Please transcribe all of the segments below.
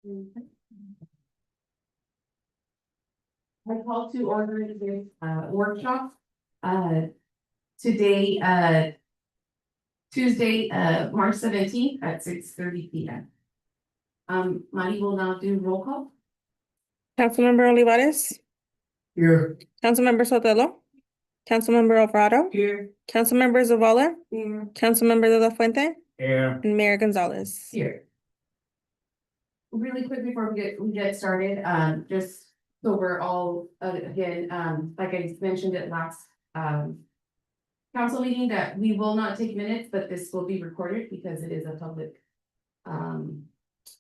I call to order this workshop today, Tuesday, March 17th at 6:30 p.m. Mari will now do roll call. Councilmember Olivares, Here. Councilmember Sotelo, Councilmember Alvarado, Here. Councilmember Zavala, Here. Councilmember De La Fuente, Here. and Mayor Gonzalez. Here. Really quick before we get started, just so we're all, again, like I mentioned at last, council meeting, that we will not take minutes, but this will be recorded because it is a public,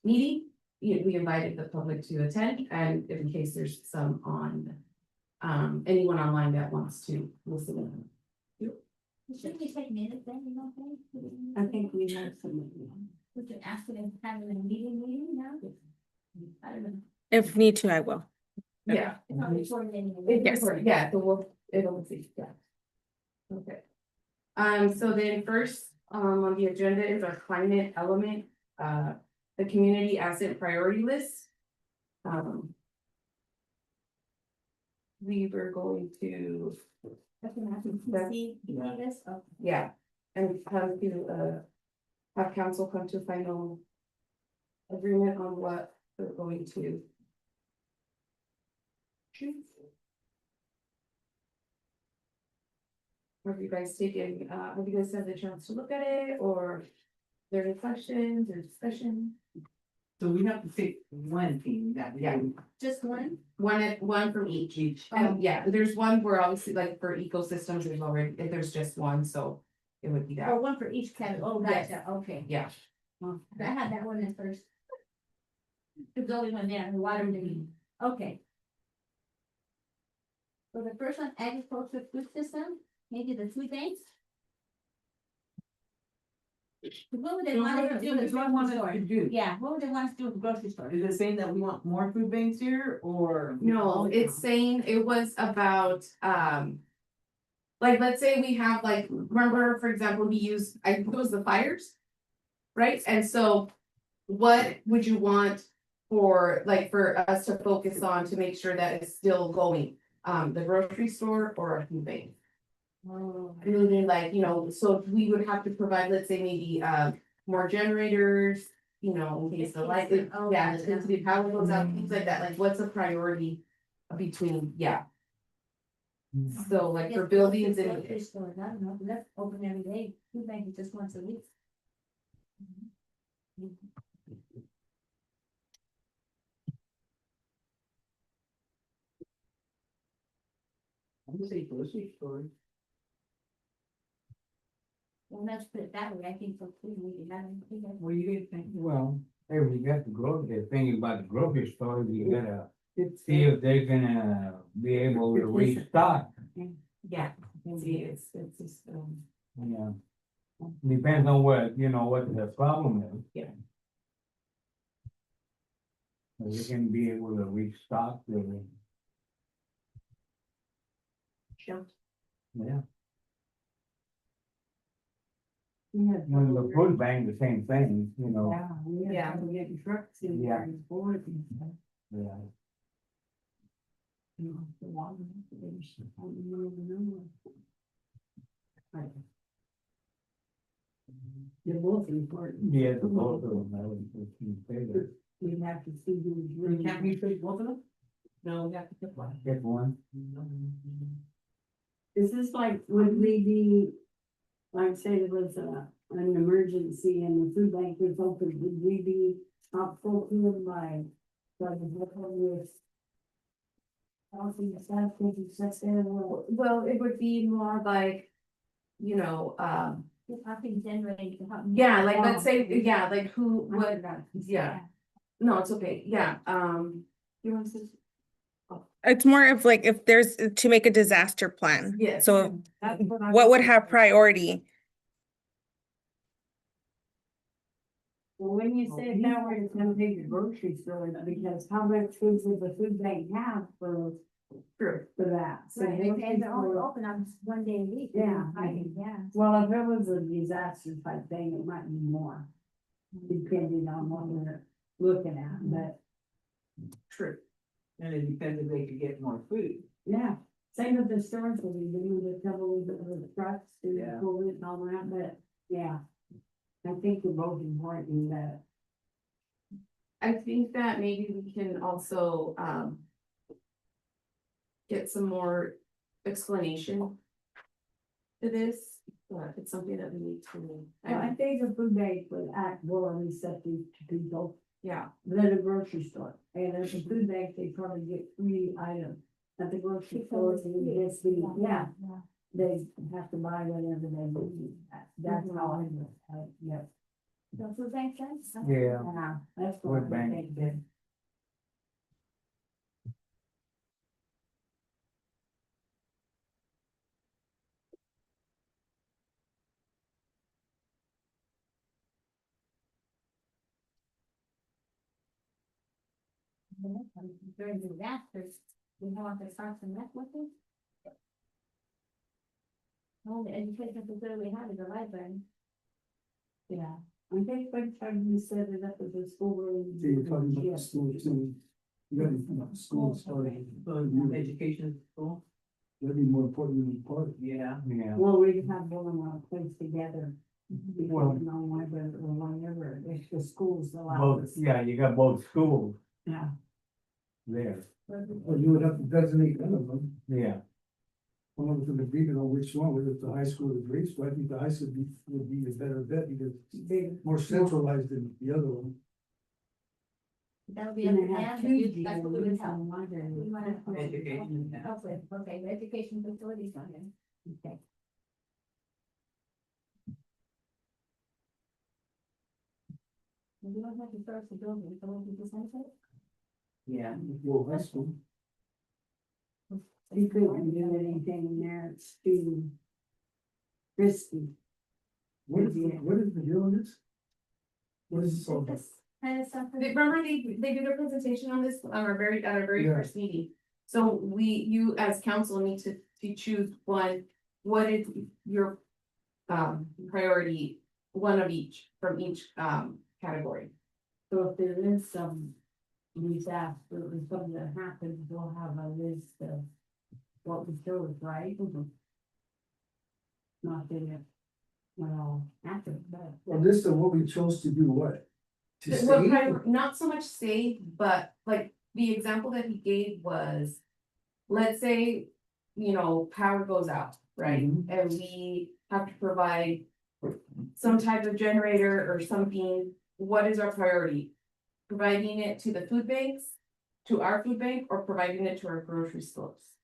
meeting. We invited the public to attend, and in case there's some on, anyone online that wants to listen. Should we take minutes then, you don't think? I think we have some. We can ask them to have a meeting now? I don't know. If need to, I will. Yeah. It's not recorded anyway. It's recorded, yeah, so it'll see, yeah. Okay. So then first, on the agenda is our climate element, the community asset priority list. We were going to, That's what happens. See this? Oh. yeah, and come to, have council come to final agreement on what we're going to. Have you guys taken, have you guys had the chance to look at it, or there any questions or discussion? So we have to pick one thing that we have. Just one? One from each. Yeah, there's one where obviously like for ecosystems, there's already, there's just one, so it would be Or that, one for each category? Oh, Yes. gotcha, okay. yeah. I had that one at first. The building one there, the water main, okay. So the first one, agricultural food system, maybe the food banks? What would they want to do with the grocery store? do. Yeah, what would they want to do with the grocery store? Is it saying that we want more food banks here or? No, it's saying it was about, like, let's say we have like, remember, for example, we use, I think it was the fires. Right, and so what would you want for, like, for us to focus on to make sure that it's still going? The grocery store or a food bank? Meaning like, so we would have to provide, let's say maybe, more generators, in case the light, yeah, the power goes out, things like that, like what's a priority between, yeah. So like for buildings and, Grocery stores, I don't know, that's open every day, food bank is just once a week. I'm gonna say grocery store. Well, let's put it that way, I think for food, we can have anything. Well, you didn't think, well, hey, when you got the grocery, the thing about the grocery store, you gotta see if they're gonna be able to restock. yeah, see, it's just, Yeah. Depends on what the problem is. Yeah. They can be able to restock the, yeah. When the food bank, the same thing, Yeah. Yeah. Yeah. They're both important. Yeah, the both of them, I would say that. We have to see who's really. Can't we pick both of them? No, we have to pick one. Get one. Is this like, would we be, like say there was an emergency and the food bank was open, would we be helpful to them by the with housing staff, taking steps there? well, it would be more like, I think generating to help. yeah, like, let's say, yeah, like who would, yeah, no, it's okay, yeah, you want to say? It's more of like if there's to make a disaster plan. Yes. So That's I what would was- have priority? Well, when you say that way, it's gonna take the grocery store, because how much food does the food bank have for that? So Right, they and they're only for- open on one day a week. Yeah. Yeah. Well, if it was a disaster type thing, it might be more, depending on whether looking at, but True. And it depends if they could get more food. yeah. Same with the stores, we'll be doing the couple of the trucks and Yeah. COVID and all that, but yeah. I think they're both important, that I think that maybe we can also, get some more explanation to this, but it's something that we need to, well, I think the food bank would act more receptive to people yeah, than a grocery store. And at the food bank, they probably get 3 items. At the grocery store, yeah, they have to buy whatever they need. That's how I know, yeah. Does it make sense? Yeah. That's Food what I bank. think that. During disasters, we have to start some networking. All the education facility we have is a library. Yeah, I think by the time you set it up as a school. room, So you're talking about yeah. the school too. You gotta, school starting, Education at school? that'd be more important than the park. Yeah. Yeah. Well, we can have one of our place together. Well- Depending on whether or whenever, if the schools allow Both, us. yeah, you got both schools Yeah. there, Or you would have to designate one of them, yeah. one of them, agreement on which one, whether it's the high school or the grade school. I think the high school would be a better bet because it's more centralized than the other one. That would be up And to they them, have but two you- that's what we would help. GMs and We one. wanna- Education, yeah. Okay, the education facilities on there. Okay. We don't have to start the building, so we can just enter it. Yeah. Well, high school. You couldn't do anything there, it's too risky. What is the deal with this? What is this all about? This kind of stuff. Remember they did a presentation on this on our at our very Yeah. first meeting. So you as council need to choose one, what is your priority, one of each, from each category. So if there is some disaster or something that happens, we'll have a list of what we chose, right? Not that it, well, happen, but. A list of what we chose to do what? To What save? not so much save, but like the example that he gave was, let's say, you know, power goes out, right? Mhm. And we have to provide some type of generator or something. What is our priority? Providing it to the food banks, to our food bank, or providing it to our grocery stores?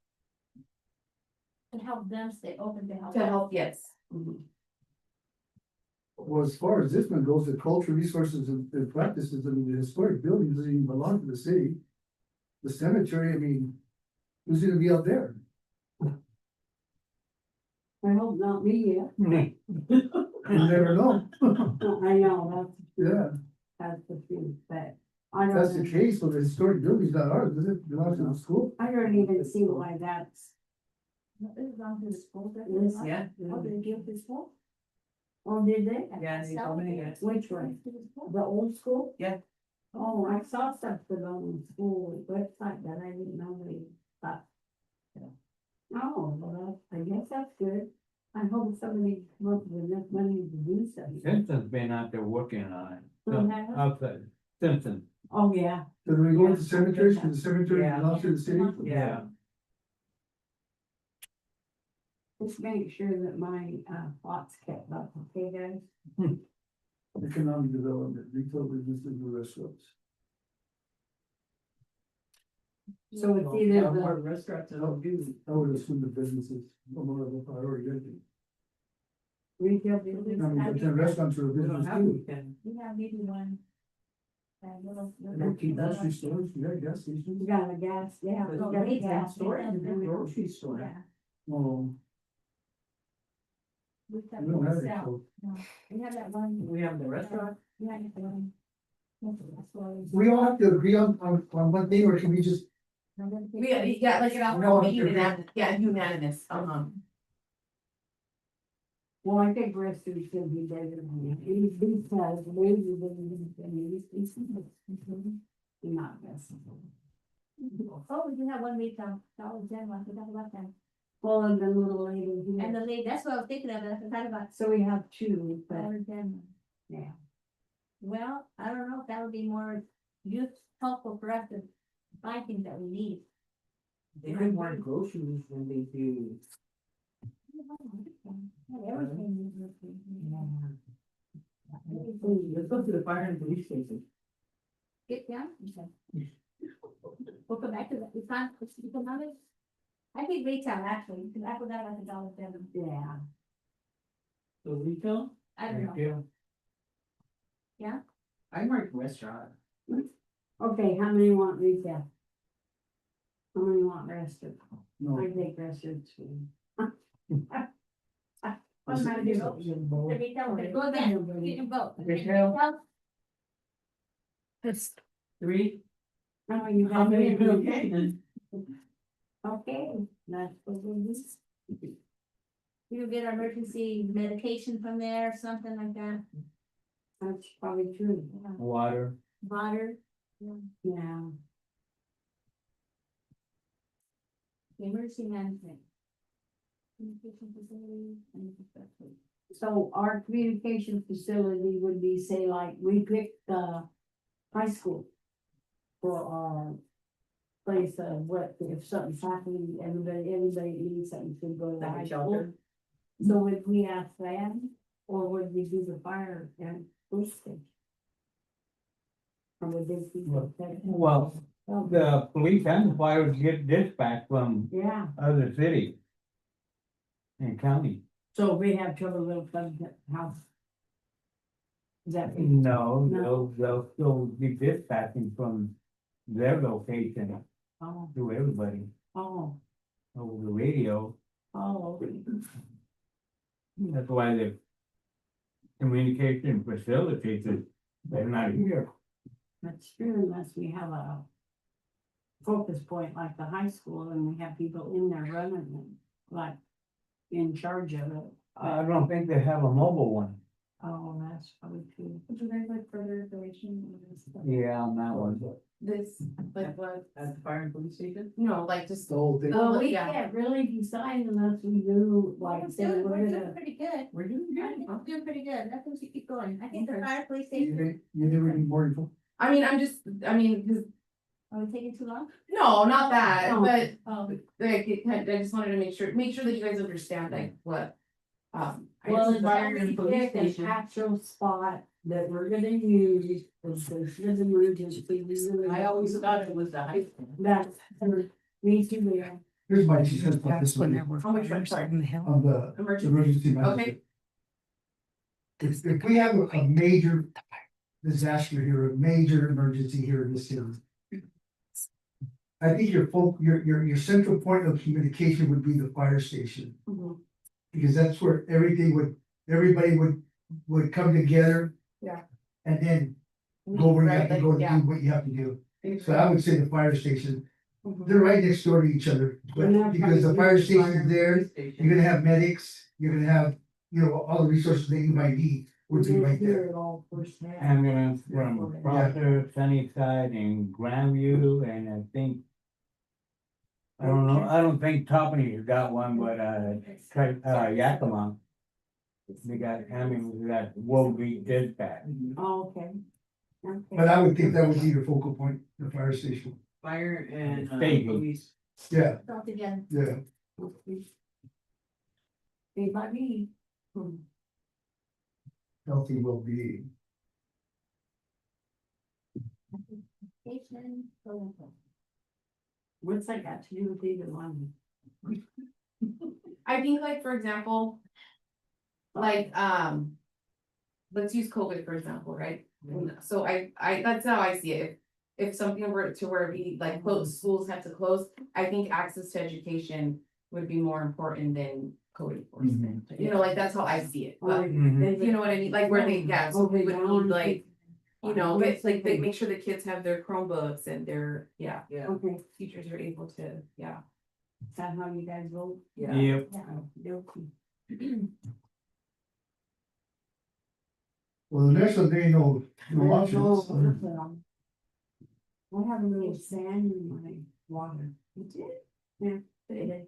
To help them stay open to help. To us. help, yes. Well, as far as this one goes, the cultural resources and practices, I mean, the historic buildings doesn't even belong to the city. The cemetery, I mean, who's gonna be out there? I hope not me yet. You never know. I know, Yeah, that's the truth, but I that's the don't, case, but the historic building's not ours, does it? Belongs to the school? I don't even see why that's. This is on to the school. This, Yeah. Oh, did it give to the school? Oh, did they? Yeah, they told me, yeah. Which one? To the school? The old school? Yeah. Oh, I saw stuff put on the school website that I didn't know they, but. Oh, well, I guess that's good. I hope somebody comes up with enough money to do something. Simpson's been out there working on it. Who has? Outside, Simpson, Oh, yeah. So do we go to the cemeteries, because the cemetery Yeah. belongs to the city? Yeah. Just make sure that my, thoughts kept up, okay, guys? Economic development, retail businesses and restaurants. So it's either More the, restaurants that don't do. I would assume the businesses are more of a priority, I think. retail I business. mean, but then restaurants are a We don't business have too. weekend. We have maybe one. Little. Grocery stores, you got gas stations. You got a gas, yeah. There's we no got a retail gas store station. and a grocery store. Yeah. Oh, We have we don't have it, sell. so. We have that one. We have the restaurant. Yeah, I have the one. That's why We all have to agree on one thing, or can we just, Yeah, like it all, No, unanimous, yeah, unanimous, Well, I think restaurants should be better than that, because maybe not best. Oh, we do have one retail, Dollar General, I forgot about that. Well, and then little lady And here, the lady, that's what I was thinking of, I forgot about so we have two, but Dollar General. yeah. Well, I don't know if that would be more helpful for us to buy things that we need. They have more groceries than they do. Everything. Let's go to the fire and police station. Get down. We'll come back to that, it's not, it's economic. I think retail actually, because I forgot about the Dollar General, Yeah, So retail, I don't know. Thank you. I mark restaurant. okay, how many want retail? How many want restaurant? No. I think restaurants. What's my vote? The retail, okay, go again, you can vote. Retail? That's 3. Oh, you How have many? it, Okay, then. okay, that's what we need. You get our emergency medication from there, something like that, That's probably true, Water, water, yeah. emergency management. Communication facility and infrastructure. So our communication facility would be, say, like, we picked the high school for our place of what, if something's happening, everybody needs something to go to the Like a high school. shelter? So would we ask them, or would we do the fire and police station? Or would they be? well, the police and the fire get dispatched from Yeah, other cities and county. so if we have trouble, we'll come to the house. Is that? No, No. they'll still be dispatching from their location Oh, to everybody oh, over the radio. oh, That's why the communication facilities is, they're not here. that's true, unless we have a focus point like the high school and we have people in there running it, like in charge of it. I don't think they have a mobile one. Oh, that's probably true. Would you guys like further information on this? Yeah, on that one. This, like what? At the fire and police station? No, like just. The whole thing. Well, we yeah. can't really decide unless we do, like, We're say, doing, we're we're doing gonna. pretty good. We're doing I good. think we're doing pretty good, that's what you keep going, I think the Okay. fire police You station, never need more info. I mean, I'm just, I mean, cause, are we taking too long? no, not that, No. but Oh, like, I just wanted to make sure that you guys understand like what. I Well, guess it's fire and only police pick an station. actual spot that we're gonna use, because there's an emergency. I always thought it was the high school. That's, me too, yeah. Here's my 2 cents about this one, How much, I'm sorry, on the emergency, emergency okay, management. If we have a major disaster here, a major emergency here in this city. I think your central point of communication would be the fire station. Mhm. Because that's where everybody would come together. Yeah. And then go where you have Right, to like, go to yeah. do what you have to do. So I would say the fire station, Mhm. they're right next door to each other, but because the fire station's there, you're gonna have medics, you're gonna have, all the resources that you might need would be right Hear there. it all firsthand. Ambulance from Proctor, Sunnyside and Grandview, and I think. I don't know, I don't think Topany's got one, but Yakima. They got ambulance that will be dispatched. Oh, okay. Okay. But I would think that would be your focal point, the fire station. Fire and Staging. police. Yeah, it's all together. yeah. Be by me. Healthy well-being. Station, so. What's that got to do with either one? I think like, for example. Like, let's use COVID for example, right? And so that's how I see it. If something were to where we like schools have to close, I think access to education would be more important than code enforcement. You know, like that's how I see it, but Mhm. you know what I mean, like where they, yeah, so we would need like, Okay, make sure the kids have their Chromebooks and their, yeah, Yeah. okay, teachers are able to, yeah. is that how you guys vote? Yeah. Yep, Yeah. Okay. Well, the next one, they ain't no options. I have a little sand in my water. You did? Yeah, they did.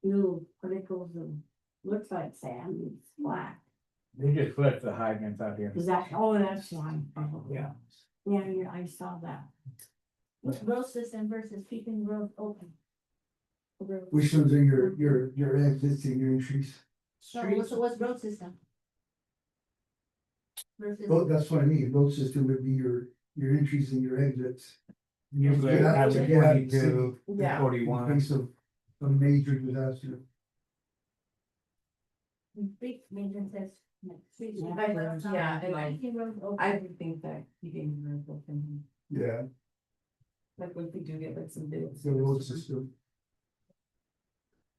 Little particles of, looks like sand, it's black. They just flushed the hydrants out here. Is that, oh, that's fine. Yeah. Yeah, yeah, I saw that. Road system versus keeping roads open. Which ones are your exits and your entries? So what's road system? Versus. Oh, that's what I mean, road system would be your entries and your exits. Usually Yeah, that's yeah, 42, Yeah. 41. In case of a major disaster. Big maintenance says. like, streets, Yeah, like, yeah, and I- keeping roads open. I would think that keeping the roads open, Yeah, like if we do get like some bids. the road system.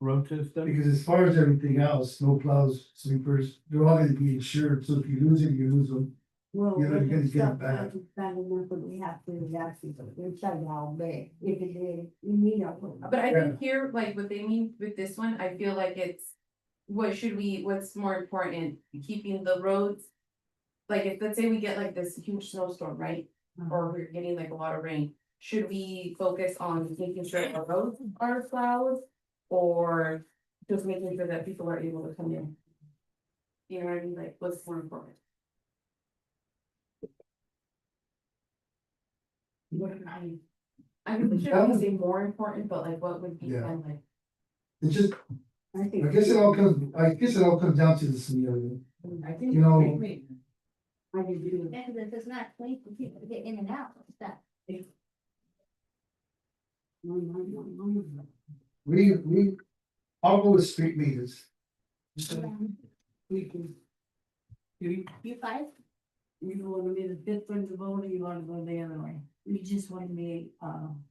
Road system? Because as far as everything else, snow plows, sweepers, they're all gonna be insured, so if you lose it, you lose them. Well, You're when gonna it's get it stuff back. that's bad enough that we have to actually, we're shutting all day. If it did, you need a. But I think here, like what they mean with this one, I feel like it's, what's more important, keeping the roads. Like if, let's say we get like this huge snowstorm, right, or we're getting like a lot of rain, should we focus on making sure our roads are plowed? Or just making sure that people are able to come in? You know what I mean, like what's more important? I mean, should we say more important, but like what would be Yeah. kind of like, It's just, I think. I guess it all comes down to the scenario. I think. You know- I do do. And if it's not clean for people to get in and out, it's that. I'll go with street meters. We can. You five? You wanna be the fifth one to vote, or you wanna go the other way? You just wanna be,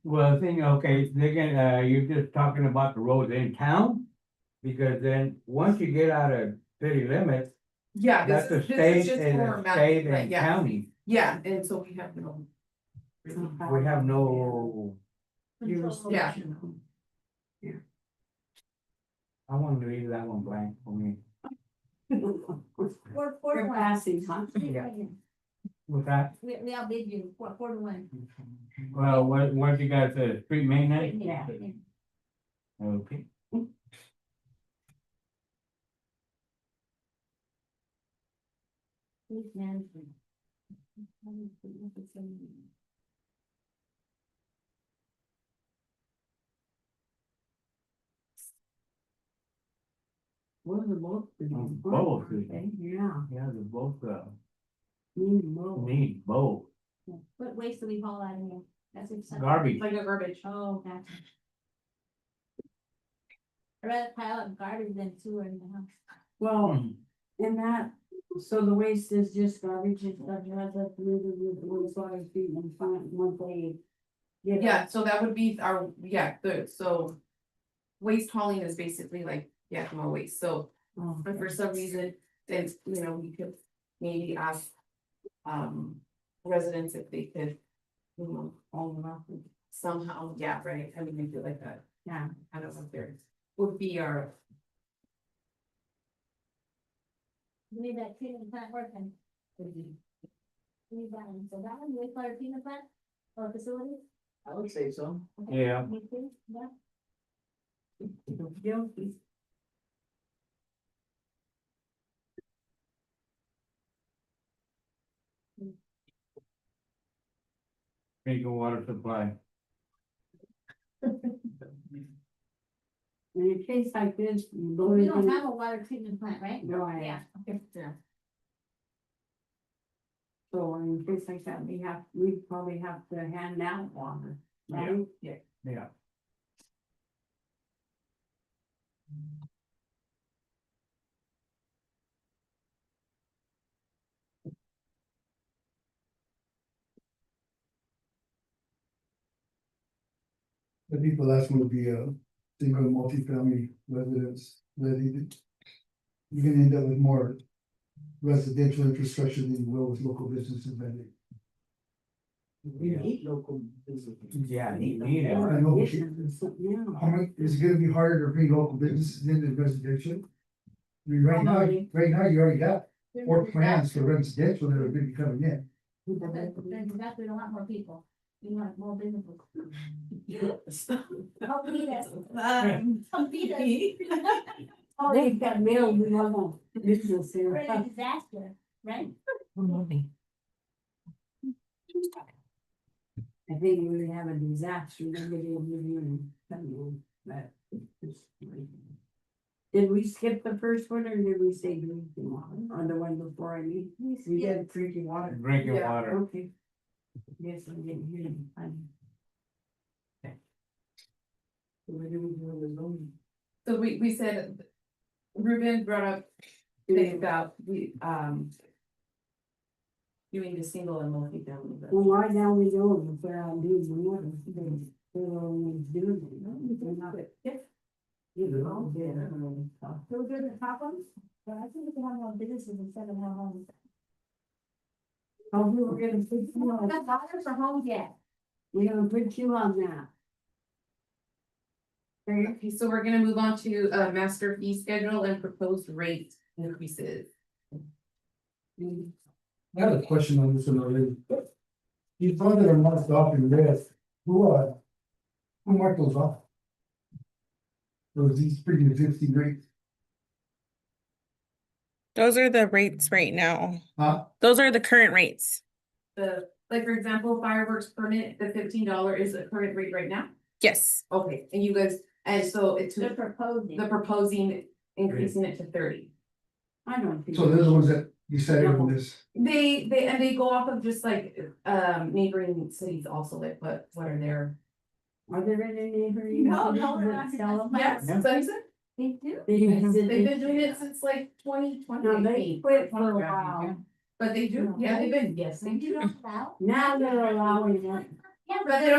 Well, the thing, okay, they're gonna, you're just talking about the roads in town? Because then, once you get out of city limits, yeah, that's a this is state just and for a map, state like, and yeah, county. yeah, and so we have no. We have no, Yeah. I want to leave that one blank for me. Four You're one. passing, huh? Yeah. With that, We outbid you, four to one. well, what you guys said, street maintenance? Yeah. Okay. Police management. What are the both? Both. Yeah, Yeah, they both, need both. need both. What waste do we haul out of here? That's it. Garbage. Like a garbage. Oh, gotcha. I'd rather pile up garbage than sewer in the house. Well, in that, so the waste is just garbage and stuff, you have to move it with the wastewater treatment plant once they. get it. Yeah, so that would be our, yeah, good, so. Waste hauling is basically like, yeah, more waste, so Oh, if for some reason, then, you know, we could maybe ask. Residents if they could, you know, all of us, somehow, yeah, right, I mean, make it like that, yeah. I don't know if there would be our. We need that treatment plant working. We need that one, so that one, wastewater treatment plant or facility? I would say so. Okay, Yeah. me too, yeah. Guilty. Drinking water supply. In a case like this, you go We don't in. have a water treatment plant, right? No, I- Yeah, okay. So in a case like that, we probably have to hand out water, right? Yeah. I think the last one would be a single multifamily residence, you're gonna end up with more residential infrastructure than you will with local businesses, I think. We need local businesses. Yeah, need it. I know, but Yeah. how much, is it gonna be harder to bring local businesses into residential? I mean, right now you already got or plans for residential that are gonna be coming in. Then you got to a lot more people. You want more businesses. Help me this. Help me this. Oh, they've got mail, we have a business We're in a here. disaster, right? I think we have a disaster, nobody will be here, but. Did we skip the first one or did we say drinking water, or the one before I mean? We did drinking water. Drinking Yeah. water. Okay. Yes, I didn't hear you. What do we do with the zoning? So we said, Ruben brought up thing about doing the single and multi-family. but- Well, why now we go if they're out doing the water, they're always doing it, no, they're not. You know, they're. So we're doing the top ones, but I think we can have more businesses instead of more homes. Oh, we were gonna put you We on, got dollars for homes yet. we're gonna put you on that. Okay, so we're gonna move on to a master fee schedule and proposed rate increases. I have a question on this one already. You found that are marked off in red, who marked those off? Those these pretty existing rates, Those are the rates right now. huh? Those are the current rates. Like, for example, fireworks permit, the $15 is the current rate right now? Yes. Okay, and you guys, and so it's They're proposing. the proposing increasing it to 30. I don't think. So they're the ones that decided on this. They go off of just like neighboring cities also, like what are their. Are there any neighboring? No, no, they're cities that not. sell them? Yes, Yeah. Sunnyson, They do. they've been doing it since like 2020. No, they quit for a while. But they do, yeah, they've been, yes, they You do. don't allow. Now they're allowing it. Yeah, But they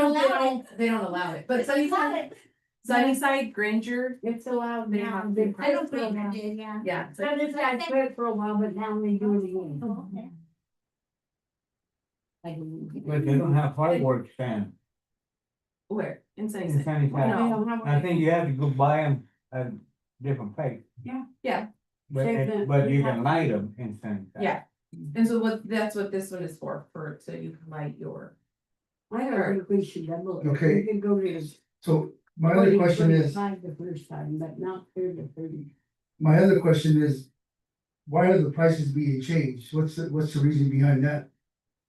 don't allow it, but It's not Sunnyside, it. Sunnyside, Granger, It's allowed They now. have They to- I don't quit for a think while. they did, yeah. yeah. so- Sunnyside quit for a while, but now they do it again. Oh, okay. But they don't have fireworks stand Where, in in Sunnyside? Sunnyside. No. I think you have to go buy them at different place. Yeah, But, Check the- but you you can have- light them in Sunnyside. yeah, and so that's what this one is for, so you can light your. I don't think we should double it. Okay. We could go to. So my other question is, 25 the first time, but not 30. my other question is. Why are the prices being changed? What's the reason behind that?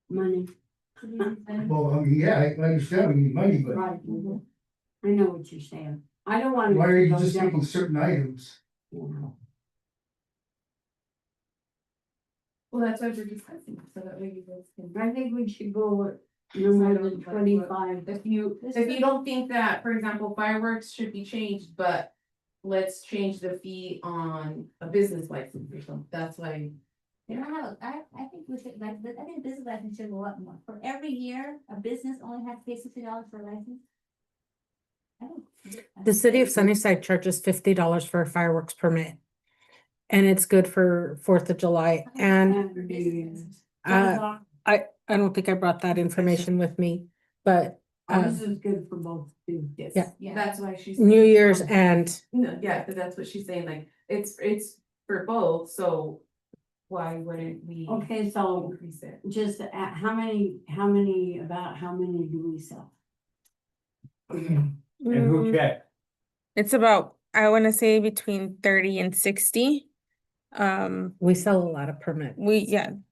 Money, Well, I mean, yeah, I understand we need money, but right. I know what you're saying. I don't want. why are you just picking certain items? Well, that's what we're discussing, so that way you guys can. I think we should go with no more than 25. If you don't think that, for example, fireworks should be changed, but let's change the fee on a business license or something, that's why. You know how, I think we should, like, I think business license should go up more. For every year, a business only has to pay $60 for a license. I don't. The city of Sunnyside charges $50 for a fireworks permit. And it's good for 4th of July, and I don't think I brought that information with me, but This is good for both too. Yeah. That's why she's. New Year's and No, yeah, but that's what she's saying, like, it's for both, so why wouldn't we? Okay, so Increase it. just how many do we sell? And who check? It's about, I wanna say between 30 and 60. we sell a lot of permits.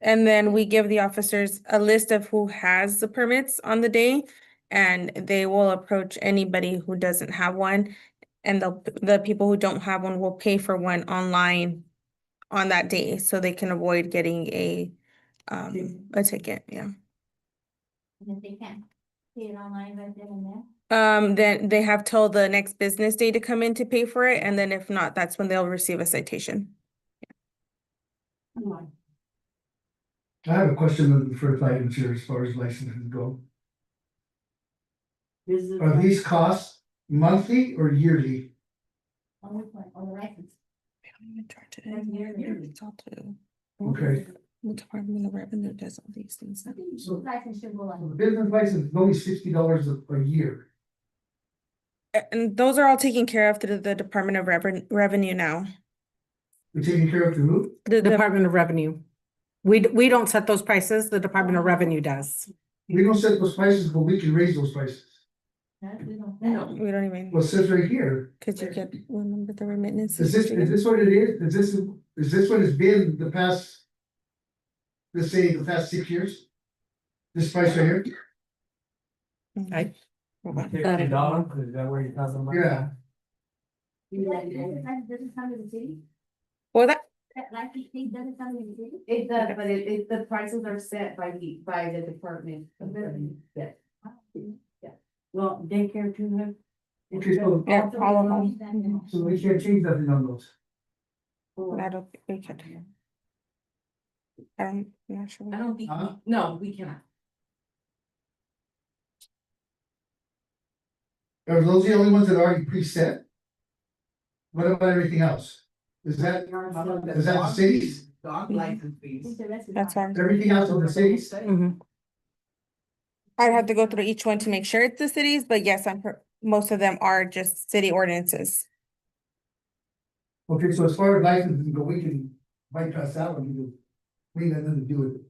And then we give the officers a list of who has the permits on the day. And they will approach anybody who doesn't have one. And the people who don't have one will pay for one online on that day, so they can avoid getting a ticket, yeah. And if they can't pay it online right then and there. Then they have till the next business day to come in to pay for it, and then if not, that's when they'll receive a citation. I have a question on the first items here as far as licenses go. Are these costs monthly or yearly? On the license. We don't even charge it That's anymore. yearly. It's all to- Okay. The Department of Revenue does all these things. I think the license should go The on. business license is only $60 a year. And those are all taken care of through the Department of Revenue now. We're taking care of the roof? The Department of Revenue. We don't set those prices, the Department of Revenue does. We don't set those prices, but we can raise those prices. We don't. No. we don't even, Well, it says right here, cause you get, remember the remittances. is this what it is? Is this what it's been the past? Let's say the past 6 years? This price right here? I- $50, is that what you're talking about? Yeah. That doesn't come to the city? Well, that, That license fee doesn't come to the city? It does, but the prices are set by the department. Yeah. Well, daycare too, then? Okay, so, yeah, all of them. so we can't change nothing on those. I don't think we could. I'm not sure. I don't think, Huh? no, we cannot. Are those the only ones that are already preset? What about everything else? Is that the cities? Dog license I think fees. the rest is That's fine. fine. Everything else in the cities? Mhm. I'd have to go through each one to make sure it's the cities, but yes, most of them are just city ordinances. Okay, so as far as licensing, go, we can bypass that one, because we got nothing to do with it.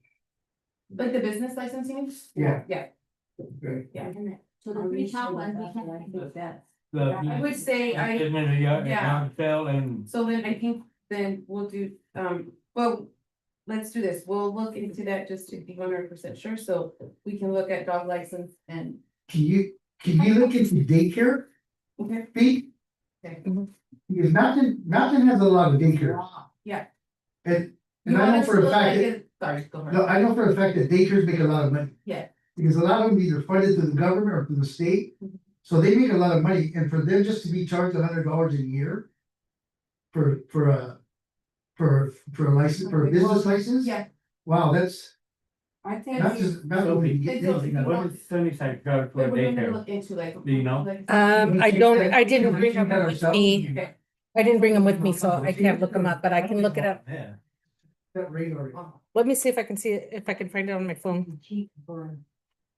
Like the business licensing? Yeah. Yeah, Okay. yeah. So the three top ones, we can't. I would say I, yeah. Sale and so then I think then we'll do, well, let's do this. We'll look into that just to be 100% sure, so we can look at dog license and, Can you look into daycare okay, fee? Okay. Because Mountain has a lot of daycare, yeah. and You I want know us for to a look fact like that, it, sorry, go ahead. no, I know for a fact that daycares make a lot of money. Yeah. Because a lot of them either funded through the government or through the state, Mhm. so they make a lot of money, and for them just to be charged $100 a year. For a license, for a business license? Yeah. Wow, that's I not think just, not So what you it's get. also- anything out of what it. is Sunnyside charge for But we're gonna daycare? look into like. Do you know? like- I didn't bring them with ourselves. me. Okay. I didn't bring them with me, so I can't look them up, but I can look it up. Yeah. That rate already. Let me see if I can see it, if I can find it on my phone.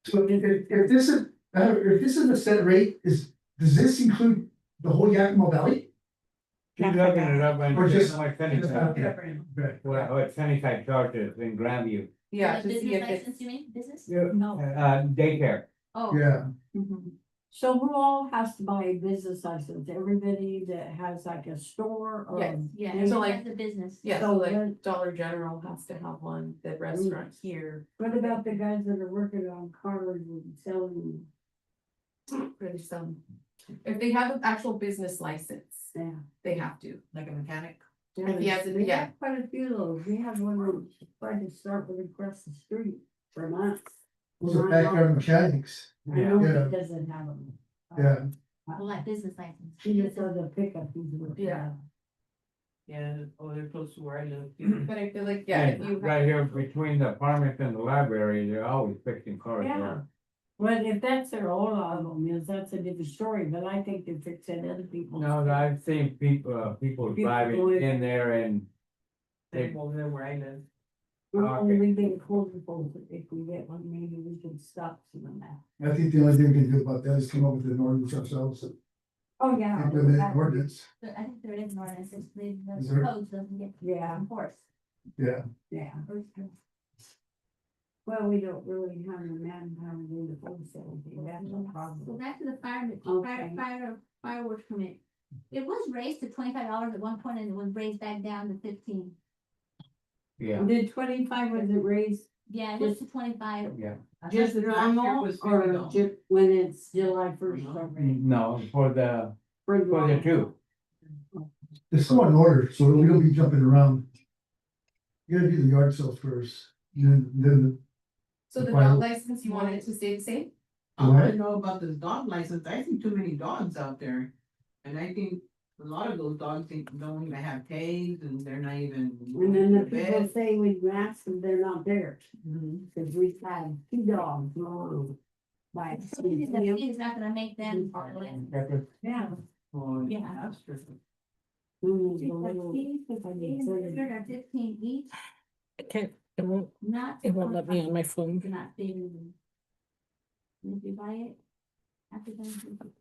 So if this is a set rate, does this include the whole Yakima Valley? Keep looking it up and Or just- just like Sunnyside, Right. what Sunnyside charges in Grandview, Yeah, The to see business if license, it's. you mean, business? Yeah. No, daycare. oh. Yeah, So who all has to buy a business license? Everybody that has like a store or? Yes. Yeah, So so like- like the business. Yeah, So so like then- Dollar General has to have one, the restaurant here, What about the guys that are working on cars and selling? pretty some. If they have an actual business license, Yeah. they have to. Like a mechanic. If he has it, We yeah. have quite a few of those. We have one that tried to start with across the street for months. those are backyard mechanics, I know Yeah. he doesn't have them. yeah. Well, like business license. He just does a pickup. he's working Yeah. on. Yeah, oh, they're close to where I live. But I feel like, yeah, if you. Right here between the apartments and the library, they're always fixing cars Yeah. there. Well, if that's their own problem, is that's a different story, but I think they're fixing other people. No, I've seen people driving going- in there and Same over there where I live. Okay. We've been closing folks, if we get one, maybe we can stop some of that. I think the only thing we can do about that is come up with an ordinance ourselves, Oh, yeah. implement an ordinance, But I think there is an ordinance, it's the Is there? code doesn't get Yeah, enforced. yeah. yeah. Well, we don't really have the manpower to do the police anything, that's the So problem. back to the Okay. fireworks permit. It was raised to $25 at one point and it was raised back down to 15. yeah, Did 25, was it raised Yeah, it was to 25. yeah. just normal or just when it's July 1st already? No, for the two. It's still in order, so we don't be jumping around. You gotta do the yard sales first, then So the Well- dog license, you want it to stay the same? I What? wanna know about this dog license, I see too many dogs out there. And I think a lot of those dogs don't even have tags and they're not even. And then the to people bed. say we grass them, they're not there, Mhm. cause we've had 2 dogs wrong. By. So the fee is not gonna make them part of it. Yeah. Oh, Yeah. that's true. Mm, Fees the little- are 15 each, I can't, it won't, not. it won't let me on my phone. You're not paying. And if you buy it. After that.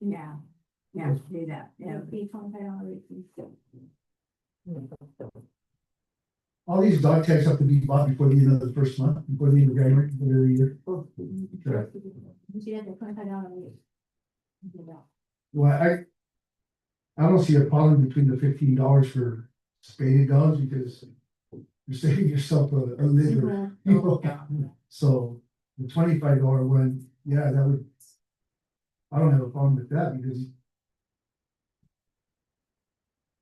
Yeah, yeah, do that, yeah. It'll be $25 each. All these dog tags have to be bought before the end of the first month, before the end of January, of every year. Correct. You should have the $25 a week. Well, I don't see a problem between the $15 for spaded dogs because you're saving yourself a litter. you know? So the $25 one, yeah, that would. I don't have a problem with that because.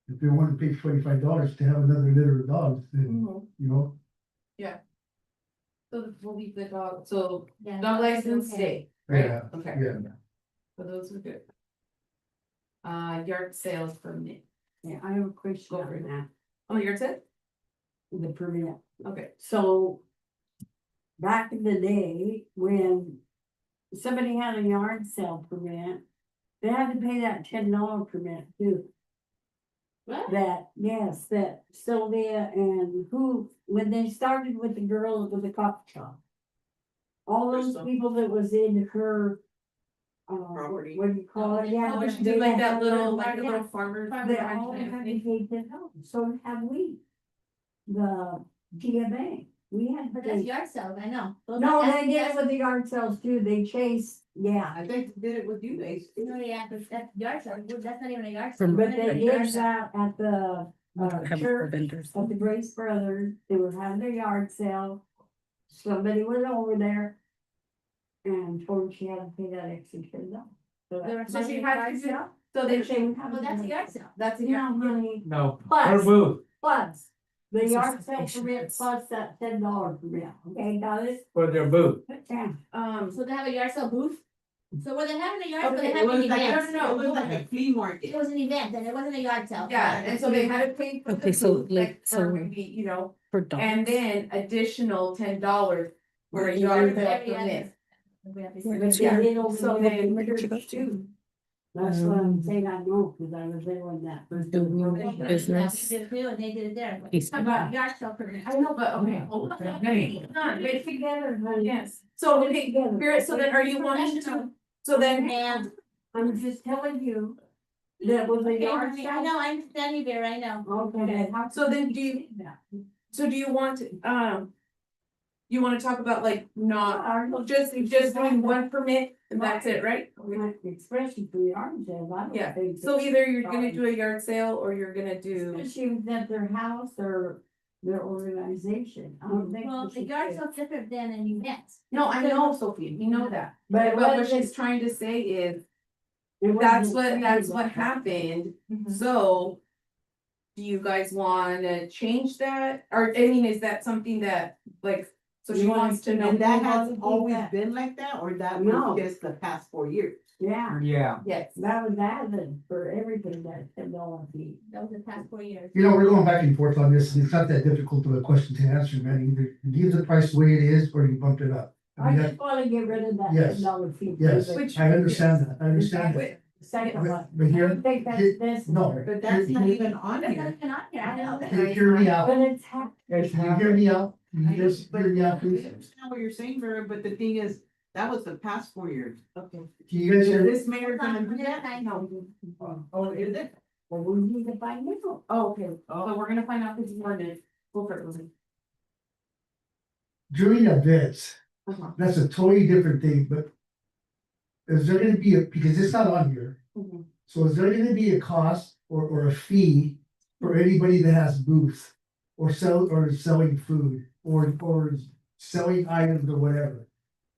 If they want to pay $25 to have another litter of dogs, then, Mhm. you know, So we'll leave the dog, so Yeah, dog that's license okay. stay, right? yeah, Okay, yeah. so those are good. Yard sales permit. Yeah, I have a question Go for it. on that, Oh, yard sale? the permit. Okay. So back in the day, when somebody had a yard sale permit, they had to pay that $10 permit too. What? That, yes, that Sylvia and who, when they started with the girl with the coffee shop. All those Crystal. people that was in her. Property. What do you call it? Yeah. Oh, she they did like had that little, their- like a yeah. little farmer. They all had to pay $10, so have we. The TMA, we had. But to that's pay- yard sales, I know. Those No, are- they did it that's- with the yard sales too, they chased, yeah, I think they did it with you guys. No, yeah, but that's yard sale, that's not even a yard From- sale. but That's they not a yard did sale. that at the Have it for church vendors. of the Grace Brothers, they were having their yard sale. Somebody was over there. And told her she had to pay that extra $10. There were So she many had yard to do, sale. so then They would have. Well, that's a yard sale. that's a You yard. know, honey, No, Plus- per booth, plus, the This is yard sale patient permit list. plus that $10 permit, okay, got it? for their booth. Yeah. So they have a yard sale booth? So were they having a yard, sale? Okay, they It having an was like, event? no, it was like a flea It market. was an event, and it wasn't a yard sale. Yeah, and so they had to pay for the Okay, so booth, like, like, so for maybe, you know, For dogs. and then additional $10 for a Every yard other- sale every permit. other- But they Yeah, did over so there then- in Where did you go church to? too. That's what I'm saying, I know, cause I was there when that. was Do going on. we- Yeah, Business. we did it too, and they did it there. He's- How about yard sale permit? I know, but okay, hold on, hey, hold on, Get wait, together, honey. yes, so, Get okay, together. here, so then are you wanting to, so then, And. I'm just telling you, that was a Okay, yard honey, sale. I know, I understand you there, I know. Okay. how So then could do you- say that? so do you want, you wanna talk about like not, Our- just doing one permit and that's it, right? Especially for the yard sales, I don't Yeah, think. so either you're gonna do a yard sale or you're gonna do, Especially at their house or their organization. I don't think. Well, we the should yard say- sale's different than an event. no, I know, Sophie, we know that. But But what what she's is- trying to say is, it wasn't that's said what like that. happened, so. Do you guys wanna change that, or I mean, is that something that, like, so she You wants to know? And that We want has to keep always that. been like that, or that No. was just the past 4 years? Yeah, Yeah, Yes. that was added for everything that $10 fee. That was the past 4 years. You know, we're going back and forth on this, and it's not that difficult of a question to answer, man, either you leave the price the way it is, or you bump it up. I I mean, that, just wanna get rid of that Yes. $10 fee. yes, Which- I understand that, I understand that. Wait, Second But- one. but here- I think that's here- necessary. But that's not even on That's not here. even on here, I know. Hear me out, But it's happening. can you hear me out? Can you I know, just but hear me out, I please? understand what you're saying, Vera, but the thing is, that was the past 4 years. Okay. Can you guys Is hear me? this mayor gonna do that? I know. Oh, is it? Well, we need to find out. oh, okay, but we're gonna find out this morning, go for it, Lizzie. During events, Uh-huh. that's a totally different thing, but. Is there gonna be because it's not on here, Mhm. so is there gonna be a cost or a fee for anybody that has booths? Or selling food, or selling items or whatever?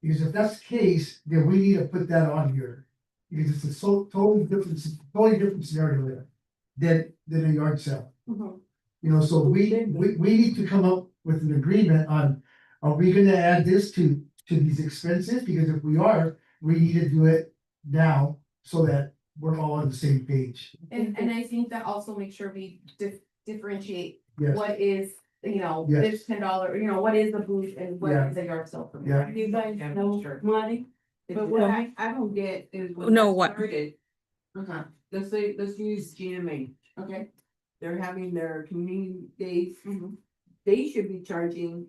Because if that's the case, then we need to put that on here. Because it's a totally different scenario there than a yard sale. Mhm. You know, so we need to come up with an agreement on, are we gonna add this to these expenses? Because if we are, we need to do it now so that we're all on the same page. And I think that also makes sure we differentiate Yes, what is, you know, Yes. this $10, you know, what is the booth and what Yeah. is a yard sale permit. Yeah. You guys Yeah, know sure. money? But what I don't get is when No, that what? started, Uh-huh, let's use GMA. okay. They're having their community days. Mhm. They should be charging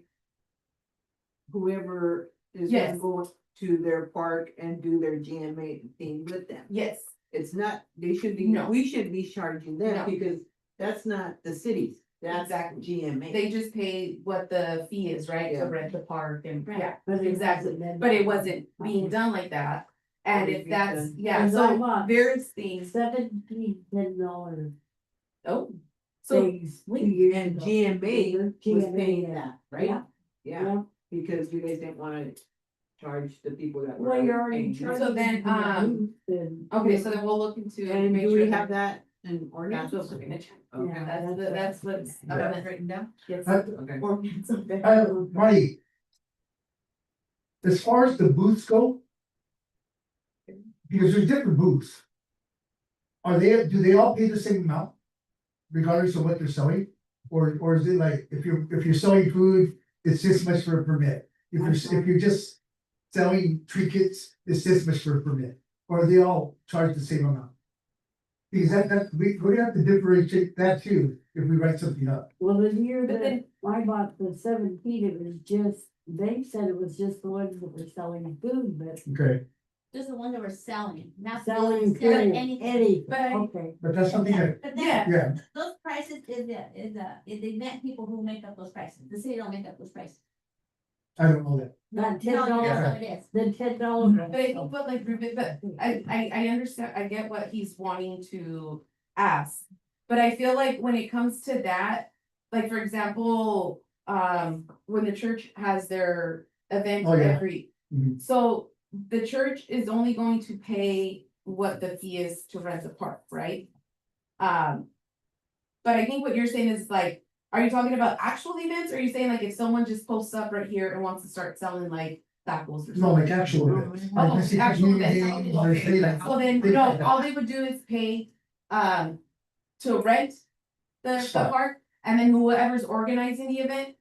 whoever is gonna Yes. go to their park and do their GMA thing with them. Yes, It's not, they should be, No. we should be charging them No. because That's not the cities, that's Exactly. GMA. They just pay what the fee is, right, to Yeah. rent the park and, Right. yeah, But it exactly, wasn't been but it done. wasn't being done like that. And Or if being that's, done. yeah, Cause I so bought various things, $17 oh. So, things 2 years And ago. GMA was GMA, paying yeah. that, right? Yeah. Yeah, because you guys didn't wanna charge the people that were. Well, you're already paying. charging. So then, for the booth and- okay, so then we'll look into. And make do sure we have that in ordinance? That's what we're gonna check. Okay. Yeah. That's what's, Yeah. written down. Yes. Okay. Ordinance up there. Marty. As far as the booths go. Because there's different booths. Do they all pay the same amount? Regardless of what they're selling? Or is it like, if you're selling food, it's this much for a permit? If you're just selling trinkets, it's this much for a permit? Or they all charge the same amount? Because we're gonna have to differentiate that too, if we write something up. Well, the year But that I bought the 17, it was just, they said it was just the ones that were selling food, but Okay, Just the ones that were selling, not the selling ones selling period, anything. anything, But- okay. but that's something that, But Yeah. then, yeah, those prices is the event people who make up those prices, the city don't make up those prices. I don't know that. That No, $10, that's how it is. then $10. But I think what like Ruben, but I understand, I get what he's wanting to ask. But I feel like when it comes to that, like for example, when the church has their event Oh, yeah. every. Mhm. So the church is only going to pay what the fee is to rent the park, right? But I think what you're saying is like, are you talking about actual events, or are you saying like if someone just posts up right here and wants to start selling like tacos or something? No, like actual events. Like, Oh, let's see, actual community events, games, or say like- So then, things no, like that. all they would do is pay, to rent the Spot. park, and then whoever's organizing the event,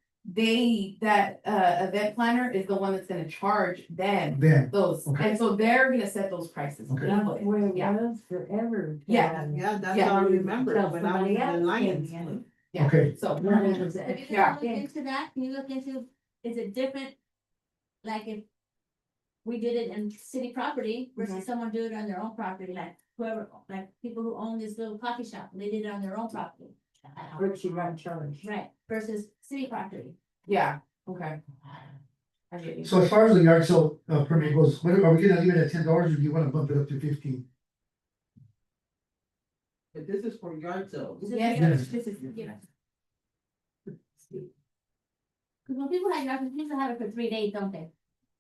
that event planner is the one that's gonna charge them Then, those, Okay. and so they're gonna set those prices. Okay. That's where it Yeah. was forever. Yeah. Yeah, that's Yeah. all I remember, Tell but I was somebody the else Lions. can. Yeah, okay, so. Then it was If you can Yeah. look into that, can you look into, is it different? Like if we did it in city property versus someone do it on their own property, like whoever, like people who own this little coffee shop, they did it on their own property. Which you got charged. Right, versus city property. Yeah, okay. I get you. so as far as the yard sale permit goes, what are we gonna leave it at $10 or do you wanna bump it up to 15? But this is for yard sales. This is- Yes, Yes. this is, Yeah. Cause when people have it for 3 days, don't they?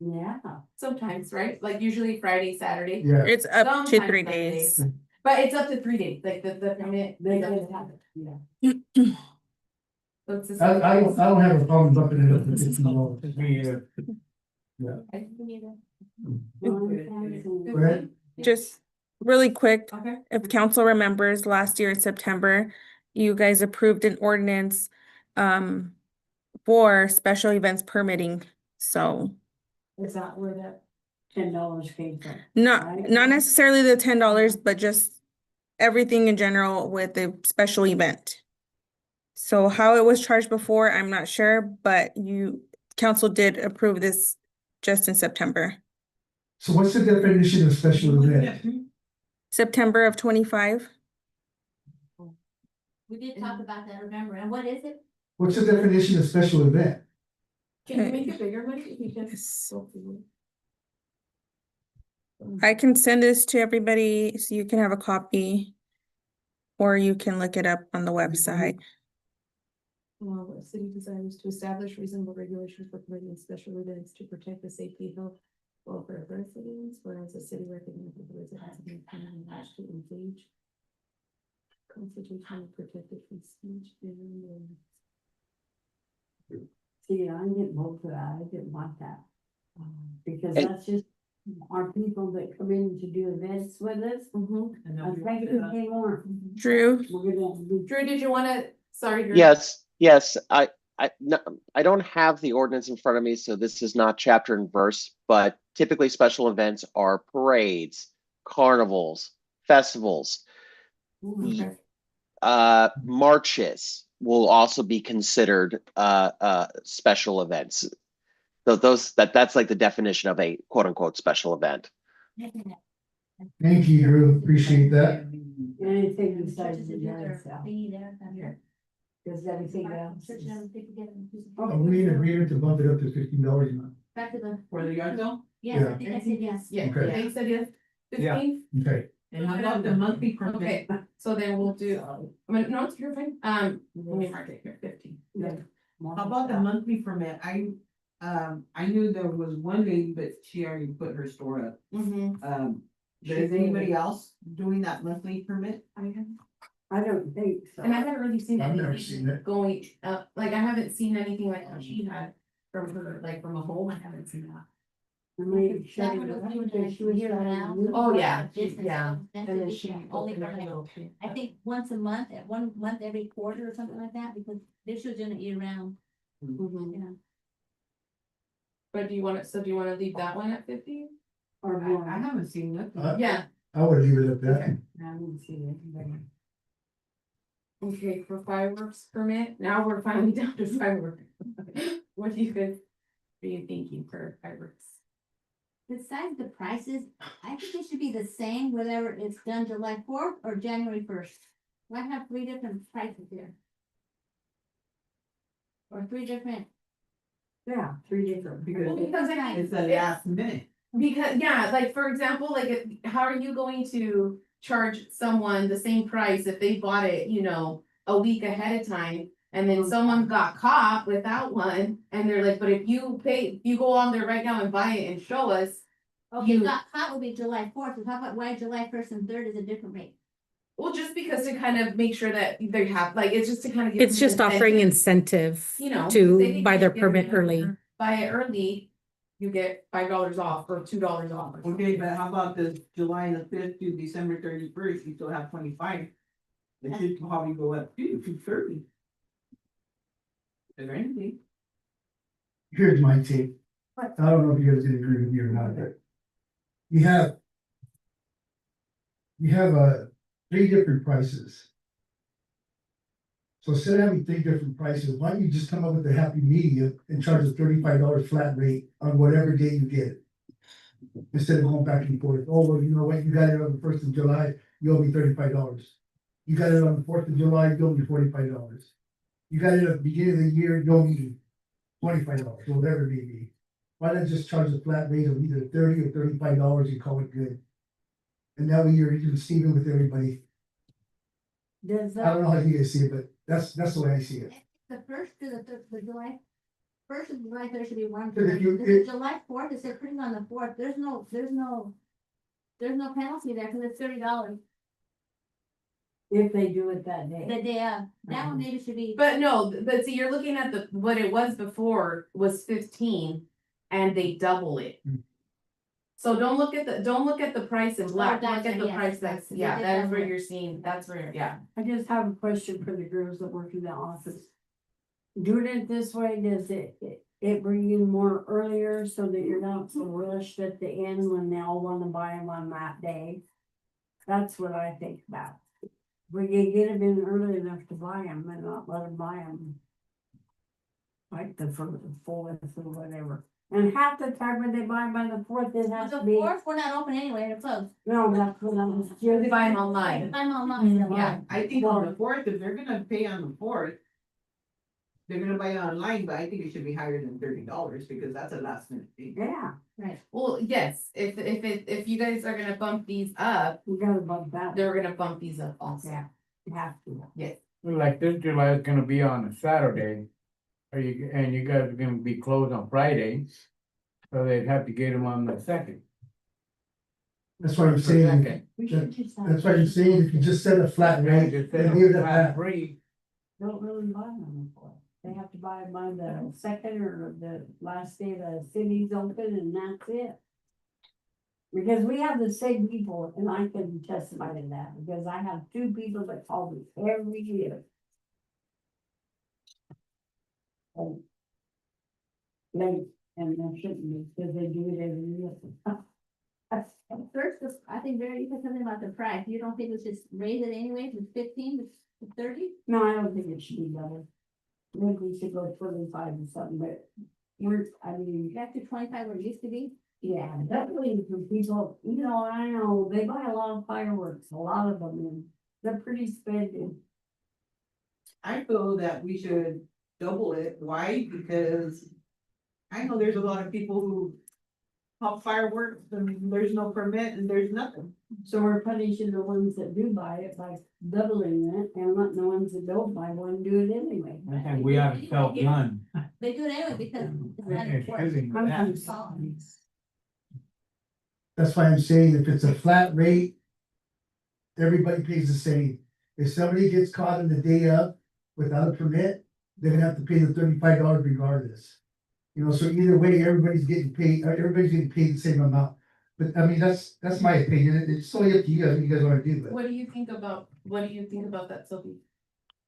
Yeah. sometimes, right? Like usually Friday, Saturday, Yeah, It's up to Sometimes 3 Sunday. days. but it's up to 3 days, like the permit. They is up to did have 3 days. it, yeah. So it's the same I price. don't have a problem bumping it up to $15. Me, I think we need a- Go ahead. Just really quick, Okay. if council remembers last year in September, you guys approved an ordinance for special events permitting. So Is that where that $10 came from? not Right. not necessarily the $10, but just everything in general with the special event. So how it was charged before, I'm not sure, but council did approve this just in September. So what's the definition of special event? September of 25. We did talk about that, remember, and what is it? What's the definition of special event? Can you make it bigger, Mike? Yes. I can send this to everybody so you can have a copy. Or you can look it up on the website. The city desires to establish reasonable regulations for permitting special events to protect the safety, health, welfare of residents, whereas the city recognizes the residents of the county and wish to engage. Constitutionally protected free speech and. See, I didn't vote for that, I didn't want that. Because And- that's just our people that come in to do events with us. I'm thinking anymore. Drew, We're gonna do. Drew, did you wanna, sorry, Drew? Yes, no, I don't have the ordinance in front of me, so this is not chapter and verse, but typically special events are parades, carnivals, festivals, Okay. marches will also be considered special events. So that's like the definition of a quote unquote special event. Thank you, Drew, appreciate that. Anything And besides churches the that do yard their sale, thingy there, down here. because everything else Church is. and everything together and do Oh, some- We need agreement to bump it up to $15 a month. Back to the, For the yard sale? yes, Yeah. I think I said yes. Yeah, Okay. they said yes, Yeah. 15. Okay, And how about the monthly permit? Okay, so then we'll do, I mean, no, you're fine, let me mark it here, 15. How about the monthly permit? I knew there was one lady, but she already put her store up. Is anybody else doing that monthly permit? I don't think so. And I haven't really seen I've never anything seen it. going up, like, I haven't seen anything like what she had from her, like, from a home, I haven't seen that. I mean, That Shelly, one was I doing think it she was year trying to round. move Oh, on. yeah, Business, yeah. so that's And then the she weekend, only opened up for a him. little. I think once a month, at 1 month every quarter or something like that, because this was doing it year round, Mhm. you know. But do you want it, so do you wanna leave that one at 50? Or I more. haven't seen nothing. Yeah, I would leave it at that. Okay. I haven't seen it. okay, for fireworks permit, now we're finally down to fireworks. What do you guys, are you thinking for fireworks? Besides the prices, I think it should be the same whether it's done July 4th or January 1st. Why have 3 different prices here? Or 3 different, Yeah, 3 different. Well, because I mean, It's the last minute. because, yeah, like, for example, like, how are you going to charge someone the same price if they bought it, you know, a week ahead of time? And then someone got caught without one, and they're like, but if you pay, you go on there right now and buy it and show us. okay, You- got caught will be July 4th, so how about why July 1st and 3rd is a different rate? Well, just because to kind of make sure that they have, like, it's just to kind of. give It's them just an offering incentive, incentive You know. to they buy their get it permit in, early. Buy it early, you get $5 off or $2 off. or Okay, but how about the July the 5th to December 31st? You still have 25. It should probably go up to 30. Is there anything? Here's my take. I don't know if you guys can agree with me or not, but. You have 3 different prices. So instead of having 3 different prices, why don't you just come up with a happy medium and charge a $35 flat rate on whatever day you get it? Instead of going back and forth, oh, well, you know what, you got it on the 1st of July, you owe me $35. You got it on the 4th of July, you owe me $45. You got it at the beginning of the year, you owe me $25, whatever it may be. Why not just charge a flat rate of either $30 or $35 and call it good? And that way you're even Steven with everybody. Does I don't that, know how you guys see it, but that's the way I see it. The 1st to the July. 1st of July, there should be one. But if you- The July 4th, it said putting on the 4th, there's no penalty there, cause it's $30, if they do it that the day? day of, that one maybe should be. But no, but see, you're looking at what it was before was 15 and they double it. Mm. So don't look at the price in black, look gotcha, at the yes, price that's, yes, yeah, they that is double where it. you're seeing, that's where, yeah. I just have a question for the girls that work in the office. Doing it this way, does it bring you more earlier so that you're not so rushed at the end when they all wanna buy them on that day? That's what I think about. We can get them in early enough to buy them and not let them buy them. Like the fullest or whatever. And half the time when they buy by the 4th, it has The to be, 4th, we're not open anyway, they're closed. no, that's what I'm. You're buying online. I'm online. so- Yeah. I think on the 4th, if they're gonna pay on the 4th. They're gonna buy it online, but I think it should be higher than $30 because that's a last minute thing. Yeah, Right. Well, yes, if you guys are gonna bump these up, we gotta bump that. they're gonna bump these up also. Yeah, you have to. Yes. Like this July is gonna be on a Saturday. And you guys are gonna be closed on Friday. So they'd have to get them on the 2nd. That's what I'm or saying. 2nd. We should just. That's why you're saying if you just set a flat rate, Just and set leave it them at flat that. free. Don't really buy them for it. They have to buy it by the 2nd or the last day the city's open and that's it. Because we have the same people and I can testify to that because I have 2 people that call me every year. Oh. Late and they shouldn't be because they do it every year. First, I think Barry, you said something about the price, you don't think we should raise it anyway from 15 to 30? No, I don't think it should be better. Maybe we should go 25 or something, but I mean, Back to 25 where it used to be? yeah, definitely for people, I know, they buy a lot of fireworks, a lot of them, and They're pretty spending. I feel that we should double it. Why? Because I know there's a lot of people who pop fireworks and there's no permit and there's nothing. So we're punishing the ones that do buy it by doubling it and letting the ones that don't buy one do it anyway. I think we ought to self-run. They do it anyway because it's not It's enforced. shooting with that. That's why I'm saying if it's a flat rate, everybody pays the same. If somebody gets caught in the day of without a permit, they're gonna have to pay the $35 regardless. You know, so either way, everybody's getting paid the same amount. But I mean, that's my opinion. It's solely up to you guys, what you guys wanna do, but. What do you think about that, Sophie?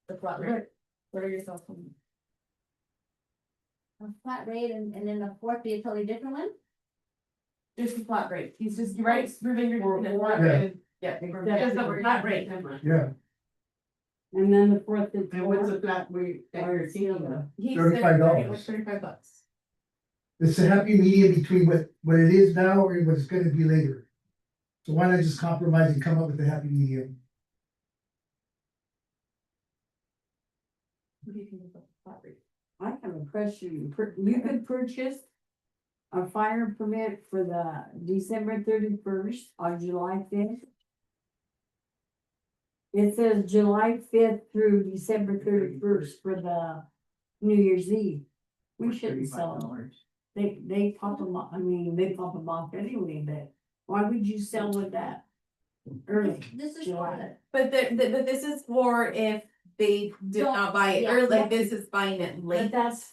The flat rate, what are your thoughts on it? A flat rate and then the fourth be a totally different one? Just the flat rate, he's just, right, proving your. Or- flat or- rate. Yeah, just the flat rate. Yeah, And then the fourth is. And what's the flat rate that you're thinking of? He said $35. $35. it's a happy medium between what it is now and what it's gonna be later. So why not just compromise and come up with a happy medium? What do you think about the flat rate? I have a question. You could purchase a fire permit for the December 31st or July 5th. It says July 5th through December 31st for the New Year's Eve. We shouldn't sell them. They pop them off, I mean, they pop them off anyway, but why would you sell with that early? This is July. for But but this is for if they did Don't- not buy it, yeah, or yeah. like this is buying it But late, that's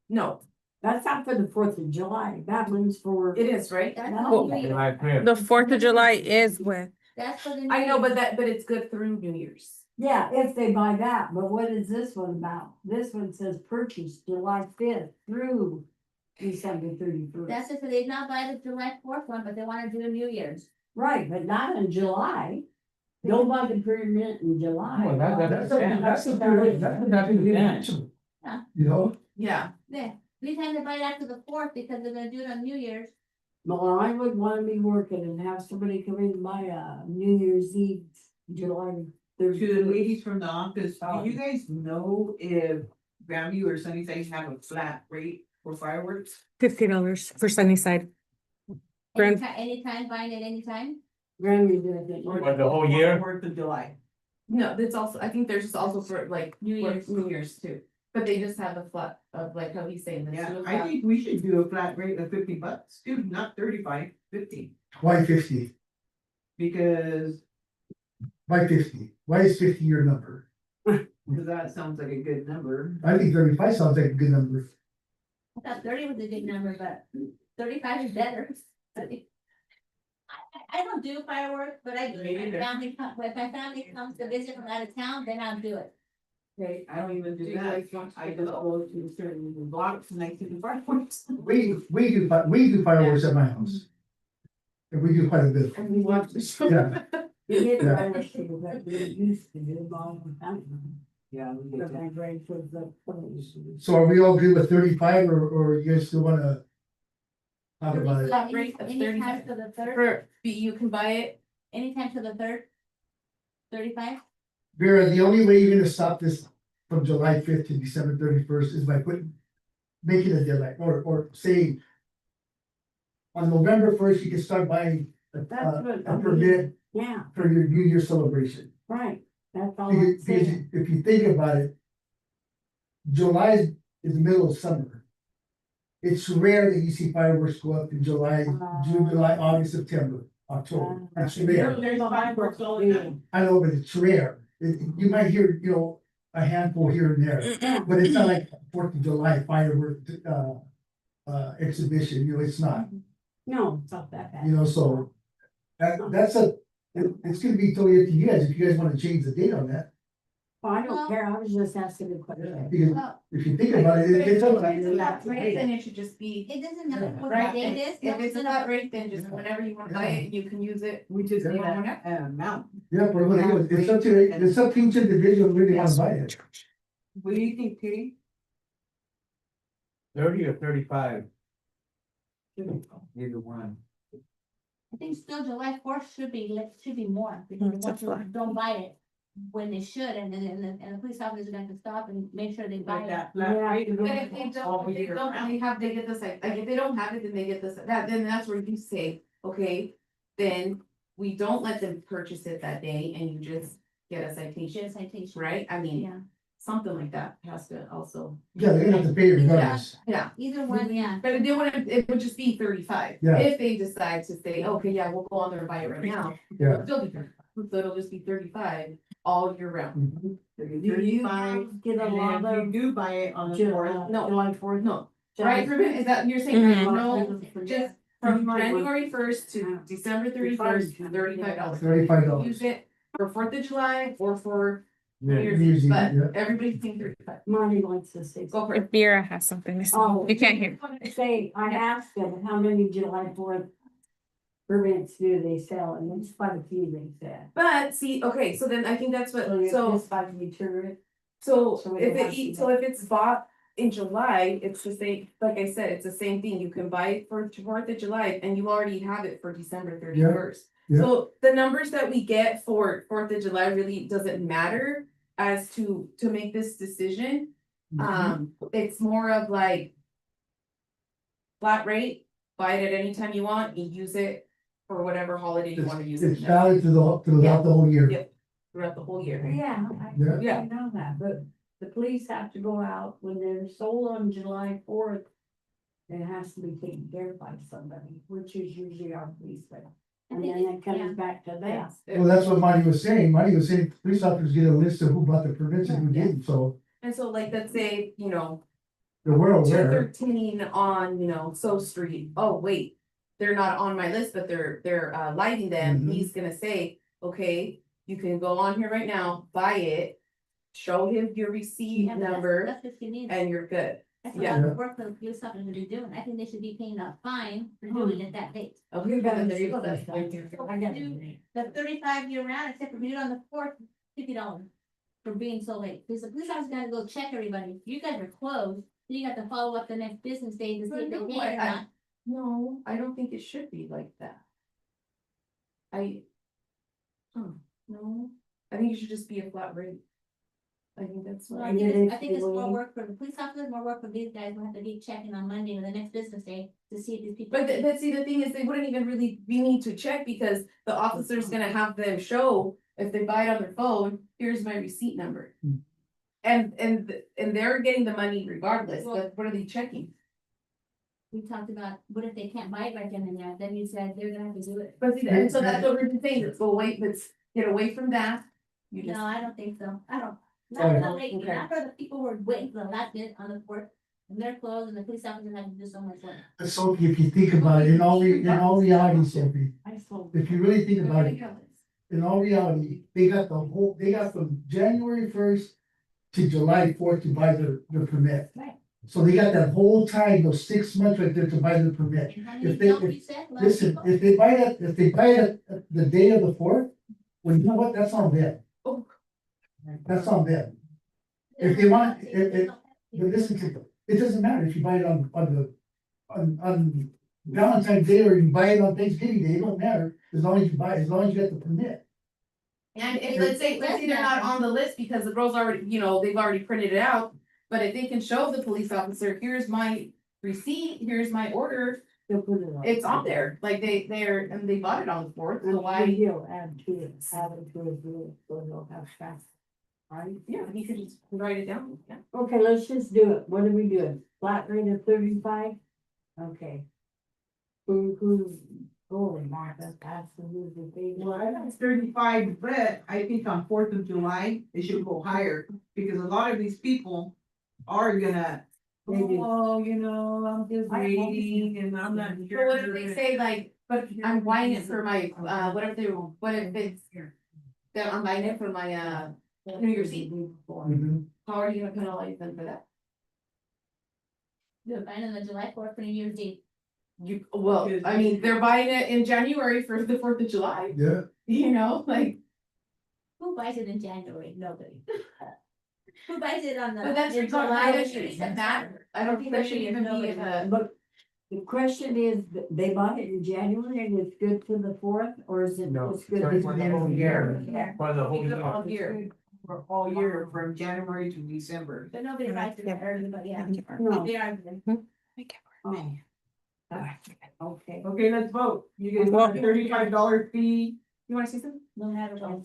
no, that's not for the 4th of July. That one's for. it is, right? that's No. for New Year's. July 5th. The 4th of July is with, That's for the. I know, New but it's good through New Year's. Yeah, if they buy that, but what is this one about? This one says purchase July 5th through December 31st. That's if they did not buy the July fourth one, but they wanna do a New Year's. Right, but not in July. Don't buy the permit in July. Well, that's That's You know, Yeah, Yeah, anytime they buy it after the fourth because they're gonna do it on New Year's. Well, I would wanna be working and have somebody come in and buy a New Year's Eve, July To the 31st. ladies from the office, do you guys know if Grandview or Sunnyside have a flat rate for fireworks? $50 for Sunnyside. Grand- Anytime, buying it anytime. Grammy did it. For the whole year? Fourth of July. no, that's also, I think there's also for like New Year's. New Year's too, but they just have a flat of like how he's saying this. Yeah, do a I flat- think we should do a flat rate of $50, dude, not 35, 50, why 50? because Why 50? Why is 50 your number? that sounds like a good number. I think 35 sounds like a good number. I thought 30 was a good number, but 35 is better. I don't do fireworks, but I do. Me If neither. my family comes to visit from out of town, then I'll do it. Okay, I don't even Do do you that. guys want to I do just that? go to certain blocks and I see the fireworks. We do fireworks at my house. And we do quite a bit. And we want to show. Yeah, You did Yeah. buy this thing that we used to do long time. Yeah. we But did my that. brain was the place. so are we all good with 35 or you guys still wanna talk about it? Flat rate of Anytime 35. to the third, For, you can buy it, anytime to the third. 35. Vera, the only way you're gonna stop this from July 5th to December 31st is by making a deadline or saying on November 1st, you can start buying That's what a permit Yeah, for your New Year celebration. right. That's all I'm Because saying. if you think about it, July is the middle of summer. It's rare that you see fireworks go up in July, June, July, August, September, October. It's rare. There's fireworks all the time. I know, but it's rare. You might hear, a handful here and there, but it's not like 4th of July firework, exhibition, it's not, No, it's not that bad. so. It's gonna be totally up to you guys, if you guys wanna change the date on that, Well, I don't care. I was just asking a question. because Well, if you think about it, it's all if it's a flat rate, then it should just be. it doesn't matter what the Right, date is. if it's a no, flat rate, then just whenever you wanna buy it, you can use it. We just need Yeah. an amount. Yeah, but it's up to each individual who really wanna buy it. What do you think, Katie? 30 or 35, either one. I think still July fourth should be, should be more, because the It's a ones who flag. don't buy it when they should, and the police officers are going to stop and make sure they buy Like it. that flat Yeah. rate. But if they don't, if they don't, they get this, like, if they don't have it, then they get this, then that's where you say, okay, then we don't let them purchase it that day and you just get a citation, Just citation. right? I mean, Yeah, something like that has to also, Yeah, they're gonna have to pay it regardless. yeah. either one, yeah. But if they wouldn't, it would just be 35. Yeah. If they decide to say, okay, yeah, we'll go on there and buy it right now. Yeah. It'll still be 35. So it'll just be 35 all year round. Mhm. Do you get a lot And then if of you do buy it on the July, fourth, No. July fourth? No, right, Ruben, is that, you're saying, Mhm. no, just from January first to Yeah. December 31st, $35. $35. Use it for 4th of July or for New Yeah. Year's Eve, Eve, but yeah. everybody's paying 35. Money likes to say. Go for it. Vera has something to say. Oh. You can't hear. Say, I asked them, how many July fourth permits do they sell, and it's quite a few they said. But see, okay, so then I think that's what, So so. just like return it. So So if it has it, to so if it's bought in July, it's the same, like I said, it's the same thing, you can buy it for 4th of July and you already have it for December 31st. yeah. So the numbers that we get for 4th of July really doesn't matter as to make this decision. It's more of like flat rate, buy it at any time you want, you use it for whatever holiday you wanna use It's it valid throughout the whole year. Yeah. throughout the whole year. Yeah, Yeah. I know that, but the police have to go out when they're sold on July fourth. It has to be taken care of by somebody, which is usually our policeman. And then it comes back to them. Well, that's what Marty was saying. Marty was saying police officers get a list of who bought the permits and who Yeah. didn't, so And so like, let's say, you know, we're two aware. 13 on, you know, So Street, oh, wait. They're not on my list, but they're lighting them, Mhm. he's gonna say, okay, you can go on here right now, buy it. Show him your receipt Yeah, but number That's what you need. and you're good. That's yeah. a lot of work for the police officers to be doing. I think they should be paying a fine for doing it that date. Okay, then there you go. I got Do it. The 35 year round, except for if you do it on the fourth, $50 for being so late. Because the police officer's gotta go check everybody. You guys are closed, then you got to follow up the next business day to see if they But no, paid or not. No, I don't think it should be like that. No, I think it should just be a flat rate. I think that's Well, what I I think mean. it's, I think it's more work for the police officers, more work for these guys who have to be checking on Monday or the next business day to see if these people. But see, the thing is, they wouldn't even really be need to check because the officer's gonna have them show, if they buy it on their phone, here's my receipt number. Hmm. And they're getting the money regardless, but what are they checking? We talked about, what if they can't buy it right then and there, then you said they're gonna have to do it. But see, and so that's what we're saying, let's go away, let's get away from that. You just, No, I don't think so. I don't. Oh, Not for the late, okay. not for the people who are waiting for the last minute on the fourth, and they're closed and the police officers have to do so much work. Sophie, if you think about it, in all reality, Sophie, I sold. if you really think about it, in all reality, they got from January 1st to July 4th to buy their permit. Right. So they got that whole time, those 6 months right there to buy the permit. And how many If they- don't if- you said? A lot of Listen, people? if they buy it the day of the 4th, well, you know what, that's on them. Oh. That's on them. If they want, but listen to them, it doesn't matter if you buy it on Valentine's Day or you buy it on Thanksgiving Day, it don't matter, as long as you get the permit. And if, let's say they're not on the list because the girls already, you know, they've already printed it out. But if they can show the police officer, here's my receipt, here's my order, They'll put it on. it's on there, like they bought it on the 4th, so And why? he'll add to it, so they'll have fast. Right? Yeah, you could just write it down, yeah. Okay, let's just do it. What are we doing? Flat rate of 35? Okay. Who's going, Martha? That's the who's the big Well, I one. think it's 35, but I think on 4th of July, it should go higher, because a lot of these people are gonna. Maybe. Oh, you know, I'm just waiting and I'm not But sure. what if they say like, but I'm buying it for my, what if it's, that I'm buying it for my, New Year's Eve, Mhm. how are you gonna penalize them for that? Do it fine on the July fourth for New Year's Eve. You, well, I mean, they're buying it in January for the 4th of July, Yeah, you know, like, Who buys it in January? Nobody. Who buys it on the? but that's in your July, July? that shouldn't even matter, I don't think that should even be in a. But The question is, they bought it in January and it's good to the 4th, or is it? No, it's good for to the the whole year. Yeah. For the whole All year. year, for all year, from January to December. But nobody writes it early, but yeah. No. They are. Oh. Okay. Okay, let's vote. You guys Well- want a $35 fee, You wanna say something? No matter what.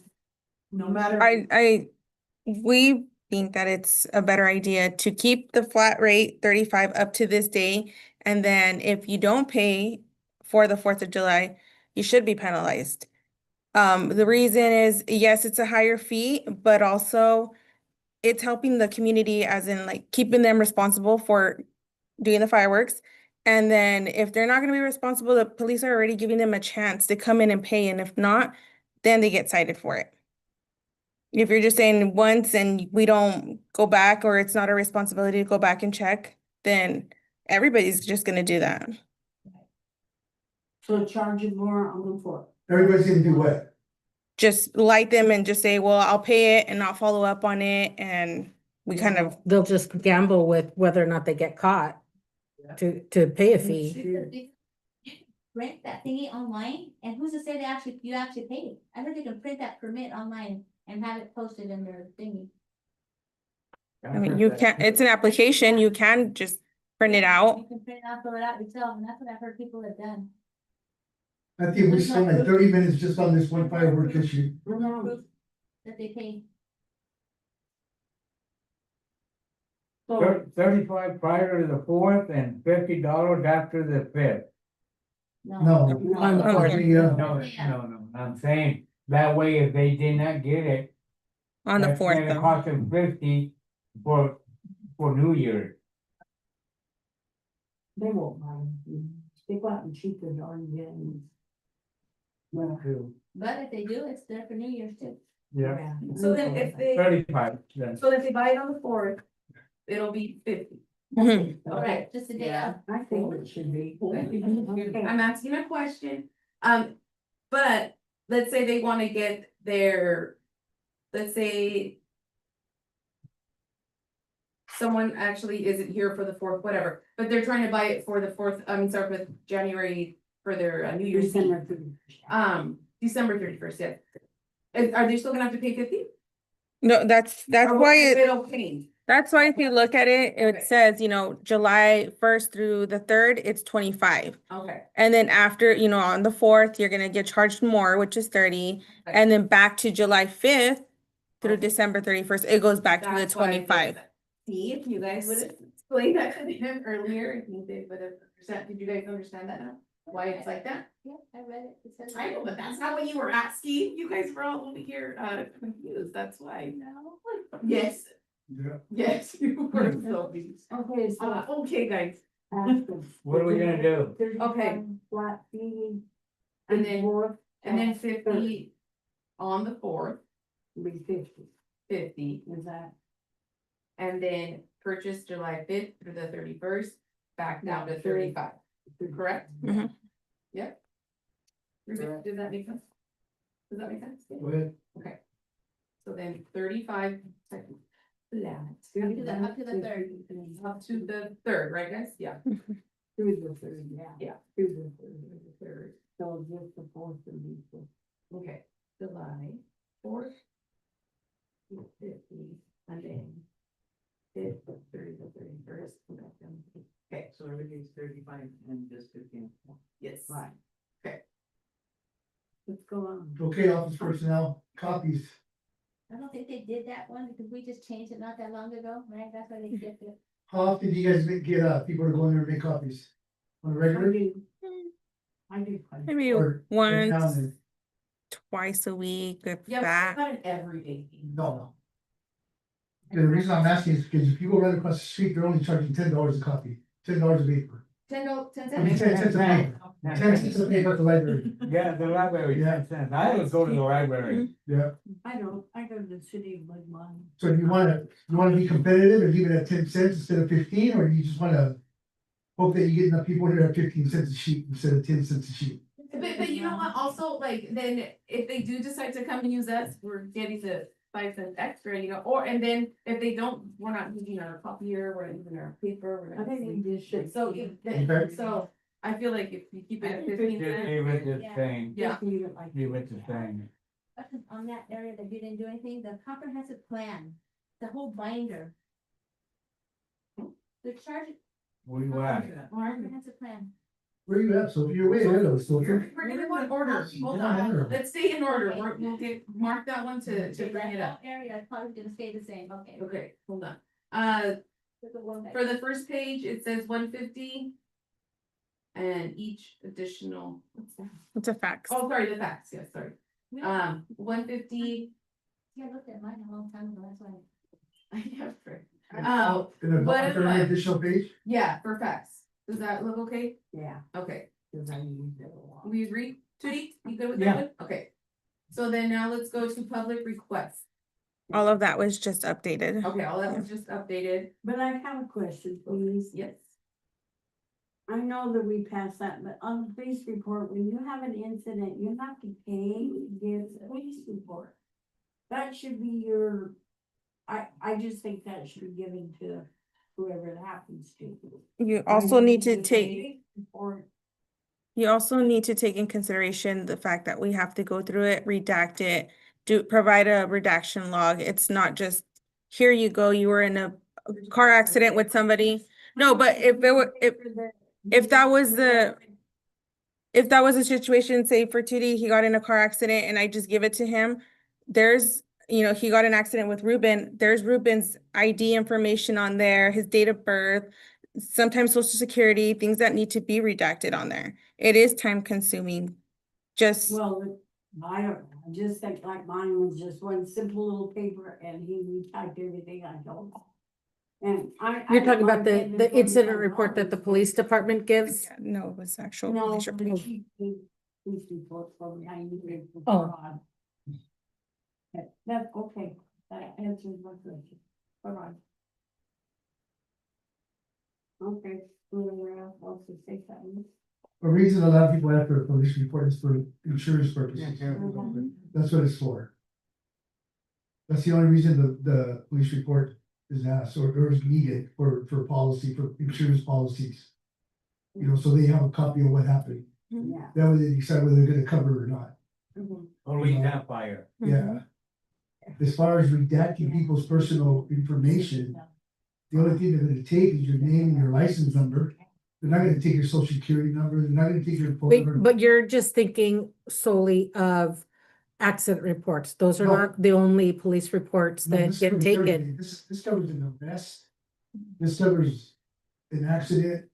no matter. We think that it's a better idea to keep the flat rate 35 up to this day. And then if you don't pay for the 4th of July, you should be penalized. The reason is, yes, it's a higher fee, but also it's helping the community, as in like keeping them responsible for doing the fireworks. And then if they're not gonna be responsible, the police are already giving them a chance to come in and pay, and if not, then they get cited for it. If you're just saying once and we don't go back, or it's not our responsibility to go back and check, then everybody's just gonna do that. So charging more on the 4th. Everybody's gonna do what? Just light them and just say, well, I'll pay it and not follow up on it, and we kind of, They'll just gamble with whether or not they get caught to pay a fee. Because they Print that thingy online, and who's to say you actually paid? I heard they can print that permit online and have it posted in their thingy. I mean, you can't, it's an application, you can just print it out. You can print it out, fill it out yourself, and that's what I've heard people have done. I think we spent like 30 minutes just on this one firework issue. Proof that they paid. So, 35 prior to the 4th and $50 after the 5th. No. On the Oh, fourth. yeah. No, I'm saying, that way if they did not get it. On the that's 4th gonna though. cost them 50 for New Year's. they won't mind. They go out and shoot their darn guns. Well, But if they do, it's there for New Year's too. Yeah, So then if they, 35, then. so if they buy it on the 4th, it'll be 50. Mhm. Okay. Just a day Yeah. off. I think it should be. I'm asking a question, but let's say they wanna get their, let's say. Someone actually isn't here for the 4th, whatever, but they're trying to buy it for the 4th, start with January for their New Year's Eve. December 31st. December 31st, yeah. Are they still gonna have to pay 50? No, that's why It'll pay. that's why if you look at it, Okay. it says, July 1st through the 3rd, it's 25. Okay, And then after, on the 4th, you're gonna get charged more, which is 30. Okay. And then back to July 5th through Okay. December 31st, it goes back to the that's why I did 25. that. See, if you guys would have explained that to him earlier, I think they would have, did you guys understand that now? Why it's like that? Yeah, I read it. It says- I know, but that's not what you were asking. You guys were all over here, confused, that's why. No. Yes, Yeah. yes, you were so confused. Okay, so. Okay, guys, What are we gonna do? Okay. Flat fee. And then- 4th, and then 50 on the 4th, be 50, 50, is that? and then purchase July 5th through the 31st, back down to 35, correct? Mhm. Yep. Does that make sense? Does that make sense? Go ahead. So then 35 seconds. Flat. Up to the 3rd. Up to the 3rd, right guys? Yeah. Through the 3rd, yeah. Yeah. Through the 3rd, so just the 4th and the 5th. Okay, July 4th. 50, and then. 5th, 30 to 31st. Okay, So everything's 35 and just 15. yes. Right. Let's go on. Okay, office personnel, copies. I don't think they did that one because we just changed it not that long ago, right? That's why they did it. How often do you guys get people to go in there and make copies? On a I regular? do. I do. Maybe Or every now and once, then? twice a week, if Yeah, but that. it's not an everyday thing. No. The reason I'm asking is because if people run across the street, they're only charging $10 a copy, $10 a paper. 10 I mean, 10 cents a paper, 10 cents a paper at the library. Yeah, the library, Yeah. 10 cents. I always go to the library. Yeah, I don't, I go to the city of Woodlawn. so you wanna be competitive and leave it at 10 cents instead of 15, or you just wanna hope that you get enough people here at 15 cents a sheet instead of 10 cents a sheet? But you know what, also, like, then if they do decide to come and use us, we're getting the 5 cents extra, and then if they don't, we're not using our copier, we're not using our paper, we're I not. think we just should. So, Okay. so, I feel like if you keep it at I think 15 Just cents. leave it the Yeah. same, Yeah. Just leave it like. leave it the same. On that area that you didn't do anything, the comprehensive plan, the whole binder. The charge, We were. comprehensive plan. Where you at? So you're way ahead of us, so We're gonna go in order, hold Yeah, I know. on, let's stay in order, Okay. we'll get, mark that one to bring it up. That area is probably gonna stay the same, okay. Okay, hold on, So the one that- for the first page, it says 150. And each additional, what's that? It's a fax. Oh, sorry, the facts, yes, sorry, We don't- 150. Yeah, I looked at mine a long time ago, that's why. I have for, Oh, in a what after am I- an additional page? yeah, for facts, does that look okay? Yeah, Okay, cause I used it a lot. we agree, Tootie, you good with Yeah. that one? Okay. So then now let's go to public requests, All of that was just updated. okay, all that was just updated, But I have a question, please. yes. I know that we passed that, but on the police report, when you have an incident, you have to pay, give a police report. That should be your, I just think that should be given to whoever it happens to. You also need to take, take. Or, you also need to take in consideration the fact that we have to go through it, redact it, provide a redaction log. It's not just, here you go, you were in a car accident with somebody. No, but if it were, if that was the, if that was a situation, say for Tootie, he got in a car accident and I just give it to him, there's, he got in an accident with Ruben, there's Ruben's ID information on there, his date of birth, sometimes social security, things that need to be redacted on there. It is time consuming. Just, well, I don't know, I just think like mine was just one simple little paper and he retyped everything I told him. And You're talking don't about mind the, getting the it from incident the report that the office. police department gives? no, it was actual. No, police report. but she, police report from 90 for Oh. fraud. That's okay, that answers my question, alright. Okay, whoever else wants to say something. The reason a lot of people have their police report is for insurance purposes. That's what it's for. That's the only reason the police report is asked or is needed for policy, for insurance policies. So they have a copy of what happened. Yeah. That way they decide whether they're gonna cover it or not. Police and fire. Yeah. As far as redacting people's personal information, the only thing they're gonna take is your name and your license number. They're not gonna take your social security number, they're not gonna take your phone number. But you're just thinking solely of accident reports. Those are No. not the only police reports No, that this get covers taken. everything. This covers an arrest. This covers an accident.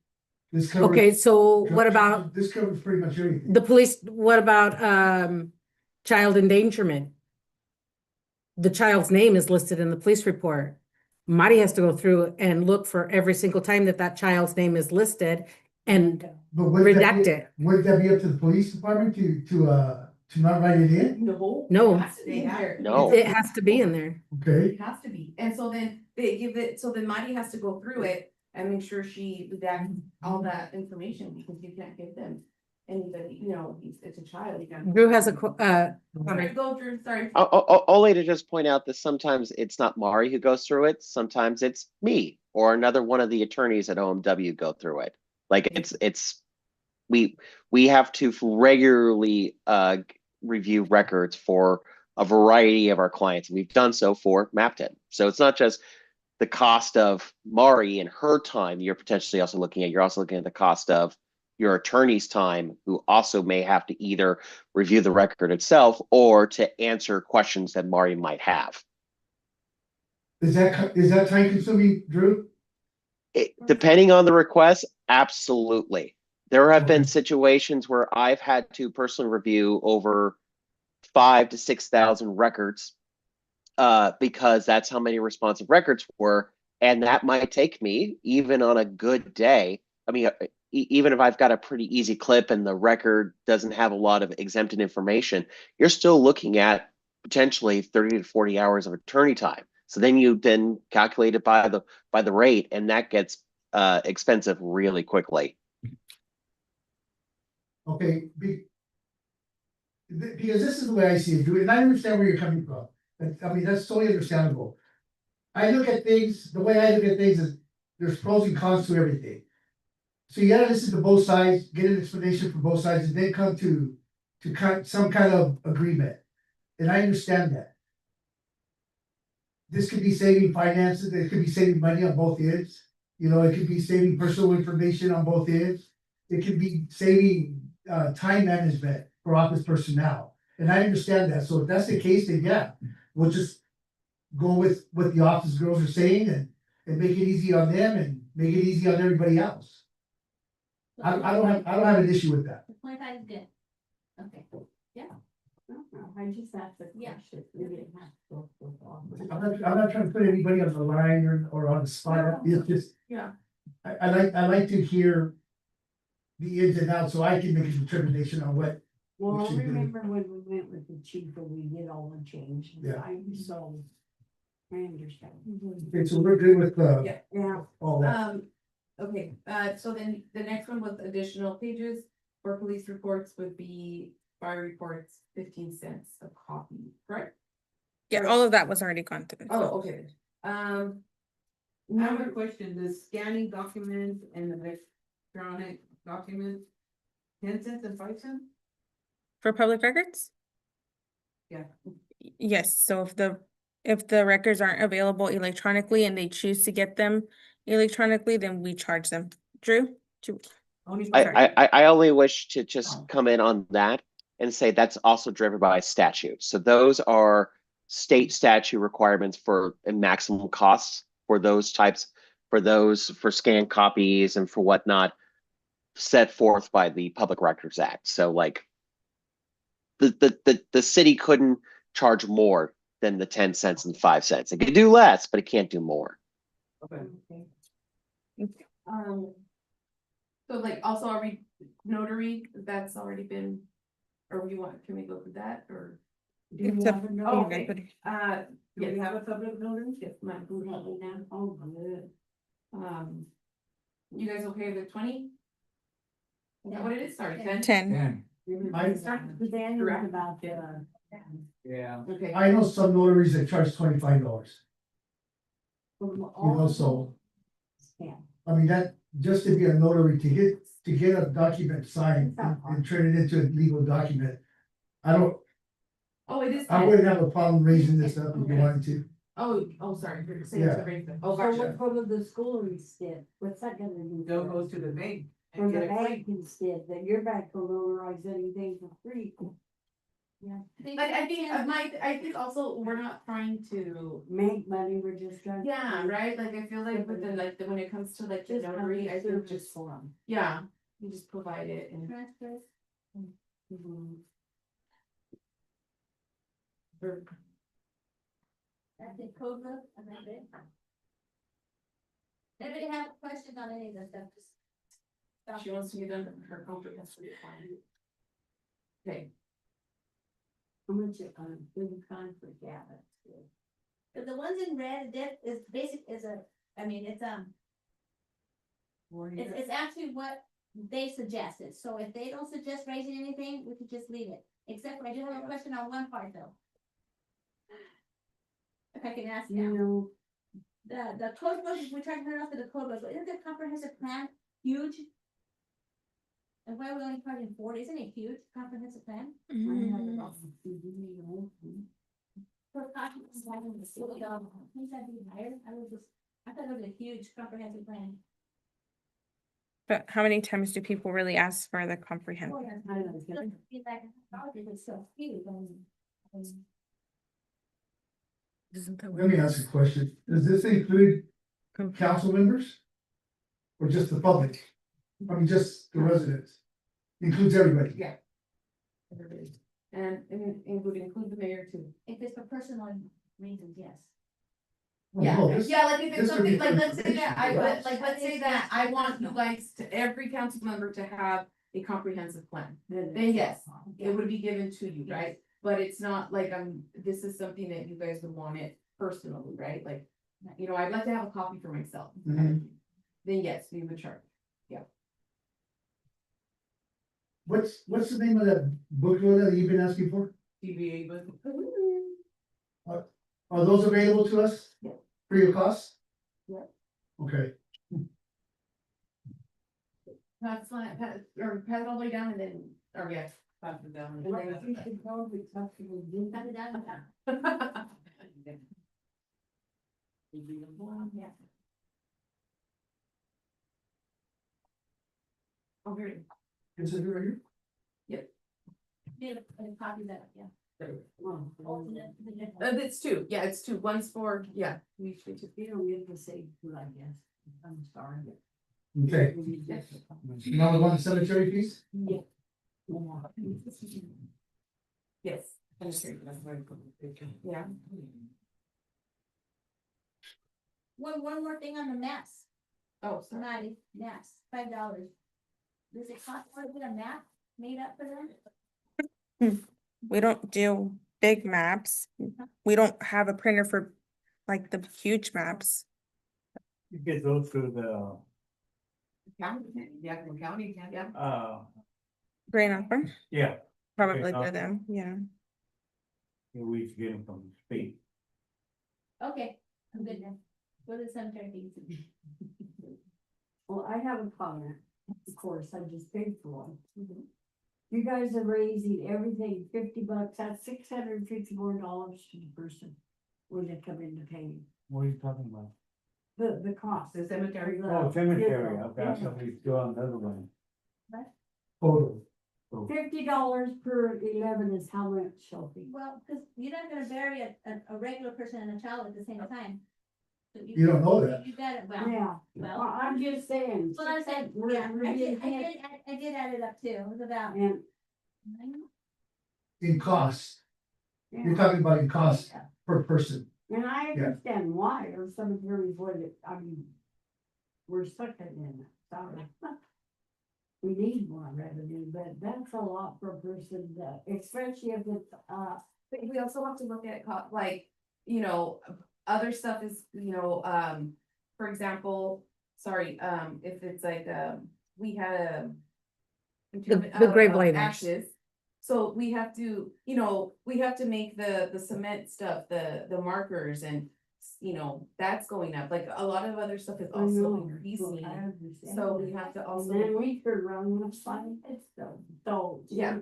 This covers. Okay, so drug what about This covers pretty much everything. the police, what about child endangerment? The child's name is listed in the police report. Marty has to go through and look for every single time that child's name is listed and But wouldn't that redact be- it. Wouldn't that be up to the police department to not write it in? No. No. It has to be in there. No. It has to be in there. Okay, It has to be, and so then they give it, so then Marty has to go through it and make sure she redacts all that information, because you can't give them anybody, it's a child, you can't. Drew has a, Sorry, go Drew, sorry. Only to just point out that sometimes it's not Mari who goes through it, sometimes it's me or another one of the attorneys at OMW go through it. Like we have to regularly review records for a variety of our clients. We've done so for MapTen. So it's not just the cost of Mari and her time you're potentially also looking at, you're also looking at the cost of your attorney's time, who also may have to either review the record itself or to answer questions that Mari might have. is that time consuming, Drew? Depending on the request, absolutely. There have been Okay. situations where I've had to personally review over 5,000 to 6,000 records because that's how many responsive records were. And that might take me, even on a good day. I mean, even if I've got a pretty easy clip and the record doesn't have a lot of exempted information, you're still looking at potentially 30 to 40 hours of attorney time. So then you calculate it by the rate, and that gets expensive really quickly. Okay, because this is the way I see it, Drew, and I understand where you're coming from. I mean, that's totally understandable. I look at things, the way I look at things is there's pros and cons to everything. So you gotta listen to both sides, get an explanation from both sides, and then come to some kind of agreement. And I understand that. This could be saving finances, it could be saving money on both ends. You know, it could be saving personal information on both ends. It could be saving time management for office personnel. And I understand that, so if that's the case, then yeah, we'll just go with what the office girls are saying and make it easy on them and make it easy on everybody else. I don't have an issue with that. The 25 is good. Okay, I just asked the Yeah. question. We didn't have to go through all of it. I'm not trying to put anybody on the line or on the spot, it's just. Yeah. I like to hear the ins and outs, so I can make a determination on what. Well, I should do. remember when we went with the chief and we did all the change. Yeah. So. I understand. Okay, so we're good with, Yeah. Yeah. all that. Okay, so then the next one with additional pages for police reports would be fire reports, 15 cents a copy, correct? Yeah, all of that was already gone through. Oh, so. okay, I have a number, question, the scanning documents and the electronic documents, 10 cents and 5 cents? For public records? Yeah. Yes, so if the records aren't available electronically and they choose to get them electronically, then we charge them. Drew? Only I only wish to just come in on that and say that's also driven by statute. So those are state statute requirements for a maximum costs for those types, for scanned copies and for whatnot, set forth by the Public Records Act. So like the city couldn't charge more than the 10 cents and 5 cents. It could do less, but it can't do more. Okay. so like also are we notary, that's already been, or can we go through that, or? Do you It's a- have a Oh, note? okay. Do we have a public notice? Yes, my, We have it now. Oh, good. you guys okay with 20? Is that what it is, sorry, 10? 10. I- The Daniel was about, Yeah. Okay. I know some notaries that charge $25. all so- Yeah. I mean, that, just to be a notary, to get a document signed and turn it into a legal document. Oh, it is I 10. wouldn't have a problem raising this up if you wanted to. Oh, sorry, you're saying Yeah. to raise it. Oh, So what gotcha. go to the school instead? What's that gonna do? They'll go to the bank Or and the get a bank claim. instead, that your bank will notarize anything for free. I think also we're not trying to, Make money, we're just trying. yeah, right, like I feel like, but then like when it comes to like the Just notary, I think service just, for 'em. yeah, you just provide it and. transfers. Mhm. That's it, code book, and that's it. Anybody have questions on any of this stuff? Just stop. She wants to get under her comprehensive plan. Okay, How much it good time for Gavin? But the ones in red, that is basic, it's it's actually what they suggested, so if they don't suggest raising anything, we could just leave it, except for I do have a question on one part though. If I can ask You now, know, the code book, we tried to turn off to the code book, but isn't the comprehensive plan huge? And why are we only charging 40, isn't it huge, comprehensive plan? I have Mm. about $50. For copies, I don't know, things that'd be higher, I thought it was a huge comprehensive plan. But how many times do people really ask for the comprehensive? Oh, yeah. I don't know. Look, it's like, it's so huge, Let me ask you a question. Does this include council members? Or just the public? I mean, just the residents? Includes everybody? yeah. Everybody. And it would include the mayor too. If it's for personal reasons, yes. Yeah, Oh, this- yeah, like if it's this would be something, like, for let's say that information. let's say that I want you guys to, every council member to have a comprehensive plan. Then yes, it would be given to you, right? But it's not like this is something that you guys would want it personally, right? Like, you know, I'd like to have a copy for myself. Mhm. Then yes, we would charge. What's the name of that book that you've been asking for? TBA, but Are those available to us? Yeah. Free of cost? Yeah. Okay. Pass it all the way down and then, or yeah. Pass it down. And I think the probably comfortable do Cut it down, down. Yeah. Oh, here it Is it right here? Yeah, and copy that, yeah. Alternate, the is. different- It's two, yeah, it's two, one's for, yeah, we usually two. You don't get to say who I guess, I'm sorry. Okay, now we want the cemetery piece? Yes. Yeah. One more thing on the maps, Oh, sorry. Maddie, maps, $5. Does it cost more to get a map made up for them? We don't do big maps. We don't have a printer for like the huge maps. You get those through the, County, Yakima County, yeah. Brain Opera, yeah, probably Okay, for them, yeah. we used to get them from the state. Okay, I'm good then. Go to the cemetery things. Well, I have a comment, of course, I just paid for one. You guys are raising everything $50, that's $654 to the person when they come in to pay you. What are you talking about? The cost. The cemetery. Oh, cemetery, funeral, okay, yeah. somebody's still on the other one. Total. $50 per 11 is how much, Sophie? Well, cause you're not gonna bury a regular person and a child at the same time. So You don't know that. You got it, well, Yeah, well. well, I'm just saying. Well, I said, we're- yeah, we're I did, getting hit. I did add it up too, it was about. And, In cost, yeah. you're talking about in cost per person. And I understand why, or some of your what it, I mean, we're stuck in it, sorry. We need more revenue, but that's a lot for a person that, especially if it's, But we also have to look at like, you know, other stuff is, you know, for example, sorry, if it's like, we had a. The grave layders. Ashes. So we have to, you know, we have to make the cement stuff, the markers and, you know, that's going up, like a lot of other stuff is I also know, increasing. I understand So we that. have to And also. then we turn around and find it, so. Yeah.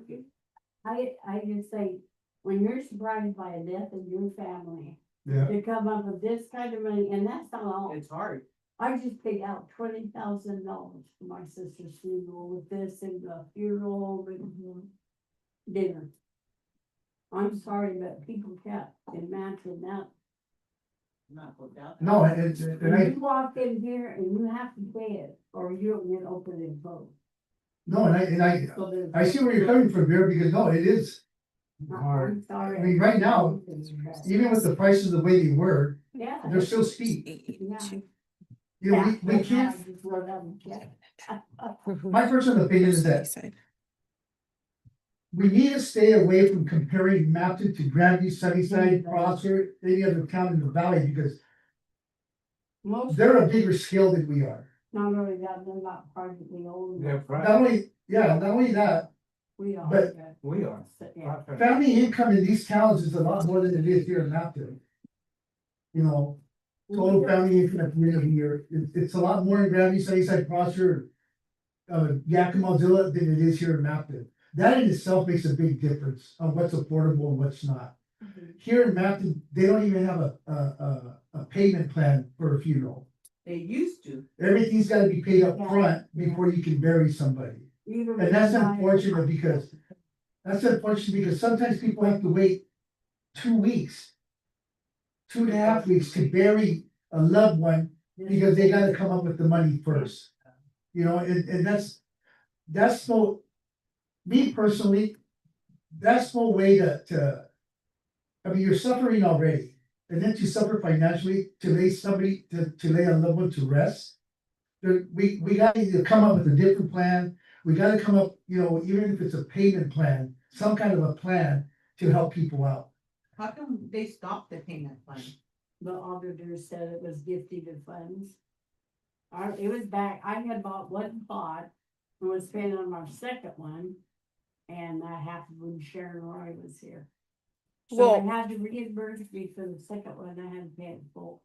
I just say, when you're surprised by a death in your family, Yeah. to come up with this kind of money, and that's not all. It's hard. I just paid out $20,000 for my sister's funeral with this and the funeral and dinner. I'm sorry, but people can't imagine that. Not worked out. No, and When I, you walk in here and you have to pay it, or you don't get open and close. no, and I So there's. I see where you're coming from there, because no, it is hard. I'm sorry. I mean, right now, Even with the prices the way they were, Yeah. they're still steep. Yeah. You know, we can't, my personal opinion is that we need to stay away from comparing Mapton to Grandview, Sunnyside, Prosser, any other town in the valley, because Most, they're a bigger scale than we are. not only that, they're not privately owned. They're Not private, only, yeah, not only that, We are. but- we are. Yeah. family income in these towns is a lot more than it is here in Mapton. You know, total family income at the end of the year, it's a lot more in Grandview, Sunnyside, Prosser, Yakima, Zilla than it is here in Mapton. That in itself makes a big difference on what's affordable and what's not. Here in Mapton, they don't even have a payment plan for a funeral. They used to. Everything's gotta be paid up front before you can bury somebody. Even And that's with my- unfortunate because sometimes people have to wait 2 weeks. 2.5 weeks to bury a loved one because they gotta come up with the money first. You know, and that's no, me personally, that's no way to. I mean, you're suffering already, and then to suffer financially, to lay somebody, to lay a loved one to rest. We gotta either come up with a different plan, we gotta come up, you know, even if it's a payment plan, some kind of a plan to help people out. How come they stopped the payment plan? The auditor said it was gifted of funds. It was back, I had bought one pot, and was paying on my second one, and I happened when Sharon Roy was here. So they Well- had to reimburse me for the second one, I had to pay it full.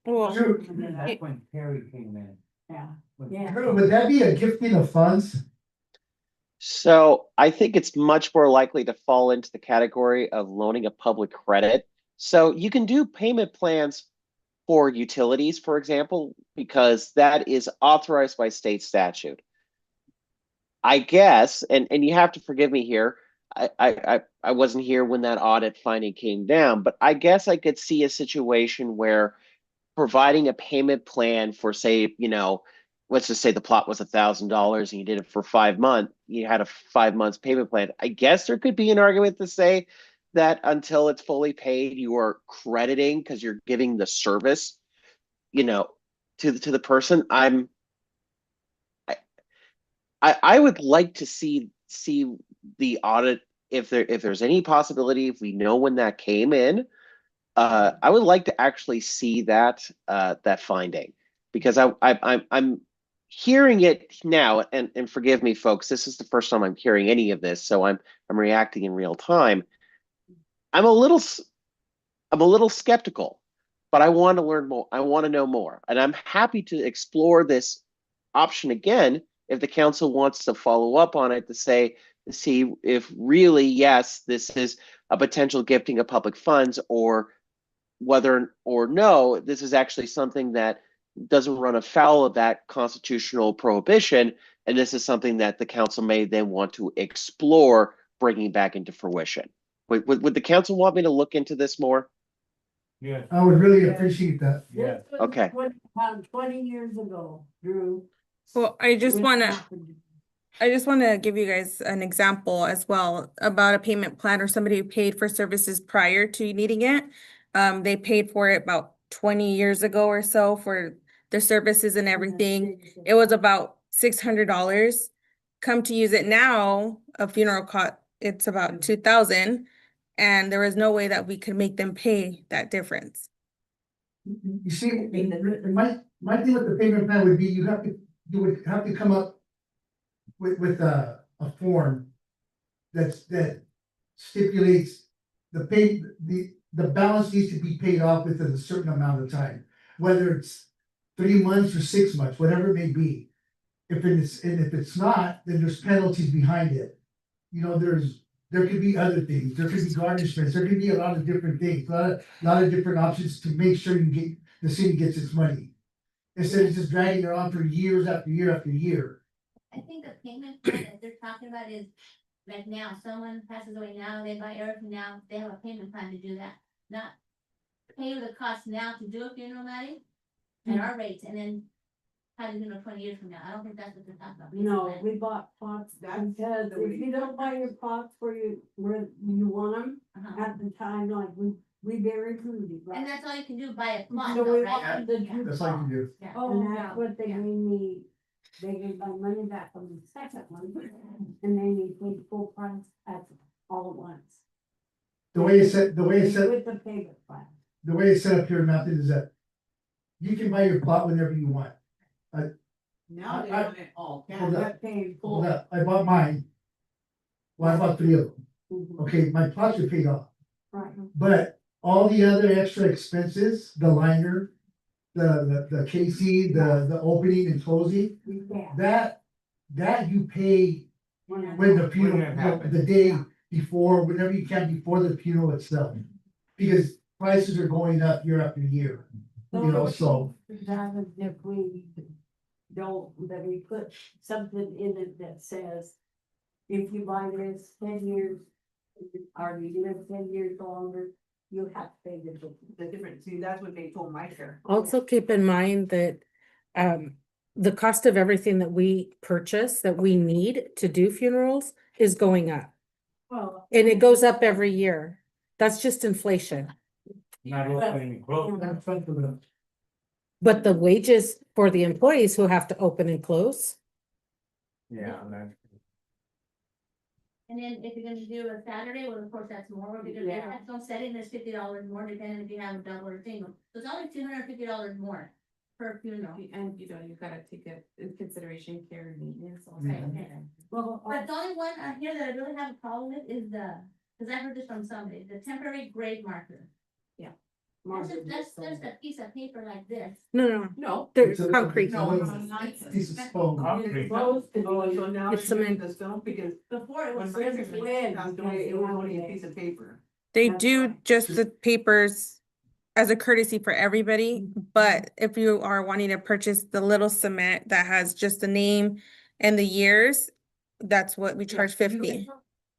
Well, Sure. And then I- That's when Terry came in. Yeah, yeah. Would that be a gifting of funds? So I think it's much more likely to fall into the category of loaning a public credit. So you can do payment plans for utilities, for example, because that is authorized by state statute. I guess, and you have to forgive me here. I wasn't here when that audit finding came down, but I guess I could see a situation where providing a payment plan for, say, let's just say the plot was $1,000 and you did it for 5 months, you had a 5 months payment plan. I guess there could be an argument to say that until it's fully paid, you are crediting because you're giving the service, to the person. I would like to see the audit if there's any possibility, if we know when that came in. I would like to actually see that finding, because I'm hearing it now, and forgive me, folks, this is the first time I'm hearing any of this, so I'm reacting in real time. I'm a little skeptical, but I want to learn more. I want to know more, and I'm happy to explore this option again if the council wants to follow up on it to see if really, yes, this is a potential gifting of public funds, or whether or no, this is actually something that doesn't run afoul of that constitutional prohibition, and this is something that the council may then want to explore bringing back into fruition. Would the council want me to look into this more? Yes, I would really appreciate that. yes. This was Okay. 20 years ago, Drew. Well, I just With wanna. property. I just want to give you guys an example as well about a payment plan or somebody who paid for services prior to needing it. They paid for it about 20 years ago or so for their services and everything. It was about $600. Come to use it now, a funeral cost, it's about 2,000, and there was no way that we could make them pay that difference. You see, my thing with the payment plan would be you would have to come up with a form that stipulates the balance needs to be paid off within a certain amount of time, whether it's 3 months or 6 months, whatever it may be. If it's not, then there's penalties behind it. There could be other things, there could be garnishments, there could be a lot of different things, a lot of different options to make sure the city gets its money. Instead of just dragging it on for years after year after year. I think the payment plan that they're talking about is, like now, someone passes away now, they buy everything now, they have a payment plan to do that. Not pay the cost now to do a funeral, Maddie, at our rates, and then have it 20 years from now. I don't think that's what they're talking about. payment No, plan. we bought plots That's because the way if you don't buy your plots where you want them Uh-huh. at the time, like we buried Rudy, right? And that's all you can do, buy a plot, So though, we right? want the Yeah. That's all you can do. Yeah. And that's what they gave me, they gave my money back on the second one, and then they paid full price at all at once. The way it's set, With the payment plan. the way it's set up here in Mountain is that you can buy your plot whenever you want. Now they I- want it all Hold cash. up. That paid Hold full. up, I bought mine. Well, I bought 3 of them. Mhm. Okay, my plots are paid off, Right. but all the other extra expenses, the liner, the KC, the opening and closing, We can't. that you pay when the When that funeral, happens. the day before, whenever you can, before the funeral itself. Because prices are going up year after year, so. That is if we don't, that we put something in it that says, if you buy this 10 years, or you live 10 years longer, you have to pay the difference. The difference, see, that's what they told my sheriff. Also keep in mind that the cost of everything that we purchase, that we need to do funerals is going up. Well. And it goes up every year. That's just inflation. Not opening and closing. That's something that. But the wages for the employees who have to open and close, Yeah, that's. And then if you're gonna do a Saturday, well, of course, that's more, because if Yeah. that's no setting, there's $50 more, depending if you have a double or single. So it's only $250 more per funeral. And you gotta take it in consideration care and maintenance also. Right, okay. Well, But the only one here that I really have a problem with is cause I heard this from somebody, the temporary grave marker. That's a piece of paper like this. No, No. there's It's a- concrete. No, it's it's a not. Piece of stone. Concrete. Oh, so now It's it's doing cement. the stone because Before it when was. my scissors. parents passed away, it was only a piece of paper. They That's do right. just the papers as a courtesy for everybody, but if you are wanting to purchase the little cement that has just the name and the years, that's what we charge 50.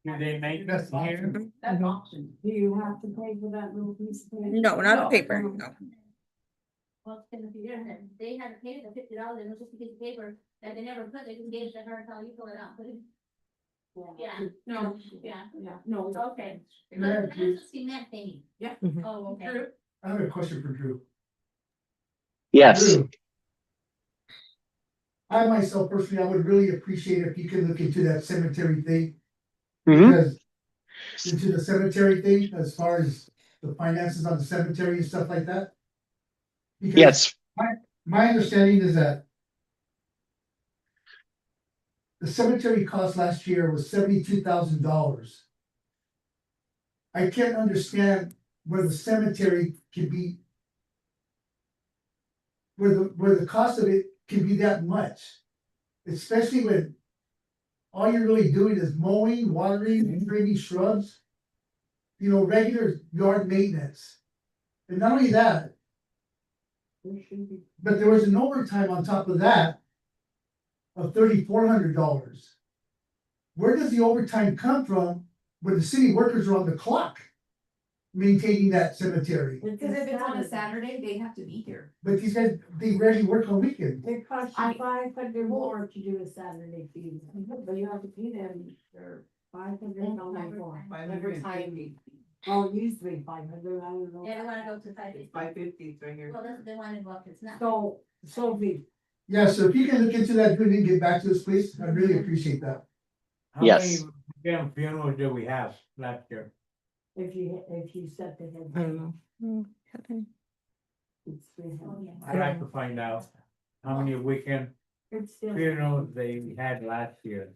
Do they make That's this here? awesome. That's Mhm. option. Do you have to pay for that little piece of paper? No, not No. a paper, no. Well, it's gonna be there, and then they had to pay the $50, it was just a piece of paper that they never put, they just gave it to her until you pull it out, put it. Yeah, No, yeah, yeah, no. okay. So Yeah, that's a cement thing. Yeah. Mhm. Oh, okay. True. I have a question for Drew. Yes, Drew, I myself personally, I would really appreciate if you could look into that cemetery thing. Mhm. Because into the cemetery thing, as far as the finances on the cemetery and stuff like that. Because yes, my understanding is that the cemetery cost last year was $72,000. I can't understand where the cemetery can be. Where the cost of it can be that much. Especially when all you're really doing is mowing, watering, and trimming shrubs. You know, regular yard maintenance. And not only that, There should be. but there was an overtime on top of that of $3,400. Where does the overtime come from when the city workers are on the clock maintaining that cemetery? Because if it's on a Saturday, they have to be here. But these guys, they rarely work on weekends. It costs you 500 more to do a Saturday feed, but you have to pay them for $500 more. Overtime. Oh, it used to be 500, I don't know. Yeah, they wanna go to 550. 550 right here. Well, that's, they wanna go up, it's not. So, Sophie, Yeah, so if you can look into that, Drew, and get back to us, please, I'd really appreciate that. How Yes. many damn funerals did we have last year? if you set the head. I don't know. It's Oh, 300. yeah. I'd like to find out how many weekend It's still. funerals they had last year.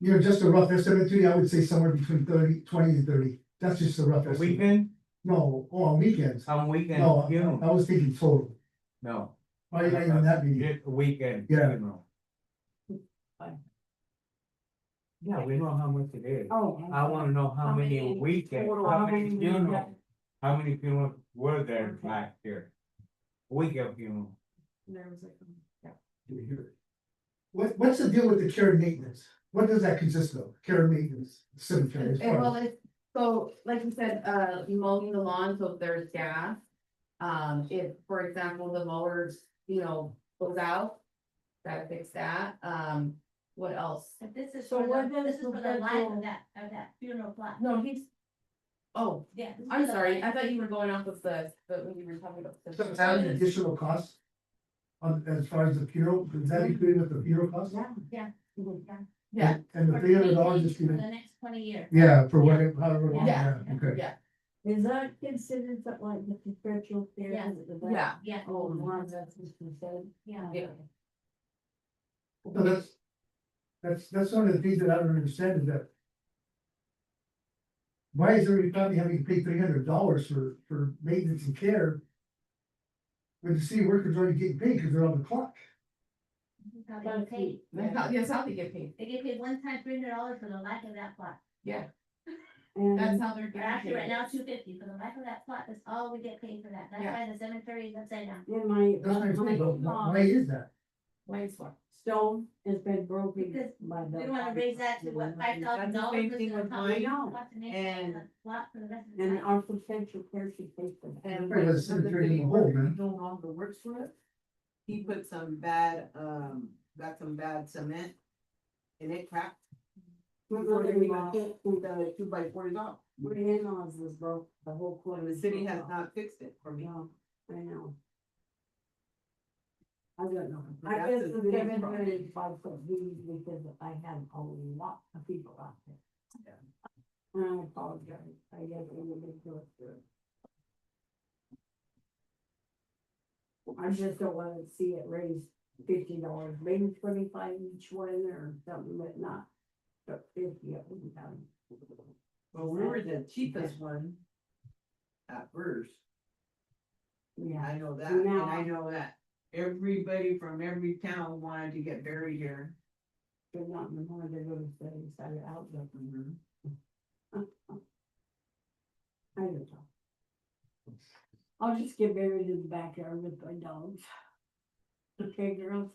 You know, just a rough estimate, I would say somewhere between 20 and 30. That's just a rough A estimate. weekend, No, on weekends. on weekend No, funeral, I was thinking total. no. Why not even that many? Just a weekend Yeah. funeral. Yeah, we know how much it is. Oh. I wanna know how many weekend, total, how how many many funerals, how many funerals were there last year? Weekend funeral. There was like, yeah. What's the deal with the care and maintenance? What does that consist of? Care and maintenance, cemetery. as far Well, as- it's, so, like you said, mowing the lawn, so if there's gas. If, for example, the mowers, goes out, gotta fix that, what else? But this is So for what the, does this is for the life perpetual- of that funeral plot. No, he's, oh, Yeah. this is I'm for the sorry, life. I thought you were going off of when you were talking about. So is that an additional cost? On, as far as the funeral, is that included with the funeral cost? Yeah. Yeah, And the For $300 is, For the next 20 years. yeah, for whatever, however long, Yeah. yeah, okay. yeah, Is that considered something like the perpetual care? Yeah. yeah, Yeah, Oh, one, that's what you said. yeah. Yeah. So that's one of the things that I don't understand is that. Why is every family having to pay $300 for maintenance and care? When the city workers are already getting paid because they're on the clock. This is how they get paid. that's how they get paid, They get paid one time $300 for the life of that plot. that's And how they're Or getting actually, right paid. now, $250 for the life of that plot, that's all we get paid for that, that's Yeah. why the cemetery is upside down. then my. That's what I'm saying, but why is that? Why is what? Stone has been broken Because by the. We wanna raise that to what, $5,000? That's the same thing with mine, And. and- Lot for the rest of the And life. our potential care should pay for that. And For the cemetery in the whole, man. no longer works for it. He put some bad, got some bad cement. And it cracked. Before they even pulled the 2x4s off. What the in-laws was broke, the whole And corner. the city has not fixed it for me. Yeah, I know. I don't know. But I that's guess the the city's seven problem. hundred 5 foot views because I had a lot of people out there. And I apologize, I guess it would be good. I just don't wanna see it raised $50, maybe 25 each one or something, but not. But 50 at one time. Well, we were the cheapest one. at first. Yeah, I know that, And and now- I know that everybody from every town wanted to get buried here. but not in the morning, they go to study, started out with them. I don't know. I'll just get buried in the backyard with my dogs. Okay, girls?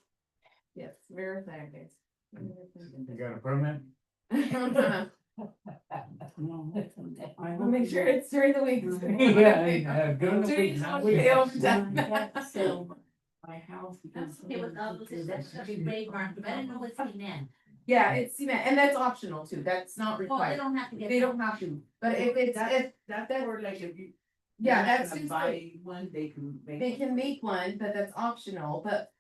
Yes, verify, guys. You got a permit? No. I I'll hope make you sure do. it's during the week. During the week, not weekends. So, my house. That's okay with all those, that's gonna be grave mark, but I didn't know what's cement. Yeah, it's cement, and that's optional too, that's not Oh, they required, don't have to get. they don't have to, but if it's, if, That's for like if you. yeah, you're that's gonna just, Buy one, they can make. they can make one, but that's optional, but.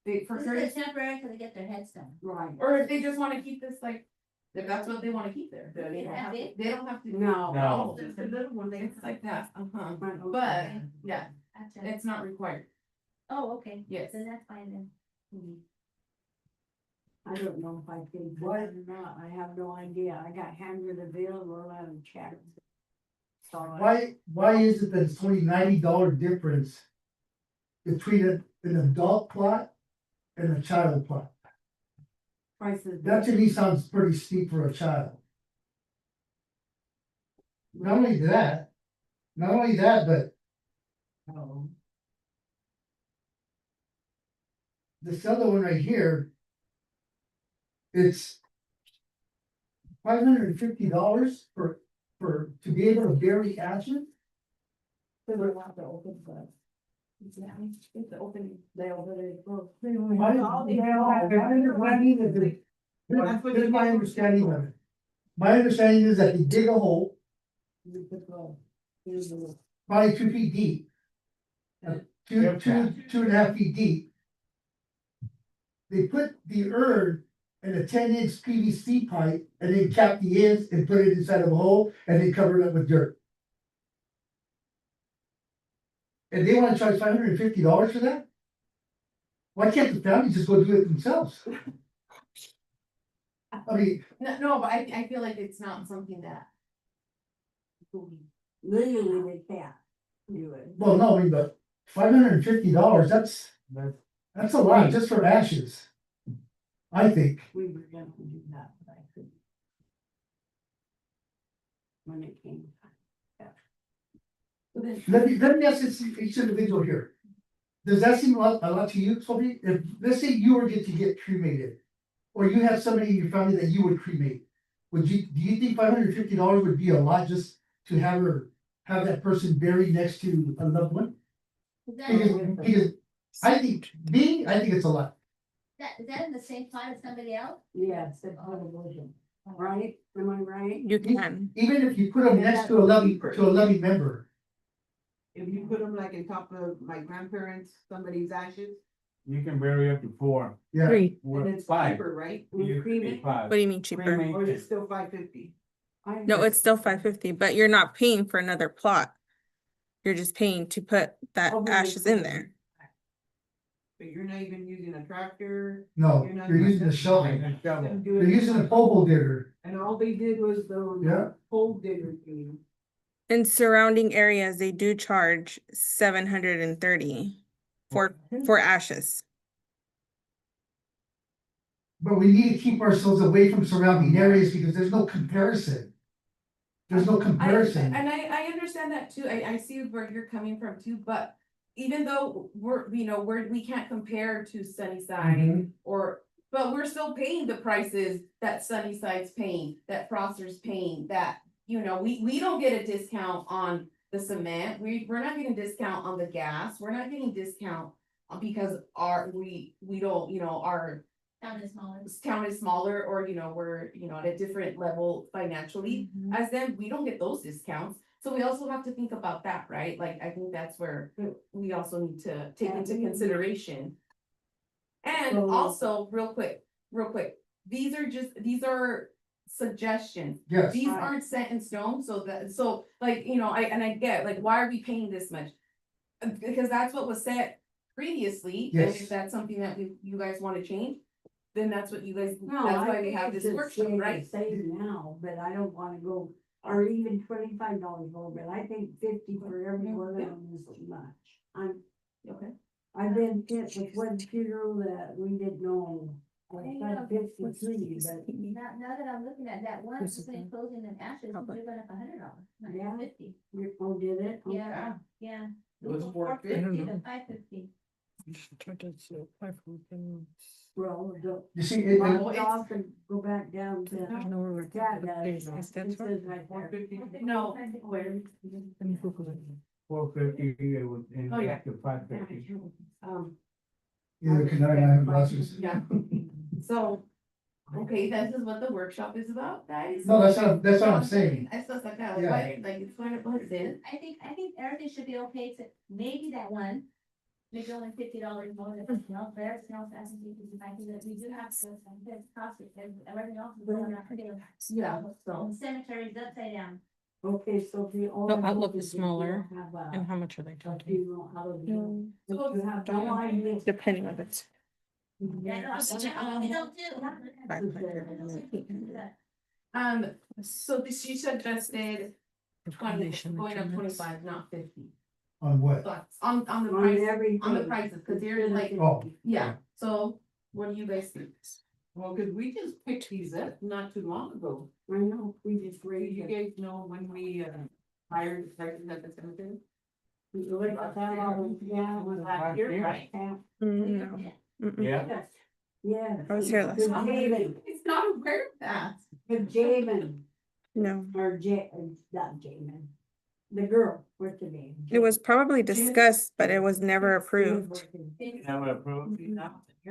They, for This certain, is temporary till they get their heads done. Right. or if they just wanna keep this like, if that's what they wanna keep there, Yeah, they don't have to, that's they don't have to. No. No. Just a little one, they. It's like that, uh-huh, Right, but, okay. yeah, Gotcha. it's not required, Oh, okay. yes. Then that's fine then. I don't know if I can do it or not, I have no idea, I got handed a bill, roll out of chat. Why is it that it's only $90 difference between an adult plot and a child plot? Prices. That to me sounds pretty steep for a child. Not only that, but Oh. this other one right here. It's $550 to be able to bury ashes. They would have to open the. Yeah, it's the opening, they open it. Here's my understanding of it. My understanding is that they dig a hole, You put the. Here's the. probably 2 feet deep. Two and a half feet deep. They put the urn in a 10-inch PVC pipe and then cap the ends and put it inside of a hole and then cover it up with dirt. And they wanna charge $550 for that? Why can't the family just go do it themselves? I mean, No, but I feel like it's not something that. Legally, they can't do it. well, no, I mean, but $550, that's a lot just for ashes. I think. We were gonna do that, but I couldn't. When it came. Let me ask this each individual here. Does that seem a lot to you, Sophie? If, let's say you were to get cremated, or you have somebody in your family that you would cremate, do you think $550 would be a lot just to have that person buried next to a loved one? Is Because I think it's a lot. is that in the same plot as somebody else? Yes, it's part of vision, right? Am I right? You can. Even if you put them next to a loving member. If you put them like in top of my grandparents, somebody's ashes, You can bury up to 4, Yeah, Three. and it's 5. cheaper, right? You can be 5. What do you mean cheaper? Cremate Or is it is- still $550? No, it's still $550, but you're not paying for another plot. You're just paying to put that Oh, ashes in there. But you're not even using a tractor. no, You're not you're using gonna- a shovel. And a shovel. and do You're it- using a pole digger. And all they did was the Yeah. pole digger thing. In surrounding areas, they do charge $730 for ashes. But we need to keep ourselves away from surrounding areas because there's no comparison. There's no comparison. And I understand that too, I see where you're coming from too, but even though we can't compare to Sunnyside Mhm. but we're still paying the prices that Sunnyside's paying, that Foster's paying, that, we don't get a discount on the cement, we're not getting discount on the gas, we're not getting discount because we don't, our Town is smaller. town is smaller or, we're, at a different level financially. As them, we don't get those discounts, so we also have to think about that, right? Like, I think that's where we also need to take into consideration. And So- also, real quick, these are suggestions. Yes, These aren't set in stone, so I get, like, why are we paying this much? Because that's what was said previously, and Yes. if that's something that you guys wanna change, then that's what you guys, No, that's I why we think have it's this just workshop, stay the right? same now, but I don't wanna go or even $25 more, but I think 50 for every one of them is too much. Okay. I've been hit with one funeral that we didn't know. I got 53, but Now that I'm looking at that one, This is between the closing and ashes, public. you're going up $100, Yeah. not 50. you did it. Yeah, yeah. It was 450 450. to 550. Well, the You see, it, my Well, it's- dog can go back down to. I don't know where we're Yeah, talking about. that- Is that it for? says right there. No, where? 450, it was in Oh, yeah. up to 550. either can I have glasses? Yeah. So, okay, this is what the workshop is about, guys. No, that's what I'm saying. It's just like, Yeah. what, like, it's going to put it in. I think everything should be okay, except maybe that one. Maybe only $50 more than everything else, but everything else has to be, because I think that we do have to, it's costly, and everything else is going up. Yeah, so. And cemetery's upside down. Okay, so the. The outlook is smaller. And how much are they talking? So you have no idea. Depending on it. Yeah, no, we don't do. So she suggested 20, Information going up determines- 25, not 50. On what? But on the On price, everything. on the prices, cause they're like, Oh, yeah, so what do you guys think? Well, cause we just picked these up not too long ago. I know, we just Do raised you it. guys know when we, hired the person at the cemetery? We looked at that all, yeah, it was Last year, right? half. No. Mm-mm. Yeah, Yeah. I was here last With time. Jamin, It's not aware of that. with Jamin, No, or not Jamin, the girl, what's her name? it was probably discussed, but it was never approved. never approved.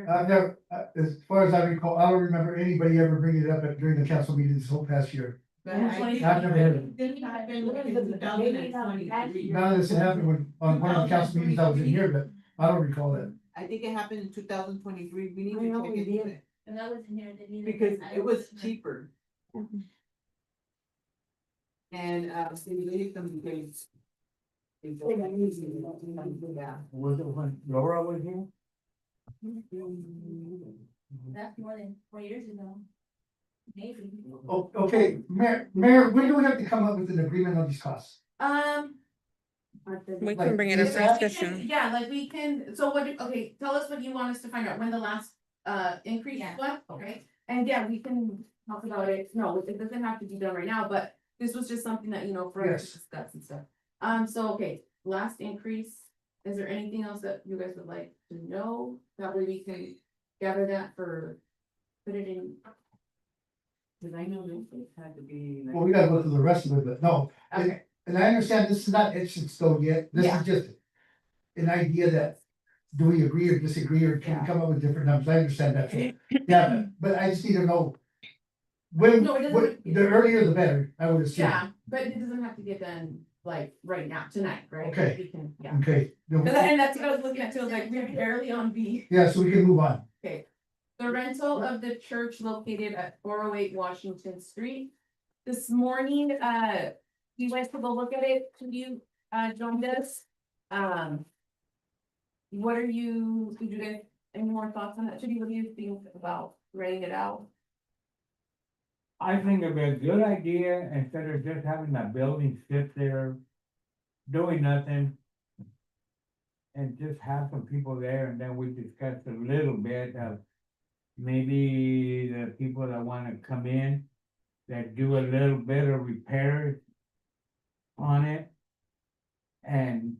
I've never, as far as I recall, I don't remember anybody ever bringing it up during the council meeting this whole past year. But I think I've never heard of it. Didn't happen in 2023. None of this happened when, on one of the council meetings I was in here, but I don't recall that. I think it happened in 2023. We need I to know check we into did. it. And I wasn't here, didn't either. Because I it was wasn't- cheaper. Mhm. And, they leave them because. Oh, Yeah. Was it when Laura was here? That's more than 4 years ago. Maybe. Oh, okay, Mayor, when do we have to come up with an agreement on these costs? We Like, can bring it up this for app- discussion. Yeah, like we can, so what, okay, tell us what you want us to find out, when the last, increase Yeah. was, okay? And yeah, we can talk about it, no, it doesn't have to be done right now, but this was just something that, you know, for us Yes. to discuss and stuff. So, okay, last increase, is there anything else that you guys would like to know? That way we can gather that for, put it in, Cause I know this had to be. like- Well, we gotta go through the rest of it, but no, okay, and I understand this is not etched in stone yet, this Yeah. is just an idea that, do we agree or disagree, or can Yeah. we come up with different numbers, I understand that. Yeah, but I just need to know. When, No, it doesn't- what, the earlier the better, I would assume. yeah, but it doesn't have to get done like right now, tonight, right? Okay. We can, yeah. Okay, then And that's what I was looking at too, I was like, we're barely on B. yeah, so we can move on. The rental of the church located at 408 Washington Street. This morning, you went to go look at it, could you, join us? What are you, did you get any more thoughts on that? Should you, what do you think about writing it out? I think it'd be a good idea, instead of just having that building sit there, doing nothing. And just have some people there, and then we discuss a little bit of. Maybe the people that wanna come in, that do a little bit of repairs. On it. And,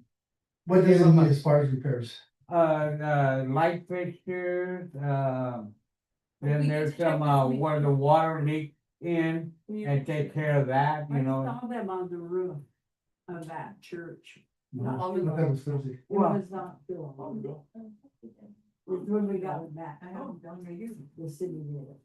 What does it mean as far as repairs? light fixtures, then We there's need to check some, this week. where the water leaks in, and take care of that, you I know. saw them on the roof of that church. I thought that was Thursday. It was not doable. When we got it back. I haven't done my year. The city did it.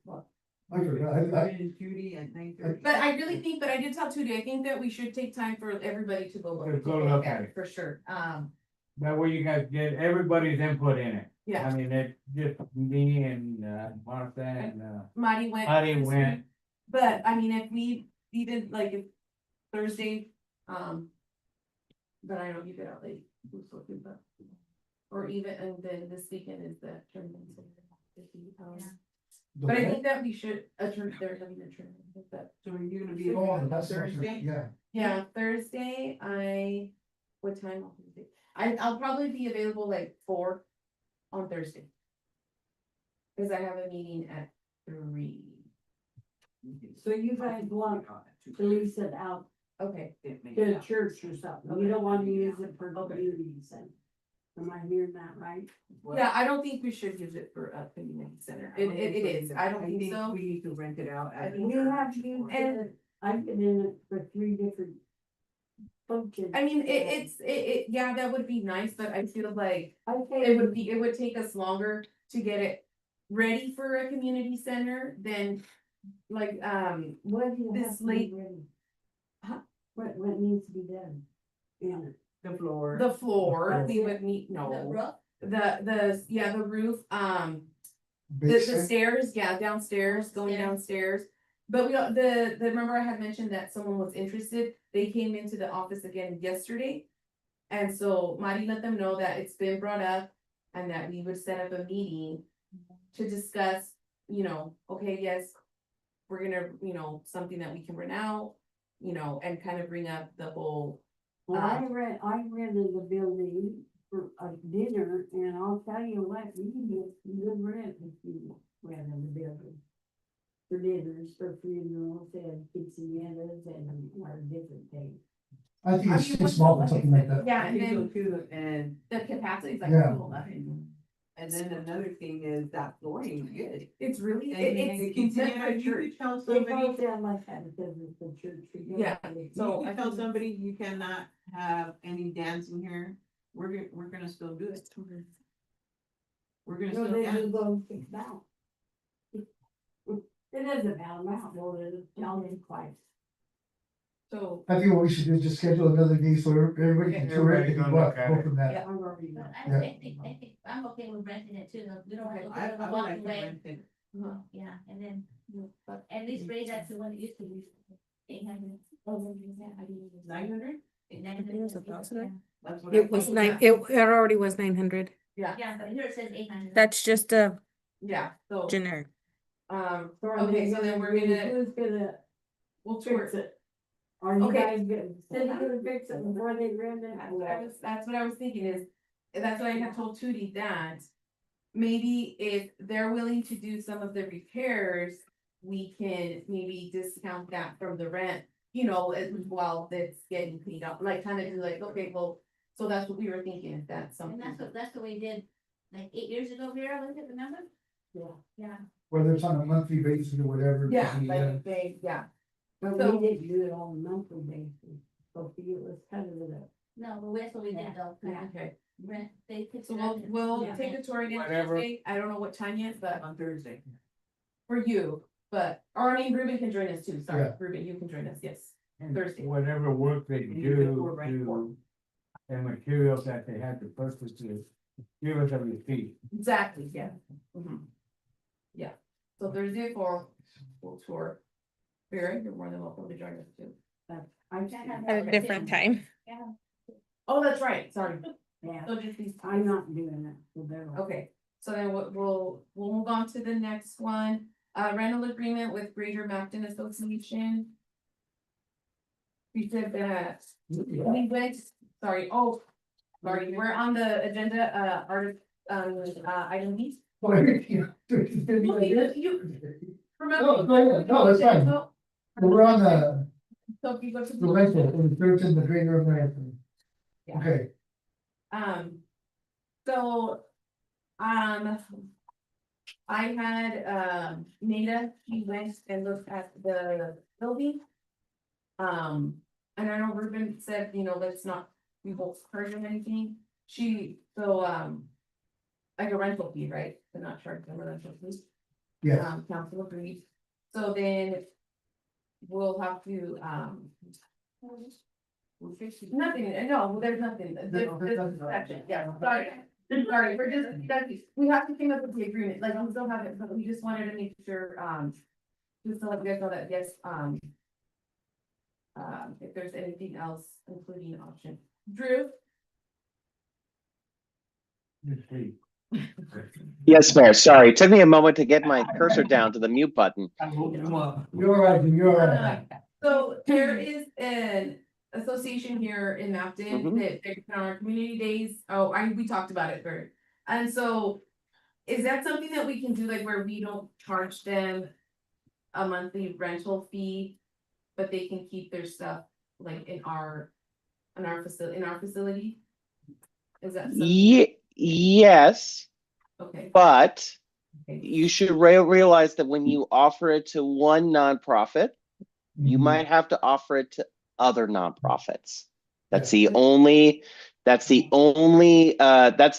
I forgot, And Judy at 9:30. But I really think, but I did tell Tootie, I think that we should take time for everybody to go To look. go look at it. For sure, That way you guys get everybody's input in it. yeah, I mean, it's just me and, Martha and, Marty went. Marty went. But I mean, if we even like if Thursday, but I know you get out late. who's looking, but- Or even, and then this weekend is the tournament. So, if you, But I think that we should adjourn, they're having a adjourn, but. So are you gonna be Oh, on that's Thursday? yeah. Yeah, Thursday, what time on Thursday? I'll probably be available like 4 on Thursday. Cause I have a meeting at 3. So you guys want to lease it out Okay, to a church or something, you don't want to use it for community center. Am I hearing that right? yeah, I don't think we should use it for a community center, it is, I don't think so. We need to rent it out. I as think We have used And- it, I've been in it for 3 different functions. I mean, yeah, that would be nice, but I feel like I it would take us longer to get it ready for a community center than like, What do you this have to late- be ready? Huh? What needs to be done? In The floor. the floor, That's we it. would need, The no, roof, the roof, the Big stairs, yeah, downstairs, going Stairs. downstairs. But we, remember I had mentioned that someone was interested, they came into the office again yesterday. And so Marty let them know that it's been brought up and that we would set up a meeting to discuss, okay, yes, we're gonna, something that we can rent out, and kind of bring up the whole, Well, I rented the building for a dinner, and I'll tell you what, you can get good rent if you rent in the building. For dinners, for funerals, and quinceañeras, and or different things. I think I it's mean, too what- small for something like that. yeah, I and think so then too, and the capacity is like Yeah. 11. and then another thing is that flooring is good. It's really, And it's you can meant for you church. could tell They somebody, both sound like that because it's the church. Yeah, so you I can tell think- somebody you cannot have any dancing here, we're gonna still do it. We're gonna No, still they dance. just go kick it out. It doesn't matter, out, well, it's down in quiet. So, I think what we should do is just schedule another day so everybody can, so everybody can Everybody gonna go look at from that. Yeah. I'm already. but Yeah. I think, I'm okay with renting it too, though. We don't have to I would walk like to away, rent it. yeah, and then, but at least raise that to what it used to be. 800. 900? It was 1,000. That's what It was Oh, nine, yeah. it already was 900. yeah, Yeah, but here it says 800. That's just a yeah, so, generic. okay, so then we're gonna, Who's gonna we'll tour fix it. it? Are you Okay. guys gonna, Cindy gonna fix it before they rent it? That's what I was thinking is, that's what I had told Tootie that. Maybe if they're willing to do some of the repairs, we can maybe discount that from the rent. While it's getting cleaned up, like kind of do like, okay, well, so that's what we were thinking, if that's And something. that's what we did, like 8 years ago, Vera, was it, remember? Yeah. Yeah. Whether it's on a monthly basis or whatever. Yeah, we, like they, yeah, But So- we didn't do it on a monthly basis, so it was kind of a. No, but that's what we did though. Yeah. okay, Rent, they could. so we'll Yeah. take a tour again Whatever. Thursday, I don't know what time yet, but On Thursday. for you, or I mean, Ruben can join us too, sorry, Yeah. Ruben, you can join us, yes. And Thursday. whatever work they And you get do more rent for to, and materials that they had to purchase to give us a receipt. Exactly, yeah. Mhm. Yeah, so Thursday for, we'll tour. Vera, you're more than welcome to join us too. I At a different time. Yeah. Oh, that's right, sorry. Yeah, So just these. I'm not doing it, so they're. Okay, so then we'll move on to the next one, rental agreement with Greater Mountain Association. We said that, we went, sorry, we're on the agenda, item B. You- Remember? No, go ahead. No, that's fine. So We're on the if you go to. rental, in third in the Greater American. Yeah. Okay, So, I had, Nita, she went and looked at the building. And I know Ruben said, let's not, we won't charge them anything, like a rental fee, right, to not charge them a rental fee. yeah, Council agreed, so then we'll have to, nothing, no, there's nothing. This section, yeah, sorry, we're we have to came up with the agreement, like, we still have it, but we just wanted to make sure, just to let you guys know that, yes, if there's anything else, including option. Drew, Let's see. Yes, Mayor, sorry, it took me a moment to get my cursor down to the mute button. You're all right, you're all right. So there is an association here in Mapton Mhm. that they're on our community days. Oh, we talked about it for. And so. Is that something that we can do, like where we don't charge them a monthly rental fee? But they can keep their stuff like in our facility? Is that something? Yes, Okay. but Okay. you should realize that when you offer it to one nonprofit, you Mhm. might have to offer it to other nonprofits. That's Yeah. the only, that's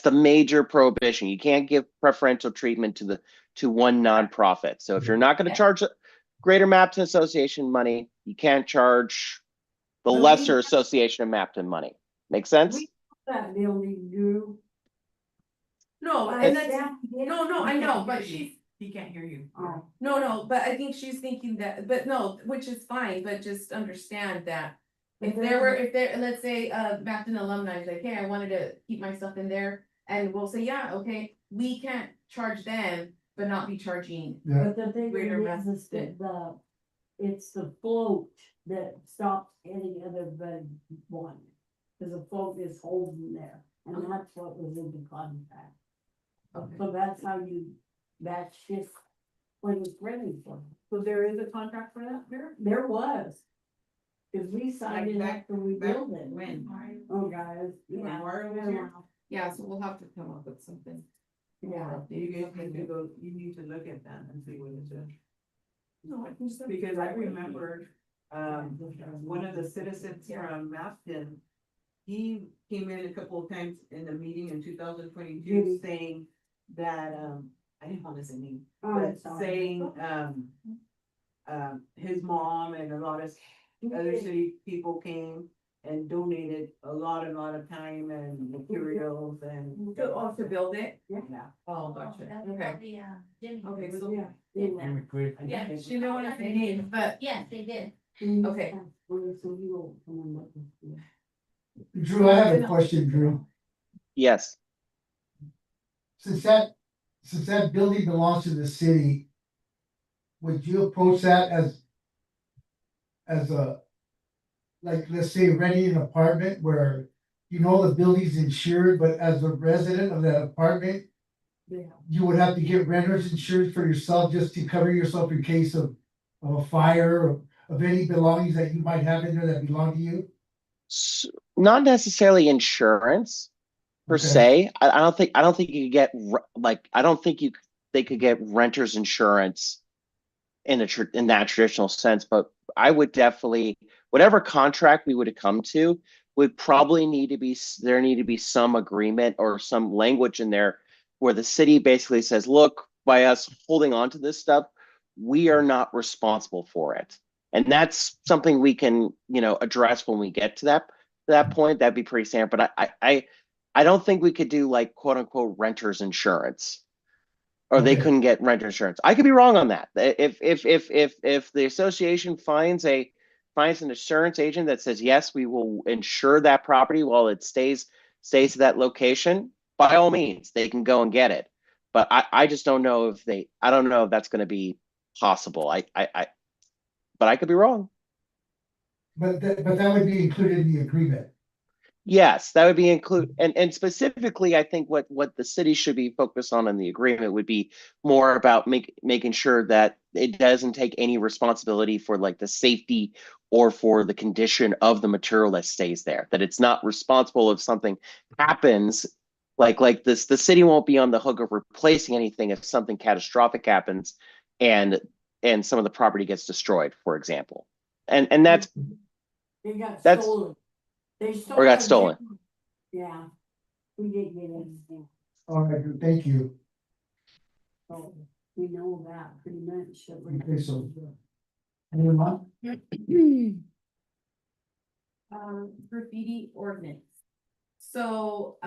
the major prohibition. You can't give preferential treatment to one nonprofit. So if you're not gonna charge Greater Mapton Association money, you can't charge the But we- lesser Association of Mapton money. Make sense? We that building do. No, I and that's, said- no, I know, but she's, He can't hear you. Oh, no, but I think she's thinking that, but no, which is fine, but just understand that. If there, let's say, Mapton alumni is like, hey, I wanted to keep my stuff in there, and we'll say, yeah, okay, we can't charge them, but not be charging. Yeah, but the thing Greater is Mapton. that it's the float that stops any other than one. Cause the float is holding there, and that's what was in the contract. Okay. So that's how that's just what it's ready for. So there is a contract for that here? There was. Cause we signed Like it back- after we back built it. when? Oh, guys, When yeah. Mario was here? Yeah, so we'll have to come up with something. Yeah. You guys need to go, you need to look at that and see what it is. No, I can just. Because I remember, one of the citizens from Mapton, he came in a couple of times in the meeting in 2022 Judy. saying that, I didn't want to say name, Oh, but sorry. saying, his mom and a lot of other city people came and donated a lot of time and materials and. To build it? Yeah. Oh, gotcha, That's okay. probably, Jimmy. Okay, so, Yeah. Amy Chris, Yeah. she know what I'm saying, but, Yes, they did. Okay. So you will come up with. Drew, I have a question, Drew. Yes. Since that building belongs to the city, would you approach that as a, like, let's say renting an apartment where you know the building's insured, but as a resident of that apartment, Yeah. you would have to get renter's insurance for yourself just to cover yourself in case of a fire or of any belongings that you might have in there that belong to you? Not necessarily insurance per Okay. se. I don't think you could get I don't think they could get renter's insurance in that traditional sense, but I would definitely, whatever contract we would have come to would probably need to be some agreement or some language in there where the city basically says, look, by us holding on to this stuff, we are not responsible for it. And that's something we can, address when we get to that point. That'd be pretty standard. But I don't think we could do like quote unquote renter's insurance. Or they Okay. couldn't get renter insurance. I could be wrong on that. If the association finds an insurance agent that says, yes, we will insure that property while it stays to that location, by all means, they can go and get it. But I just don't know I don't know if that's going to be possible. But I could be wrong. But that would be included in the agreement. Yes, that would be and specifically, I think what the city should be focused on in the agreement would be more about making sure that it doesn't take any responsibility for like the safety or for the condition of the material that stays there. That it's not responsible if something happens, like this, the city won't be on the hook of replacing anything if something catastrophic happens and some of the property gets destroyed, for example. And that's They got That's- stolen. They stole. or got our stolen. gym. Yeah. We did get anything. All right, Drew, thank you. So we know that pretty much. that we're- Okay, so- Anyone want? Graffiti ordinance. So,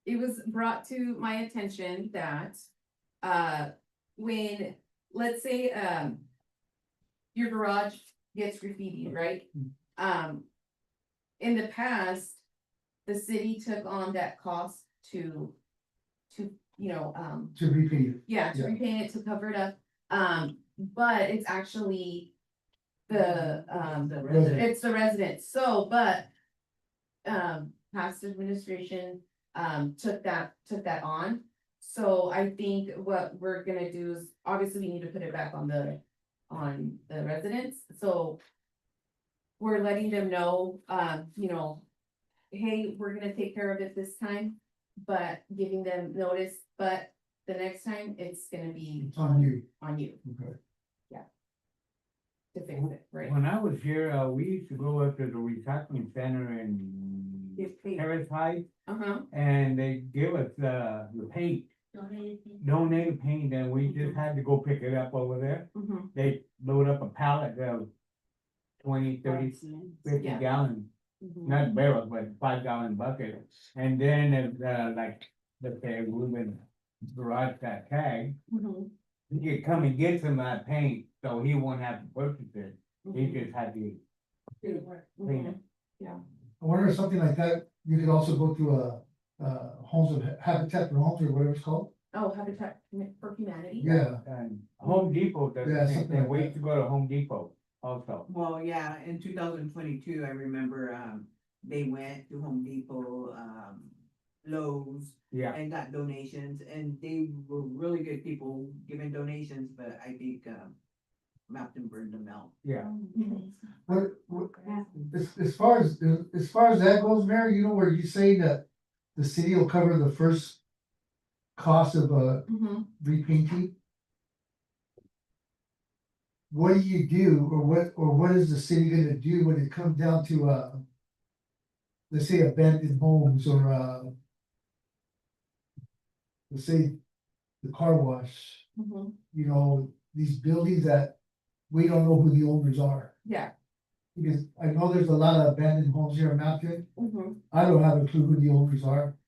it was brought to my attention that, when, let's say, your garage gets graffitied, right? In the past, the city took on that cost to, you know, To repeat it. yeah, to Yeah. repaint it, to cover it up, but it's actually The resident. it's the residents, so, but. Past administration, took that on. So I think what we're gonna do is, obviously, we need to put it back on the residents, so. We're letting them know, you know, hey, we're gonna take care of it this time, but giving them notice, but the next time, it's gonna be It's on you. on you Okay. to fix it, right? When I was here, we used to go up to the recycling center in Get paid. Terrace Heights, Uh-huh, and they give us, the paint, donated paint, and we just had to go pick it up over there. mhm, They load up a pallet of 20, 30, 50 Yeah. gallon, mhm. not barrels, but 5 gallon bucket. And then, like, let's say Ruben garage got tagged, Mhm, he could come and get some of that paint, so he won't have to purchase it. He mhm, just had to clean it. mhm. I wonder if something like that, you could also go to homes of Habitat for Homes or whatever it's called. Oh, Habitat for Humanity? Yeah, And Home Depot does Yeah, the same something thing. like We that. used to go to Home Depot also. Well, yeah, in 2022, I remember, they went to Home Depot, Lowe's, Yeah, and got donations, and they were really good people giving donations, but I think, Mountain burned them out. yeah. Mhm. what, as far as that goes, Mary, you know where you say that the city will cover the first cost of Mhm. repainting? What do you do, or what is the city gonna do when it comes down to let's say abandoned homes or let's say the car wash, Mhm. you know, these buildings that we don't know who the owners are. Yeah. Because I know there's a lot of abandoned homes here in Mountain. Mhm. I don't have a clue who the owners are.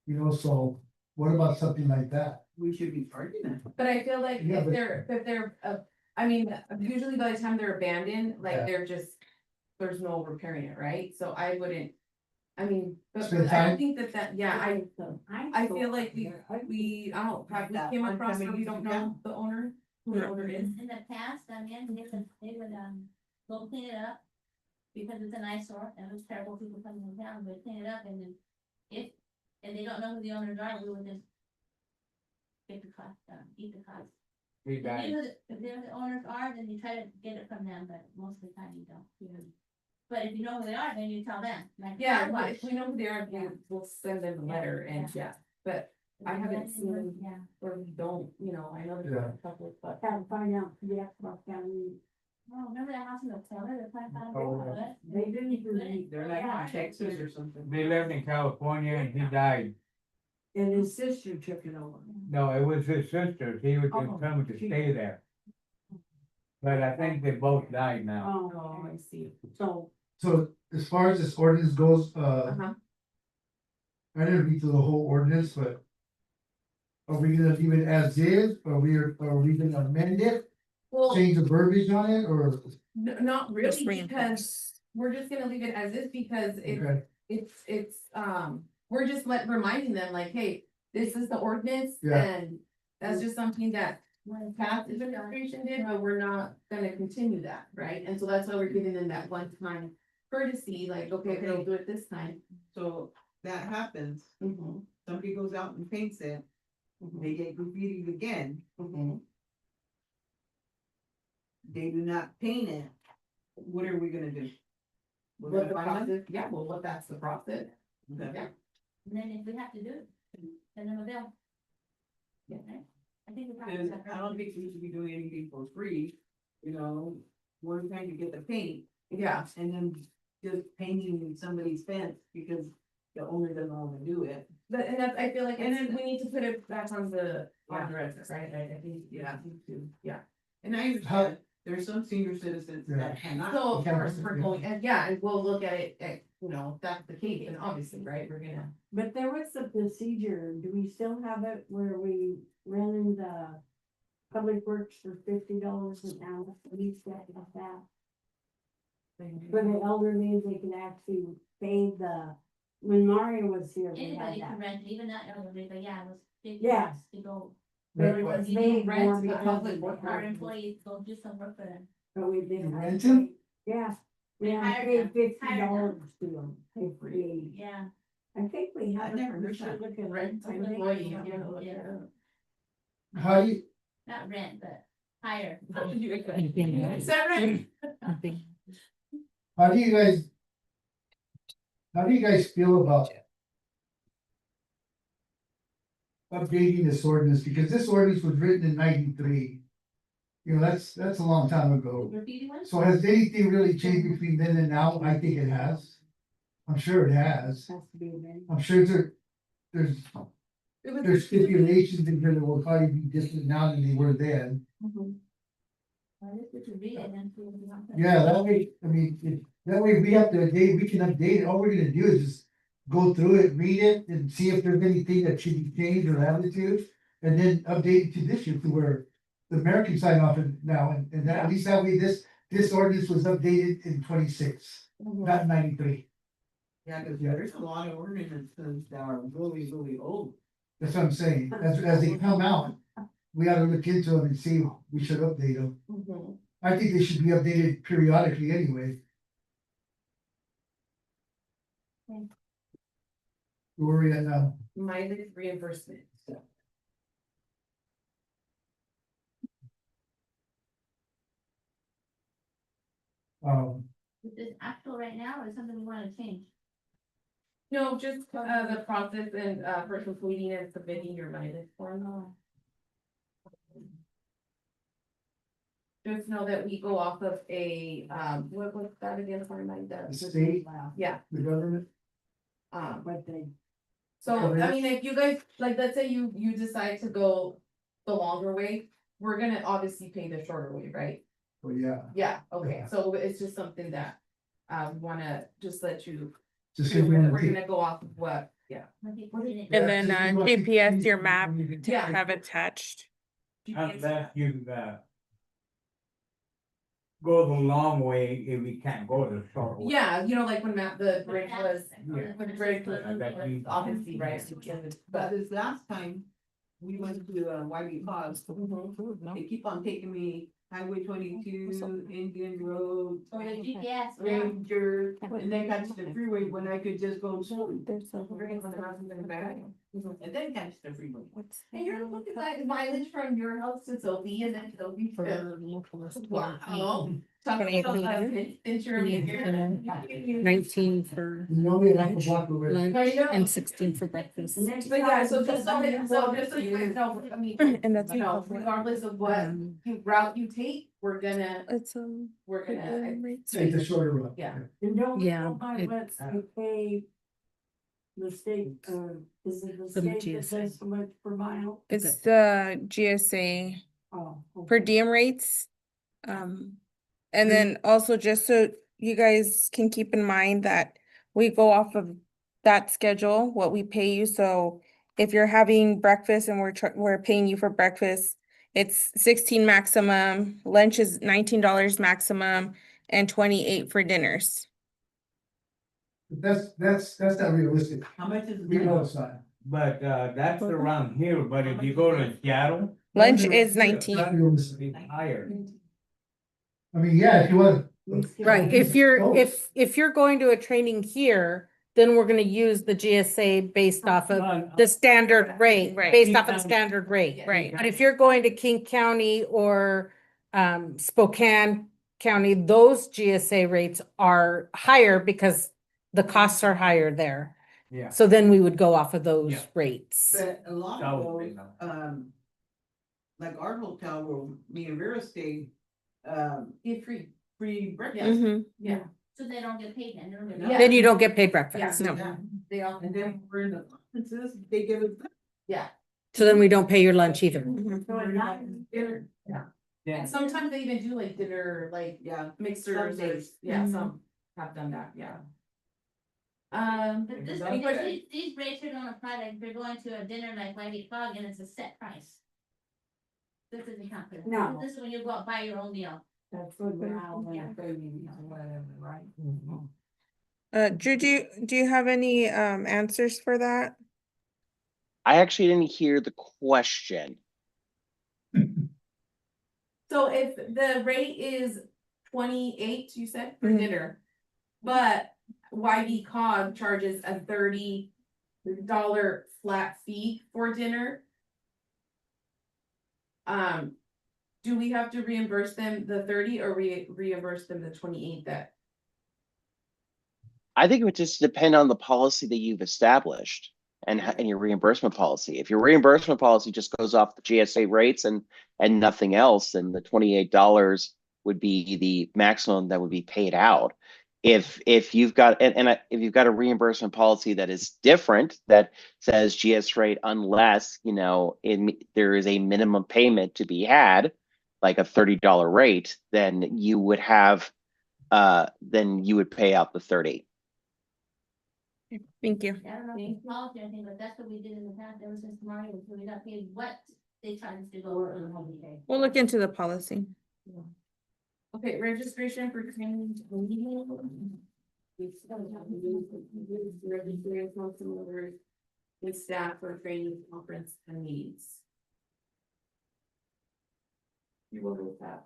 You know, so what about something like that? We should be charging them. But I feel like Yeah, but- if they're, I mean, usually by the time they're abandoned, like Yeah. they're just, there's no repairing it, right? So I wouldn't, I mean, but Spend I don't time? think that, yeah, I feel like we, I don't, have we That came one across where coming we don't to town? know the owner, who the owner is. In the past, I mean, they would, go clean it up. Because it's an eyesore and it's terrible people coming in town, but clean it up and then and they don't know who the owners are, we would just. Get the cost, eat the cost. He If died. you know if they're the owners are, then you try to get it from them, but most of the time you don't. But if you know who they are, then you tell them, like. Yeah, car but wash. if we know who they are, we'll send them a letter and, yeah, but I haven't seen- Yeah. where we don't, you know, I know there's Yeah. a couple, but. Can't find out, yeah, about county. Oh, remember that house in the corner, the plant found Oh, it? They didn't do They're like Yeah. in Texas or something. They lived in California and he died. And his sister took it over. No, it was his sister. He was Oh, determined to she- stay there. But I think they both died now. Oh, I see. So, So as far as this ordinance goes, Uh-huh. I didn't read through the whole ordinance, but. Are we gonna leave it as is, or are we gonna amend it, Well, change the verbiage on it, or? not Just really, because reinforce. we're just gonna leave it as is because Okay, it's, we're just reminding them like, hey, this is the ordinance Yeah. and that's just something that past administration did, but we're not gonna continue that, right? And so that's why we're giving them that one time courtesy, like, okay, we'll do it this time. So that happens, Mhm, somebody goes out and paints it, mhm, they get graffitied again, mhm. they do not paint it. What are we gonna do? We're What gonna the find them? process, yeah, well, what that's the process, Okay. yeah. And then if we have to do it, send them a bill. Yeah. Right? I think we And probably. I don't think we should be doing anything for free, you know, we're trying to get the paint, Yeah, and then just painting somebody's fence because the owner doesn't wanna do it. but, and that's, I feel like, and And then we need to put it back on the Yeah. record, right? I think, Yeah. yeah. And I understand, there's some senior citizens that cannot. So of Yeah. course, we're going, and yeah, and we'll look at it, you know, if that's the case, and obviously, right, we're gonna. but there was a procedure, do we still have it where we ran in the public works for $50 an hour, we set like that? For the elderly, they can actually pay the when Mario was here, we had Anybody can that. rent, even not elderly, but yeah, it was $50 Yeah. to go. But it Right. was You made don't more rent, because public of the work Our hard- employees go do some work for them. But we did. You have rent to him? pay- Yeah, We we had to hired pay them. $50 to them, pay for the, Yeah. I think we I have. it never for heard sure. that. Look at Rent it. I an think employee, we you have it. know, Yeah. How do you, Not rent, but hire. Is that right? I think- how do you guys feel about updating this ordinance? Because this ordinance was written in 93. You know, that's a long time ago. Graffiti one? So has anything really changed between then and now? I think it has. I'm sure it has. Has to be then. I'm sure there's stipulations in here that will probably be different now than they were then. Well, this is to read it and see what you want. Yeah, that way, I mean, that way we have to update, we can update it. All we're gonna do is just go through it, read it, and see if there's anything that should be changed or added to. And then update it to this year to where the mayor can sign off it now, and that, at least that way this ordinance was updated in 26, not 93. Yeah, cause there's a lot of ordinances that are really, really old. That's what I'm saying. As they come out, we gotta look into them and see, if we should update them. I think they should be updated periodically anyway. Okay. Where are we at now? Mileage reimbursement. Is this actual right now or something we wanna change? No, just the process and for completing and submitting your mileage form. Just know that we go off of a what was that again, sorry, my The state, yeah, the government? But they, so I mean, if you guys, like, let's say you decide to go the longer way, we're gonna obviously pay the shorter way, right? Oh, yeah. Yeah, okay, Yeah. so it's just something that we wanna just let you, Just we're so we gonna, wanna we're take- gonna go off of what, yeah. And then GPS, your map to Yeah. have attached. Unless you, go the long way if we can't go the short way. Yeah, you know, like when the bridge was, Yeah. when the bridge was, That obviously, right? But But, this last time, we went to Whitey Falls, they keep on taking me Highway 22, Indian Road, Or the GPS, yeah. Ranger, and then catch the freeway when I could just go slow, and then catch the freeway. and you're looking at mileage from your house to Sophie and then Sophie to. Wow. Talking about insurance. 19 for You only have a block away. lunch I know. and 16 for breakfast. next But yeah, so time- just so you guys know, I mean, And that's you know, regardless of what route you take, we're gonna, It's Take the shorter route. Yeah. And don't. Yeah, don't buy it- what you pay. The state, is it the From state that GSA. says so much per mile? It's the GSA Oh. per okay. diem rates. And then also just so you guys can keep in mind that we go off of that schedule, what we pay you. So if you're having breakfast and we're paying you for breakfast, it's 16 maximum, lunch is $19 maximum, and 28 for dinners. That's not realistic. How much is? We know it's not. But, that's around here, but if you go to Seattle. Lunch is Not 19. realistic. It's higher. I mean, yeah, if you want. Right, if you're going to a training here, then we're gonna use the GSA based off of the standard rate, Right. based off of the standard rate. Right. But if you're going to King County or Spokane County, those GSA rates are higher because the costs are higher there. Yeah. So then we would go off of those Yeah. rates. But a lot That of would be those, enough. like our hotel where me and Vera stayed, Get free, free breakfast. Mhm. yeah, So they don't get paid and they're. Yeah. Then you don't get paid yeah, breakfast. No. yeah, they all, And then we're in the conferences, they give us. yeah. So then we don't pay your lunch either. So at night, Dinner. Yeah. And sometimes they even do like dinner, like Yeah. mixers, Some or, days. yeah, Mhm. some have done that, yeah. But this, Okay. because these rates are don't apply, like, if you're going to a dinner like Whitey Frog and it's a set price. This isn't happening. No. This is when you go out buy your own meal. that's what we're out on training or whatever, right? Drew, do you have any answers for that? I actually didn't hear the question. So if the rate is 28, you said, for Mhm. dinner. But YB Cog charges a $30 flat fee for dinner. Do we have to reimburse them the 30 or reimburse them the 28 that? I think it would just depend on the policy that you've established and your reimbursement policy. If your reimbursement policy just goes off the GSA rates and nothing else, then the $28 would be the maximum that would be paid out. If you've got if you've got a reimbursement policy that is different, that says GS rate unless there is a minimum payment to be had, like a $30 rate, then you would have then you would pay out the 30. Thank you. I don't know if it's policy or anything, but that's what we did in the past, ever since Mario, until we got paid what they charged to go on holiday. We'll look into the policy. Okay, registration for training. With staff for training, conference and meetings. You will move that.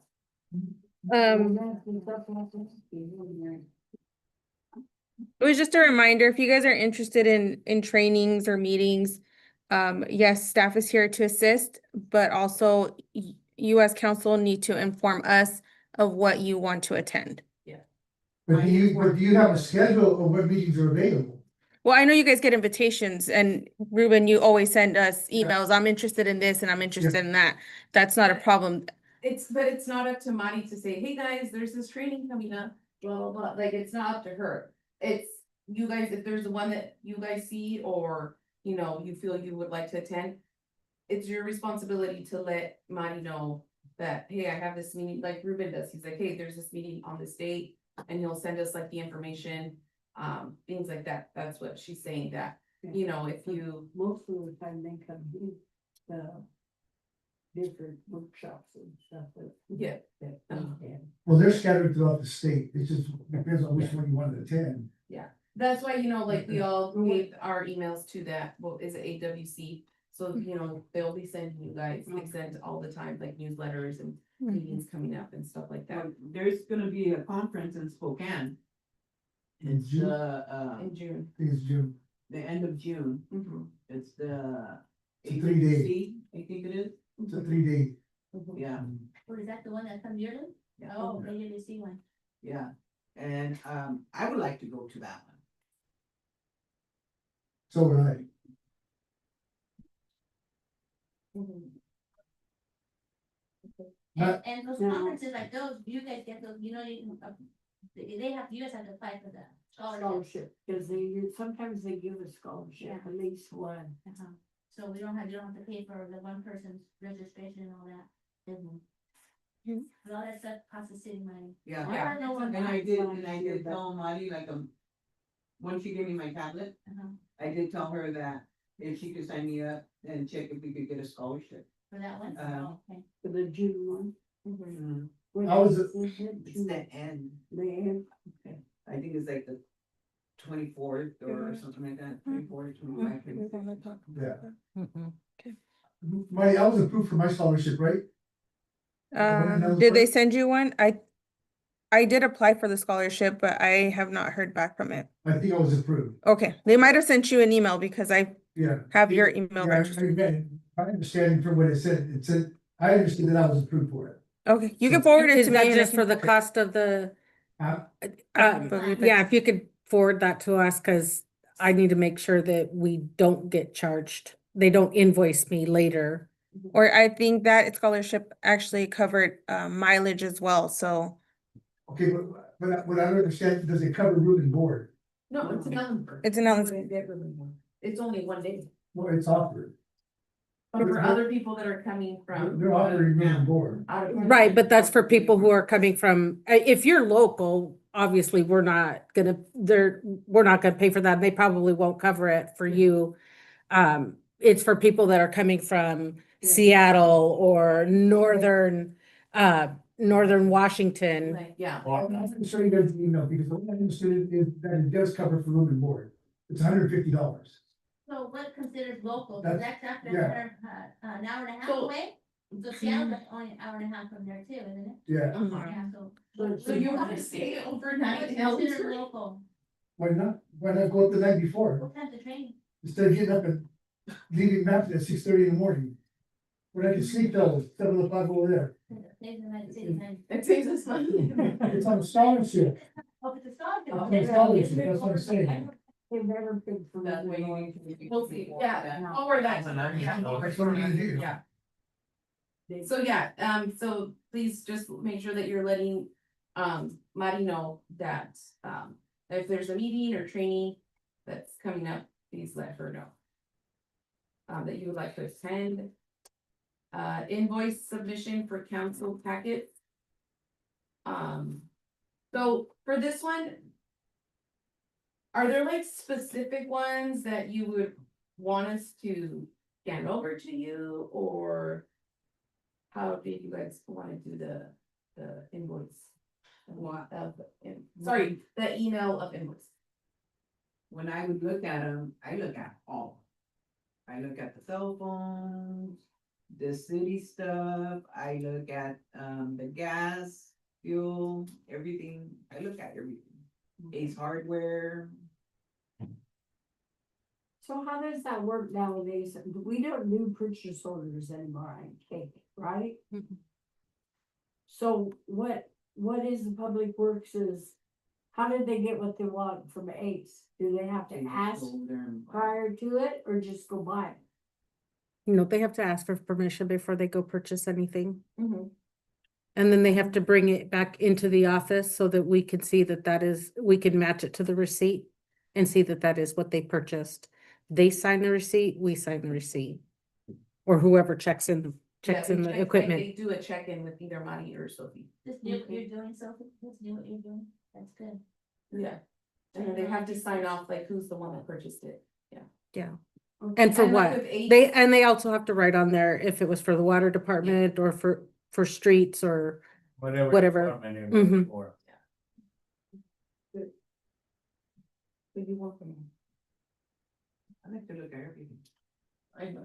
It was just a reminder, if you guys are interested in trainings or meetings, yes, staff is here to assist, but also you as council need to inform us of what you want to attend. But do you have a schedule of what meetings are available? Well, I know you guys get invitations, and Ruben, you always send us emails, I'm interested in this and I'm interested in that. That's not a problem. But it's not up to Mari to say, hey guys, there's this training coming up, blah, blah, blah, like, it's not up to her. It's you guys, if there's the one that you guys see, or, you feel you would like to attend. It's your responsibility to let Mari know that, hey, I have this meeting, like Ruben does, he's like, hey, there's this meeting on this date, and he'll send us like the information, things like that, that's what she's saying, that, if you. Most of the time they come do different workshops and stuff. Yeah. Well, they're scattered throughout the state. It just depends on which one you want to attend. That's why, like, we all gave our emails to that, is it AWC? So, they'll be sending you guys, they send all the time, like newsletters and meetings coming up and stuff like that. There's gonna be a conference in Spokane. It's June? In June. I think it's June. the end of June. Mhm. It's the. It's a 3-day. AWC, I think it is, It's a 3-day. yeah, Or is that the one that comes yearly? Yeah. Oh, maybe they see one. yeah, and, I would like to go to that one. So would I. Not- And those No. conferences like those, you guys get those, you can, you guys have to apply for the scholarship. Scholarship, because sometimes they give a scholarship, at least one. So you don't have to pay for the one person's registration and all that. Mhm. But all that stuff costs the city money. Yeah, I know one. and I did tell Marty, like, once she gave me my tablet, Uh-huh. I did tell her that if she could sign me up and check if we could get a scholarship. For that one? Uh-huh. Oh, okay. For the June one. Mm-hmm. I was- It's the end, The end. I think it's like the 24th or something like that, 24th, 25th. Yeah. Marty, I was approved for my scholarship, right? Did they send you one? I did apply for the scholarship, but I have not heard back from it. I think I was approved. Okay, they might have sent you an email because I Yeah. have your email Yeah, registered. my understanding from what it said, I understood that I was approved for it. Okay, you can forward it Is to me. that and I just can for the forward it. cost of the? I believe it. Yeah, if you could forward that to us, cause I need to make sure that we don't get charged. They don't invoice me later. Or I think that scholarship actually covered mileage as well, so. Okay, but what I don't understand, does it cover room and board? No, it's a number. It's another. It's only one day. Well, it's offered. But for other people that are coming from. They're offering room and board. out of- Right, but that's for people who are coming from, if you're local, obviously, we're not gonna pay for that. They probably won't cover it for you. It's for people that are coming from Seattle or northern, Northern Washington. Like, yeah, I'm sure you guys email, because what I understood is that it does cover for room and board. It's $150. So what considered local, That's- that's after yeah. an hour and a half So- away? So Seattle's only an hour and a half from there too, isn't it? Yeah, Yeah, so. so you wanna stay overnight What's in considered Ellsworth? local? why not? Why not go up the night before? What time's the train? Instead of getting up and leaving Mountain at 6:30 in the morning. When I can sleep till 7 o'clock over there. Saves the money, saves the money. It saves us money. It's on a scholarship. Oh, but the scholarship. It's on a scholarship, that's what I'm saying. They've never paid for that. We'll see, yeah, over that. Yeah. That's what I'm gonna do. Yeah. So yeah, so please just make sure that you're letting, Mari know that, if there's a meeting or training that's coming up, please let her know. That you would like to attend. Invoice submission for council packets. So for this one. Are there like specific ones that you would want us to scan over to you, or? How did you guys wanna do the invoice? Sorry, the email of invoice. When I would look at them, I look at all. I look at the cell phones, the city stuff, I look at, the gas, fuel, everything, I look at everything. Ace Hardware, So how does that work nowadays? We don't do purchase orders anymore, I take it, right? Mhm. So what is the Public Works is, how did they get what they want from Ace? Do they have to they ask go there and buy. prior to it or just go buy it? You know, they have to ask for permission before they go purchase anything. Mm-hmm. And then they have to bring it back into the office so that we can see that is, we can match it to the receipt and see that is what they purchased. They sign the receipt, we sign the receipt. Or whoever checks in the equipment. They do a check-in with either Mari or Sophie. Just do what you're doing, Sophie, just do what you're doing, that's good. Yeah. And then they have to sign off like who's the one that purchased it. And for And like what? with Ace- They also have to write on there if it was for the water department or for streets or, Whatever. department it was Mhm. for. What do you want from me? I like to look at everything.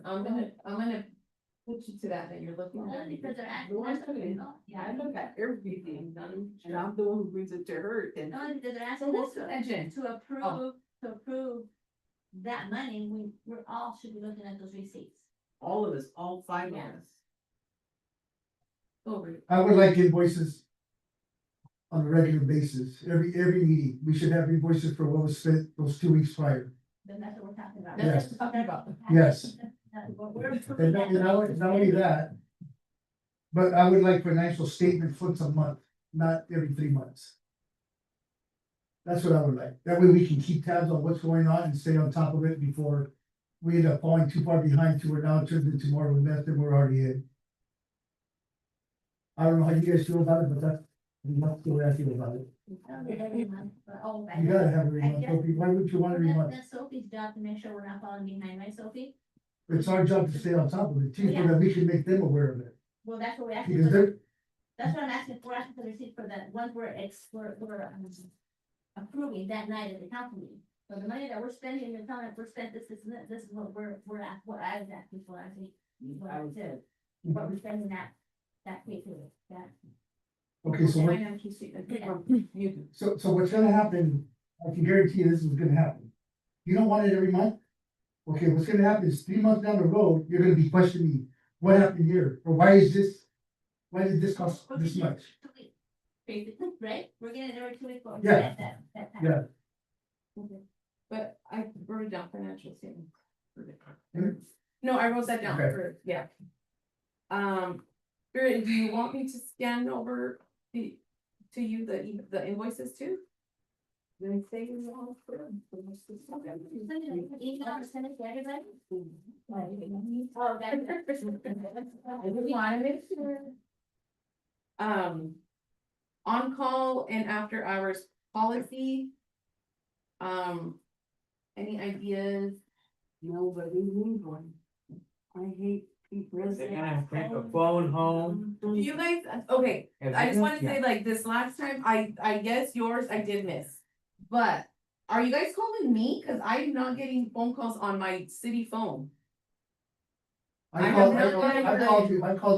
I'm gonna put you to that you're looking Well, at. because they're asking No, us I to, mean, yeah, I look at everything, and I'm the one who brings it to her, and no, because they're asking So us what's the engine? to approve that money, we're all should be looking at those receipts. all of us, all five of Yeah. us. Over. I would like invoices. On a regular basis, every meeting, we should have invoices for what was spent those 2 weeks prior. Then that's what we're talking about. That's Yes. what we're talking about. Yes. What we're And approving not, that- not only that. But I would like financial statement once a month, not every 3 months. That's what I would like. That way we can keep tabs on what's going on and stay on top of it before we end up falling too far behind to where now it turns into more of a mess than we're already in. I don't know how you guys feel about it, but that's the way I feel about it. Every month, but, oh, I You gotta have every I month, guess- Sophie. Why would you want every month? That's Sophie's job to make sure we're not falling behind, right, Sophie? It's our job to stay on top of it too, so that we can make them aware of it. Well, that's what we're asking Because for, they're, that's what I'm asking, we're asking for the receipt for the ones we're approving that night at the council meeting. So the money that we're spending, you're telling us we're spent this is what we're at, what I was asking for, I think, what I said. What we're spending that pay to it, that. okay, so what, You do. so what's gonna happen, I can guarantee you this is gonna happen. You don't want it every month? Okay, what's gonna happen is 3 months down the road, you're gonna be questioning, what happened here, or why did this cost this much? Basically, right? We're getting it every 2 weeks. but we Yeah. spent that time. Yeah. Okay. But I wrote down financial statement. Mhm. No, I wrote that down Okay. for, yeah. Spirit, do you want me to scan over to you the invoices too? They say you all for them. Send it an email or send it to everybody? Oh, that's. I just wanna make sure. On-call and after-hours policy. Any ideas? No, but we need one. I hate They're gonna take a phone home. You guys, okay, If I they just wanna don't- say like this last time, I guess yours I did miss. But are you guys calling me? Cause I'm not getting phone calls on my city phone. I called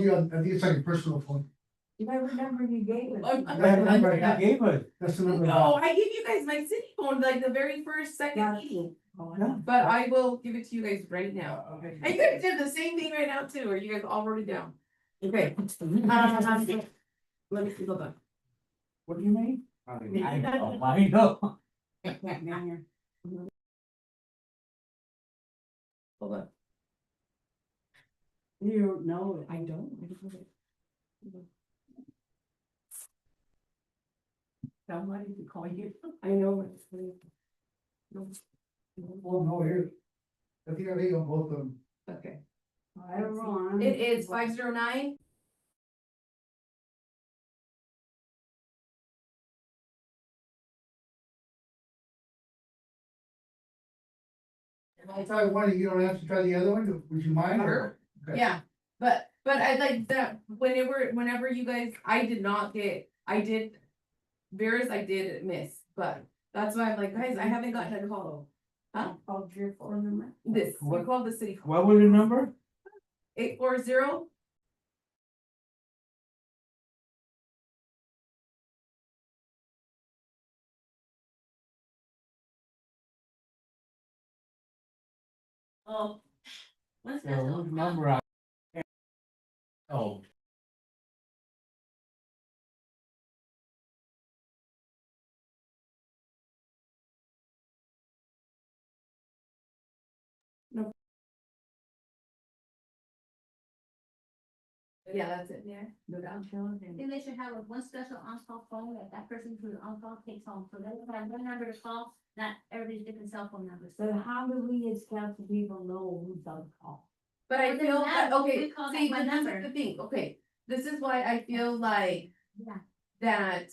you on, I think it's on your personal phone. I remember you gave it. I'm- That number, You gave us. that's the number. No, I gave you guys my city phone, like the very first second meeting, Yeah. but I will give it to you guys right now. Okay. And you guys did the same thing right now too, or you guys all wrote it down? Okay. Let me see, hold on. What do you mean? I know. Hold on. You don't know, I don't. Somebody to call you. I know. Well, no, here. I think I leave on both of them. Okay, I don't know. it is 509. I'll try one, you don't have to try the other one, would you mind? or- Okay. Yeah, but I like that whenever you guys, I did not get, I did. Vera's I did miss, but that's why I'm like, guys, I haven't gotten a call. Huh? Called your phone number. This, we What? called the city, What was the number? 840. Oh. What's Yeah, that? whose number I? Oh. Yeah, that's it, yeah. But I'm telling I him. think they should have a one special on-call phone that person who's on-call takes home, so they would have one number to call, not everybody's different cell phone numbers. But how do we as council people know who's on call? But I Well, then feel that- that, okay, we call see, that one but this is number. the thing, okay, this is why I feel like. Yeah. That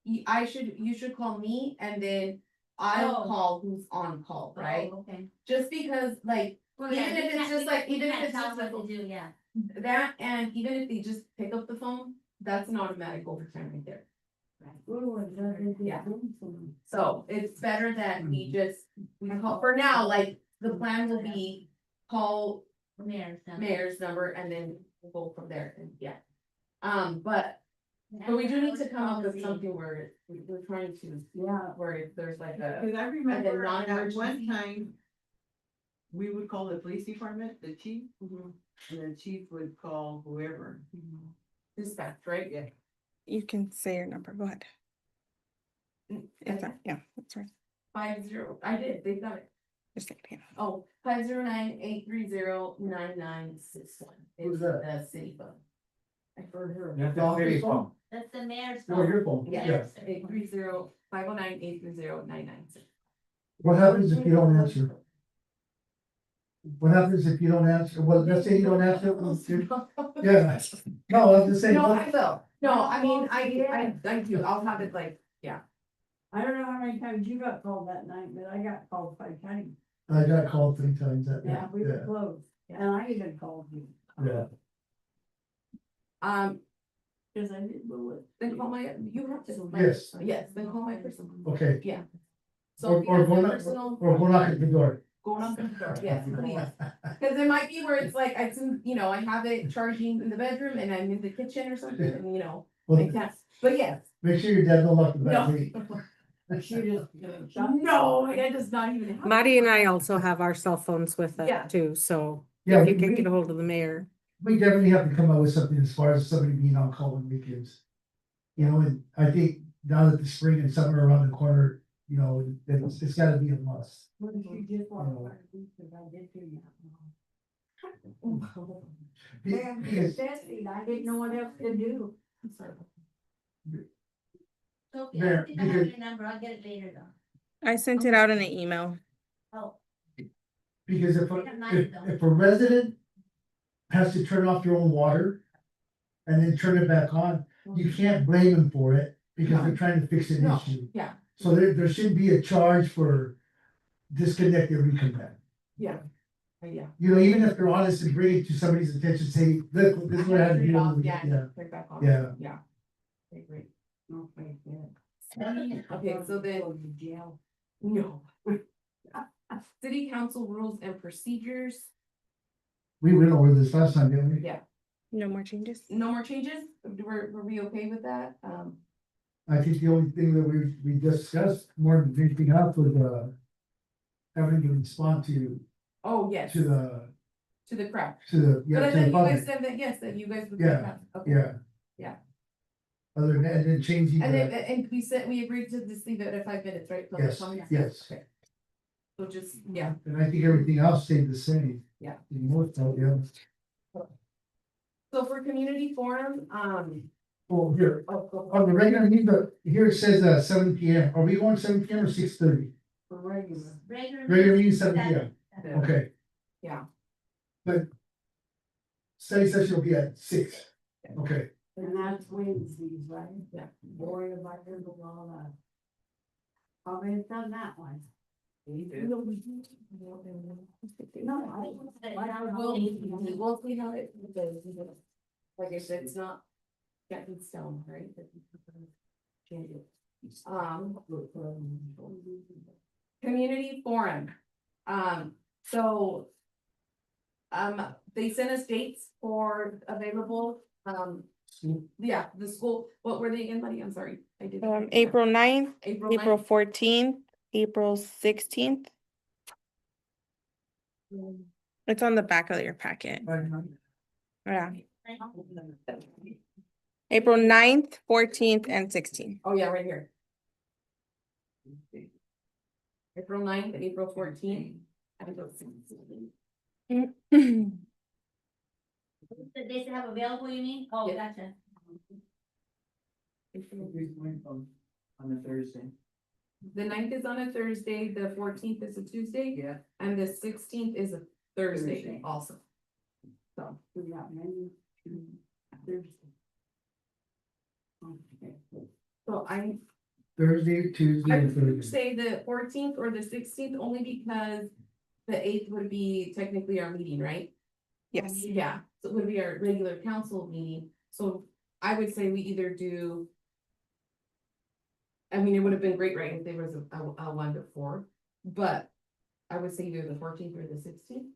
you should call me and then I'll Oh. call who's on call, right? Oh, okay. Just because like Well, yeah, Even you if it's can't- just you like- can't- you even if can't it's tell just them what like- to do, yeah. that, and even if they just pick up the phone, that's an automatic overtime right there. Yeah. So it's better that we just, we call, for now, like, the plan will be call mayor's number and then we'll go from there and, yeah. But we do need to come up with something where we're trying to, Yeah. where if there's like a, Cause I remember at non-emergency. one time. We would call the police department, the chief, Mhm. and the chief would call whoever. dispatch, right? Yeah. You can say your number, go ahead. Mm, Is that, yeah, that's right. 50, I did, they got it. Just like, yeah. Oh, 509-830-9961. Who's It's that? the city phone. I heard her. That's the city phone. That's the mayor's No, phone. your phone, Yeah, yes. 509-830-9961. What happens if you don't answer? What happens if you don't answer? Well, let's say you don't answer. Yeah, no, I'm just saying. No, I will. No, I mean, I do, I'll have it like, I don't know how many times you got called that night, but I got called 5 times. I got called 3 times that Yeah, night, we were yeah, close, and I even called you, yeah. cause I didn't know it. then call my, you have to. Yes. Yes, then call my personal. Okay, So or, if you or have go your knock, personal, or go knock at the door. go on the door, yes, please. Cause it might be where it's like, I have it charging in the bedroom and I'm in the kitchen or something, and I Well, can't, but yes. make sure your dad don't lock the back No. gate. She just. No, it does not even happen. Maddie and I also have our cell phones with Yeah. us too, so Yeah, if you can get a hold of the mayor. we definitely have to come up with something as far as somebody being on call on weekends. And I think now that the spring and summer are around the corner, it's gotta be a must. What if you just want to, cause I did do that. Man, Because- necessity, I didn't know what else to do. I'm sorry. So, Mayor, I think I have because- your number, I'll get it later though. I sent it out in an email. Oh, Because if, We have mine, if, though. if a resident has to turn off their own water and then turn it back on, you can't blame them for it because they're trying to fix an No, issue. yeah. So there should be a charge for disconnect and reconnect. Yeah. Yeah. You know, even if they're honest and bring it to somebody's attention, say, look, this is what I had to deal with. Yeah, Yeah, turn back on. Yeah. Yeah. Okay, great. Okay, good. Okay, so then, Go to jail. no. City council rules and procedures, we went over this last time, didn't we? yeah, No more changes? no more changes? Were we okay with that? I think the only thing that we discussed more than anything else was, having to respond Oh, yes, to to the crowd. the, But I yeah, to the thought you guys public, said that, yes, that you guys would. Yeah, Okay. yeah. Yeah. Other than that, and then changing And then, the, and we said, we agreed to just leave it at 5 minutes, right? Public yes, comments? yes. Okay. So just, yeah, And I think everything else stayed the same. Yeah. In most of, yeah. so for community forum, Oh, here, oh, go- on the regular meeting, but here it says, 7 P.M. Are we going 7 P.M. or 6:30? For regular. Regular meeting 7 P.M. Okay. Yeah. But study session will be at 6. Okay. And that's Wednesdays, right? Yeah. Worry about it, all that. Probably have done that one. No, we'll see how it goes. Like I said, it's not set in stone, right? Change it. Community forum, so. They sent us dates for available, yeah, the school, what were they again, buddy? I'm sorry, I did. April 9th, April April 9th. 14th, April 16th. It's on the back of your packet. Yeah, April 9th, 14th, and 16th. Oh, yeah, right here. April 9th, April 14th. The days they have available, you mean? Oh, Yeah. gotcha. On a Thursday. The 9th is on a Thursday, the 14th is a Tuesday. Yeah. And the 16th is a Thursday Thursday. also. So, We got many, Thursday. Okay. so I Thursday, Tuesday, I and would Thursday. say the 14th or the 16th, only because the 8th would be technically our meeting, right? Yes. Yeah, so it would be our regular council meeting, so I would say we either do. I mean, it would have been great, right, if there was a 1 to 4, but I would say either the 14th or the 16th.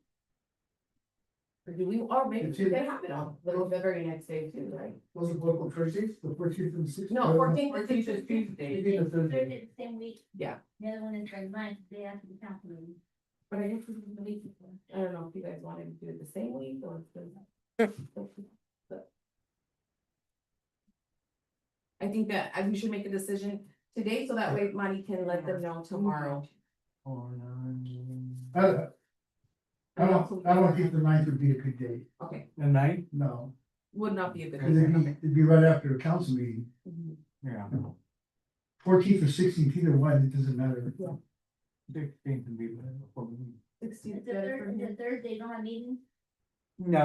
Or do we, or maybe The they have it on the very next day too, right? Those are local Thursdays, the 14th and 16th. No, 14th is Tuesday. Tuesday, Maybe the Thursday. Thursday, the same week. yeah, The other one is the ninth, day after the council meeting. but I guess this is the week before. I don't know if you guys wanted to do it the same week or. But I think that we should make a decision today, so that way Monty can let them know tomorrow. I don't think the 9th would be a good day. Okay, The ninth? No, would not be a good. because it'd idea. be, it'd be right after a council meeting. Mhm. Yeah. 14th or 16th, either one, it doesn't matter. 16th would be better for me. 16th Is it better for Thursday, him. Thursday, don't have meeting? No,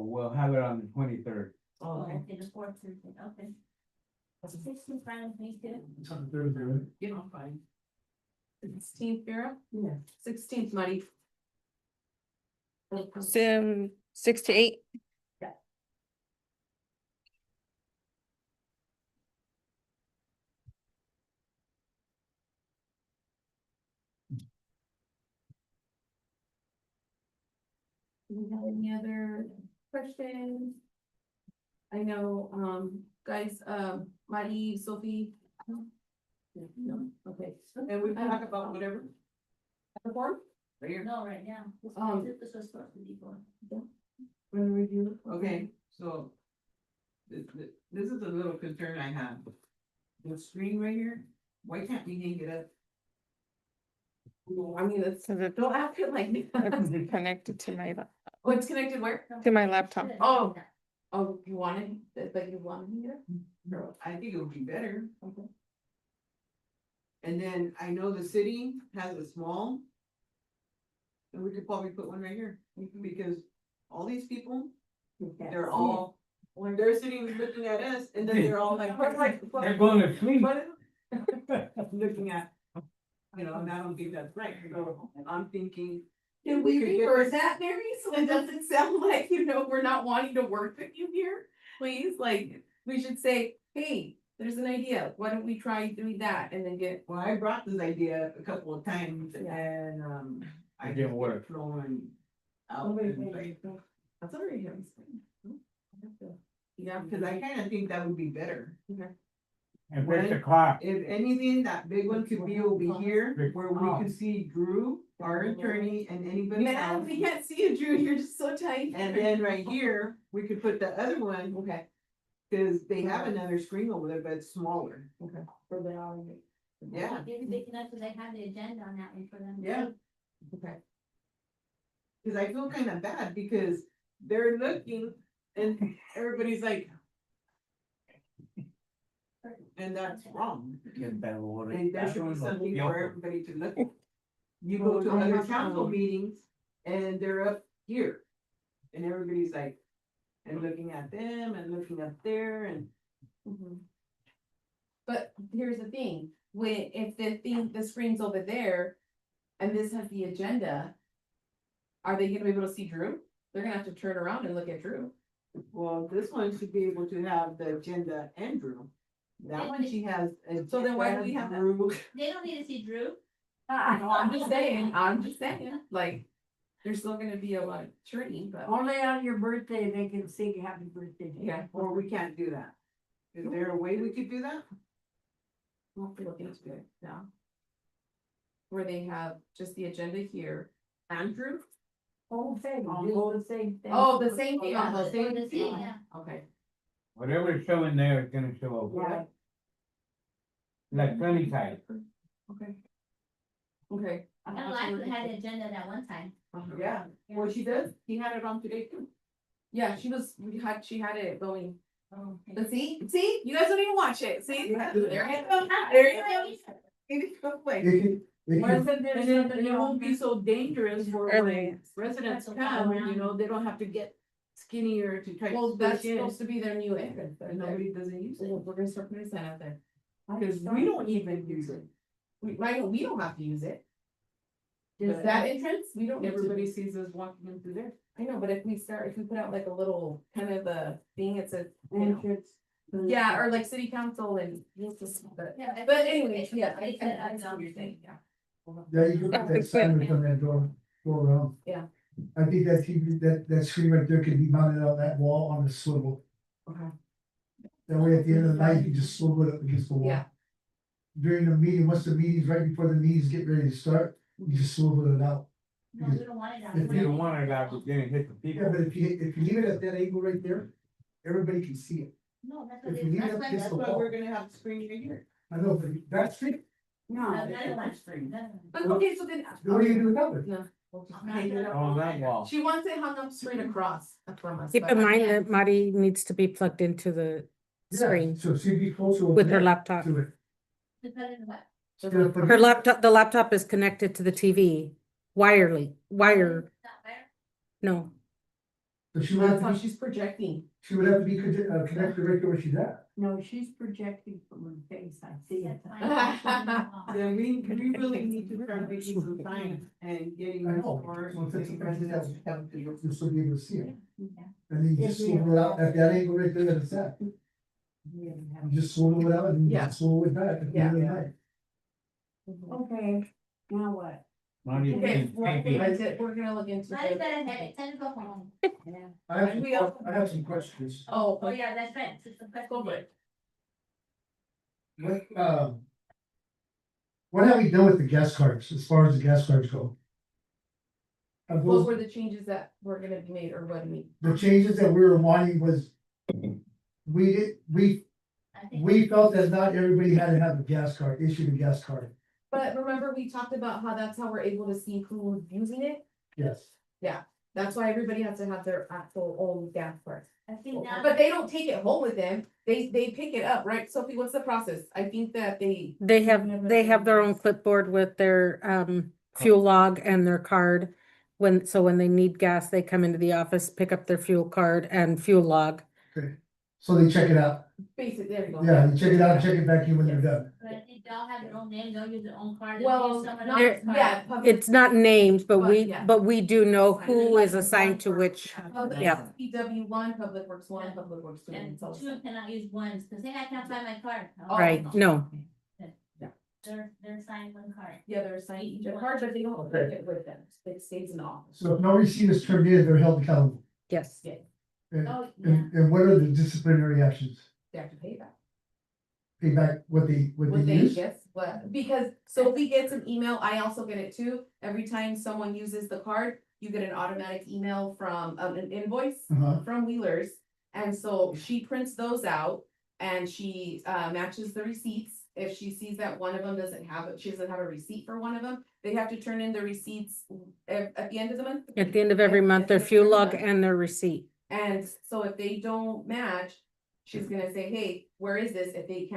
we'll have it on the 23rd. Oh, okay. Okay, the fourth Thursday, okay. 16th, Friday, me too. It's on Thursday, right? Yeah, I'm fine. 16th, Vera? Yeah. 16th, Monty. 6 to 8. Do we have any other questions? I know, guys, Marty, Sophie. No, okay. And we can talk about whatever. Before, Right here. No, right now. This was supposed to be for. when we review. Okay, so. This is a little concern I have. The screen right here, why can't we hang it up? I mean, it's, So that don't ask it like. it's connected to my, Oh, it's connected where? to my laptop. Oh. Oh, you wanted, but you wanted me to? No, I think it would be better. Okay. And then I know the city has a small. And we could probably put one right here, because all these people, they're all, when they're sitting looking at us, and then they're all like, They're going to sleep. looking at. You know, and I don't think that's right, so I'm thinking, Can we could get reword this- that, Mary, so it doesn't sound like, you know, we're not wanting to work with you here? Please, like, we should say, hey, there's an idea, why don't we try doing that and then get. well, I brought this idea a couple of times and, I It didn't just work. kept throwing out. and like, That's already having. Yeah, cause I kinda think that would be better. If it's a car, If anything, that big one could be over here Big where we car. could see Drew, our attorney, and anybody Man, else. we can't see you, Drew, you're just so tight. And then right here, we could put the other one, Okay, cause they have another screen over there, but it's smaller. For the audience. Yeah, It's big enough, cause I have the agenda on that one for them. yeah, okay. cause I feel kinda bad because they're looking and everybody's like. And that's wrong. get that water. And there should be something for everybody to look at. You Well, go to I other have, council meetings and they're up here. And everybody's like, and looking at them and looking up there and. But here's the thing, if the screen's over there and this has the agenda. Are they gonna be able to see Drew? They're gonna have to turn around and look at Drew. Well, this one should be able to have the agenda and Drew. That one she has. So then why do we have that? Drew. They don't need to see Drew. No, I'm just saying, like, there's still gonna be a lot of turning, but. Only on your birthday, they can sing happy birthday. to you. Yeah. Or we can't do that. Is there a way we could do that? We'll have to look into it now. Where they have just the agenda here, Andrew? Whole thing, On do both- the same thing. Oh, the same thing on Oh, the same same thing. thing, okay. Whatever is showing there is gonna show over, Right. like sunny side. Okay. Okay. I know I had the agenda that one time. Yeah, well, she does. He had it on today too. Yeah, she had it going, Oh, okay. but see, you guys don't even watch it, see? Yeah. There you go, there you go. It go away. Wasn't there And then somebody it won't on be so dangerous for Early. when residents That's come, okay. you know, they don't have to get skinnier to try Well, to that's push in. supposed to be their new entrance, And nobody doesn't use it, we're gonna start putting a sign out there. because we don't even use it. We don't have to use it. But That entrance, we don't need to. Everybody sees us walking in through there. I know, but if we put out like a little kind of a thing, it's a, entrance? yeah, or like city council and. But Yeah, but anyway, yeah, I I see what you're saying, yeah. Yeah, you can put that sign on that door, go around. Yeah. I think that TV, that screen right there could be mounted on that wall on the swivel. Okay. That way at the end of the night, you just swivel it up against the wall. Yeah. During the meeting, once the meeting's right before the meetings get ready to start, you just swivel it out. No, we don't want it on. If you don't want it out, it's gonna hit the Yeah, people. but if you leave it at that angle right there, everybody can see it. No, that's what If you leave it that's up why. against That's the why wall. we're gonna have the screen right here. I know, but that's it. No, That's one screen. But okay, so then. What are you gonna do without it? No. Hang it up On on that there. wall. She wants it hung up straight across from us. Keep but in I mind can't- that Mari needs to be plugged into the Yeah, screen so she'd be closer. over with her there laptop. to it. Depending on what. She's gonna put Her it- laptop, the laptop is connected to the TV wire, Not there. no. So she would have That's to how be, she's projecting. she would have to be connected right to where she's at. no, she's projecting from her face, I see it. That's fine. Then we really need to start making some signs and getting I know. more So it's city a- residents to come to you. Just so be able to see it. Yeah. And then you just swivel it out at that angle right there that it's at. You just swivel it out and you Yeah. just swivel it back at the end of the night. Okay, now what? Money Okay, can be. we're gonna look into Not as it. bad as headache, time to go home. Yeah. I have some questions. Oh, Oh, yeah, that's right. It's a go for question. it. What have we done with the gas cards, as far as the gas cards go? Have What those, were the changes that were gonna be made, or what do we? the changes that we were wanting was. I think We felt that not everybody had to have a gas card, issued a gas card, But remember, we talked about how that's how we're able to see who's using it? yes. That's why everybody has to have their actual own gas card. I think now. But they don't take it home with them, they pick it up, right? Sophie, what's the process? I think that they. They have their own clipboard with their fuel log and their card. So when they need gas, they come into the office, pick up their fuel card and fuel log. Okay, So they check it out. Basically, there you go. Yeah, you check it out, check it back in when you're done. But I think they'll have their own name, they'll use their own card. they'll Well, use someone not, else's card. yeah. public- It's not named, but But, yeah. we do know who Like is assigned to one which. Public Yeah. PW one, Public Works one, Public Works two. And and so- two cannot use ones, cause they can't find my card. Oh, Right, no. They're assigned one card. Yeah, they're assigned each a card, but they don't take it with them. It stays in the office. So if no receipt is turned in, they're held accountable. Yes. And, Oh, yeah. and what are the disciplinary actions? They have to pay that. Pay back what they What they use? guess, what, because Sophie gets an email, I also get it too. Every time someone uses the card, you get an automatic email from, an invoice Uh-huh. from Wheelers. And so she prints those out and she, matches the receipts. If she sees that one of them doesn't have it, she doesn't have a receipt for one of them, they have to turn in the receipts at the end of the month. At the end of every month, their fuel log and their receipt. And so if they don't match, she's gonna say, hey, where is this? If they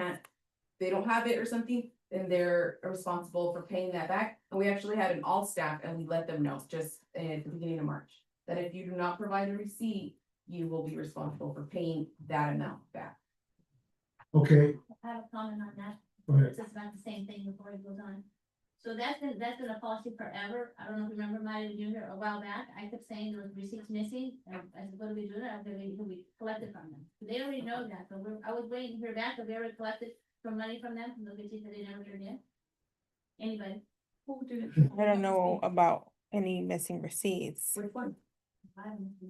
don't have it or something, then they're responsible for paying that back. And we actually had an all staff and we let them know just at the beginning of March, that if you do not provide a receipt, you will be responsible for paying that amount back. Okay, I have a comment on that. go ahead. It's about the same thing before it goes on. So that's been a policy forever. I don't know if you remember my junior a while back. I kept saying there was receipts missing. And I said, what do we do? I said, we collected from them. They already know that. So I was waiting to hear back if they ever collected some money from them, from the receipts that they never turned in. Anybody? Who did it? I don't know about any missing receipts. Which one?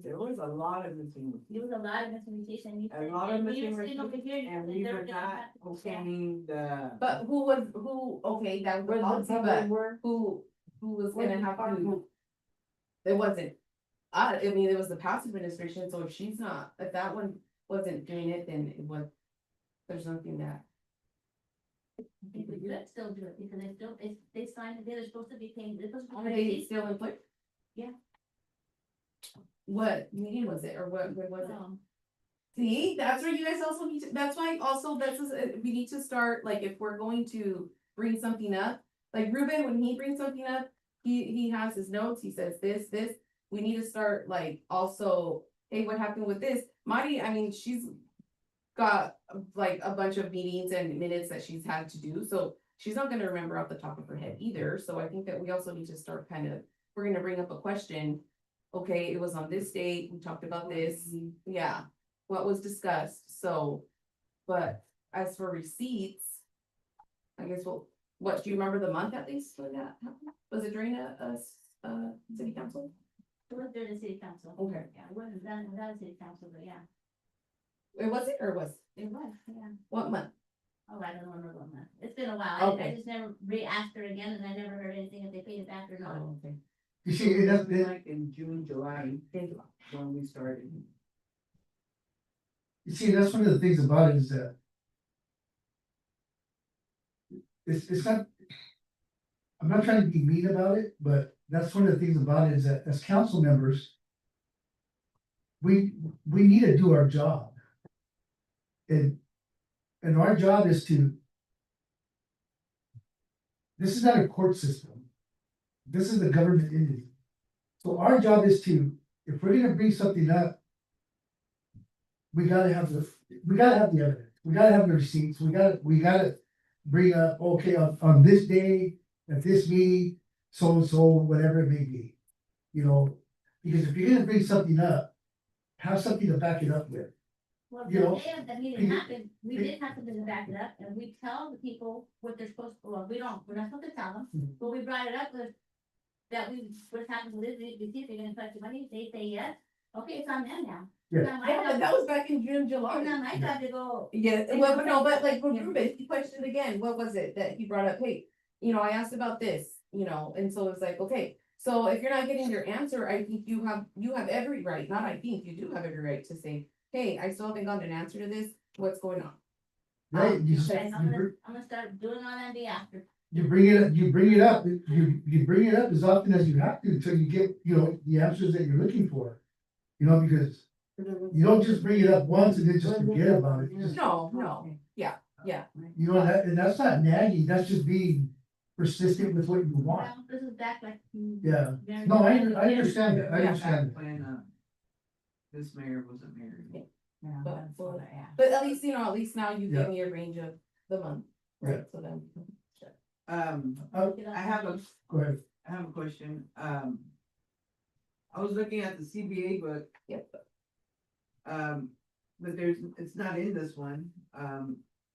There was a lot of missing. There was a lot of missing receipts and you. A lot of and we missing were sitting over receipts, here and and we they were gonna not have to- obtaining the. But okay, that was the policy, but who was gonna have to? It wasn't, I mean, it was the past administration, so if that one wasn't doing it, then it was, there's nothing that. They could still do it because they signed, they're supposed to be paying, they're supposed to Are be they paying. still employed? Yeah. What meeting was it, or what was it? Um, See, that's where you guys also need to, that's why also we need to start, like, if we're going to bring something up. Like Ruben, when he brings something up, he has his notes, he says this, we need to start like also, hey, what happened with this? Marty, I mean, she's got like a bunch of meetings and minutes that she's had to do, so she's not gonna remember off the top of her head either, so I think that we also need to start kind of, we're gonna bring up a question. Okay, it was on this date, we talked about this, yeah, what was discussed, so. But as for receipts. I guess what, do you remember the month at least when that happened? Was it during a city council? It was during the city council. Okay. Yeah, it wasn't done without the city council, but yeah, It was it or was, it was, yeah. what month? Oh, I don't remember what month. It's been a while. I Okay. just never re-asked her again and I never heard anything if they paid it back or not. Okay. You see, it has been, Like in June, July, when we started. you see, that's one of the things about it is that. It's not. I'm not trying to be mean about it, but that's one of the things about it is that as council members. We need to do our job. And our job is to. This is not a court system. This is the government entity. So our job is to, if we're gonna bring something up. We gotta have the evidence, we gotta have the receipts, we gotta bring up, okay, on this day, at this meeting, so and so, whatever it may be. You know, because if you're gonna bring something up, have something to back it up with. Well, You the know, day of the meeting people- happened, we did have something to back it up and we tell the people what they're supposed to, well, we're not supposed to tell them, Mhm. but we brought it up with. That what happens with this, we see if they're gonna collect the money, they say yes, okay, it's on them now. Yeah. It's not my Yeah, job- that was back in June, It's not July. my job to go. Yeah, well, no, but like, for Yeah. Ruben, he questioned again, what was it that he brought up, hey, I asked about this, and so it's like, okay. So if you're not getting your answer, I think you have every right, not I think, you do have every right to say, hey, I still haven't gotten an answer to this, what's going on? Right, you just, And I'm gonna start doing all that day after. you bring it up, you bring it up as often as you have to until you get, the answers that you're looking for. Because you don't just bring it up once and then just forget about it. Just- No, and that's not nagging, that's just being persistent with what you want. Well, this is back like. Yeah. very- No, I understand that, I Yeah. understand that. When, this mayor wasn't married. Yeah, But that's what I asked. But at least, you know, at least now you Yeah. give me a range of the month, right, so then. I have a, Go ahead. I have a question, I was looking at the CBA book. Yep. But it's not in this one,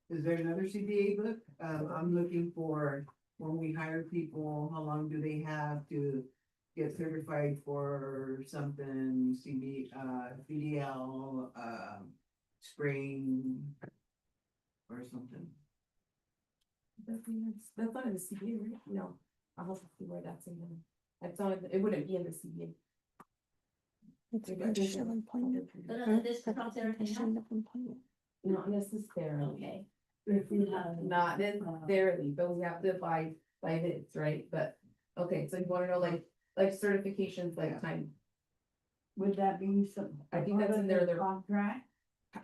is there another CBA book? I'm looking for, when we hire people, how long do they have to get certified for something, VDL, spraying or something? That's not in the CBA, right? No, I'll have to see where that's in there. It's not, it wouldn't be in the CBA. It's Maybe a I didn't registry of know. employment. This trumps everything Registration else. of employment. Not necessarily. Okay. If you have. Not necessarily, but we have to abide by this, right? But, okay, so you wanna know like certifications, like time. Would that be some? I think that's in there, Contract,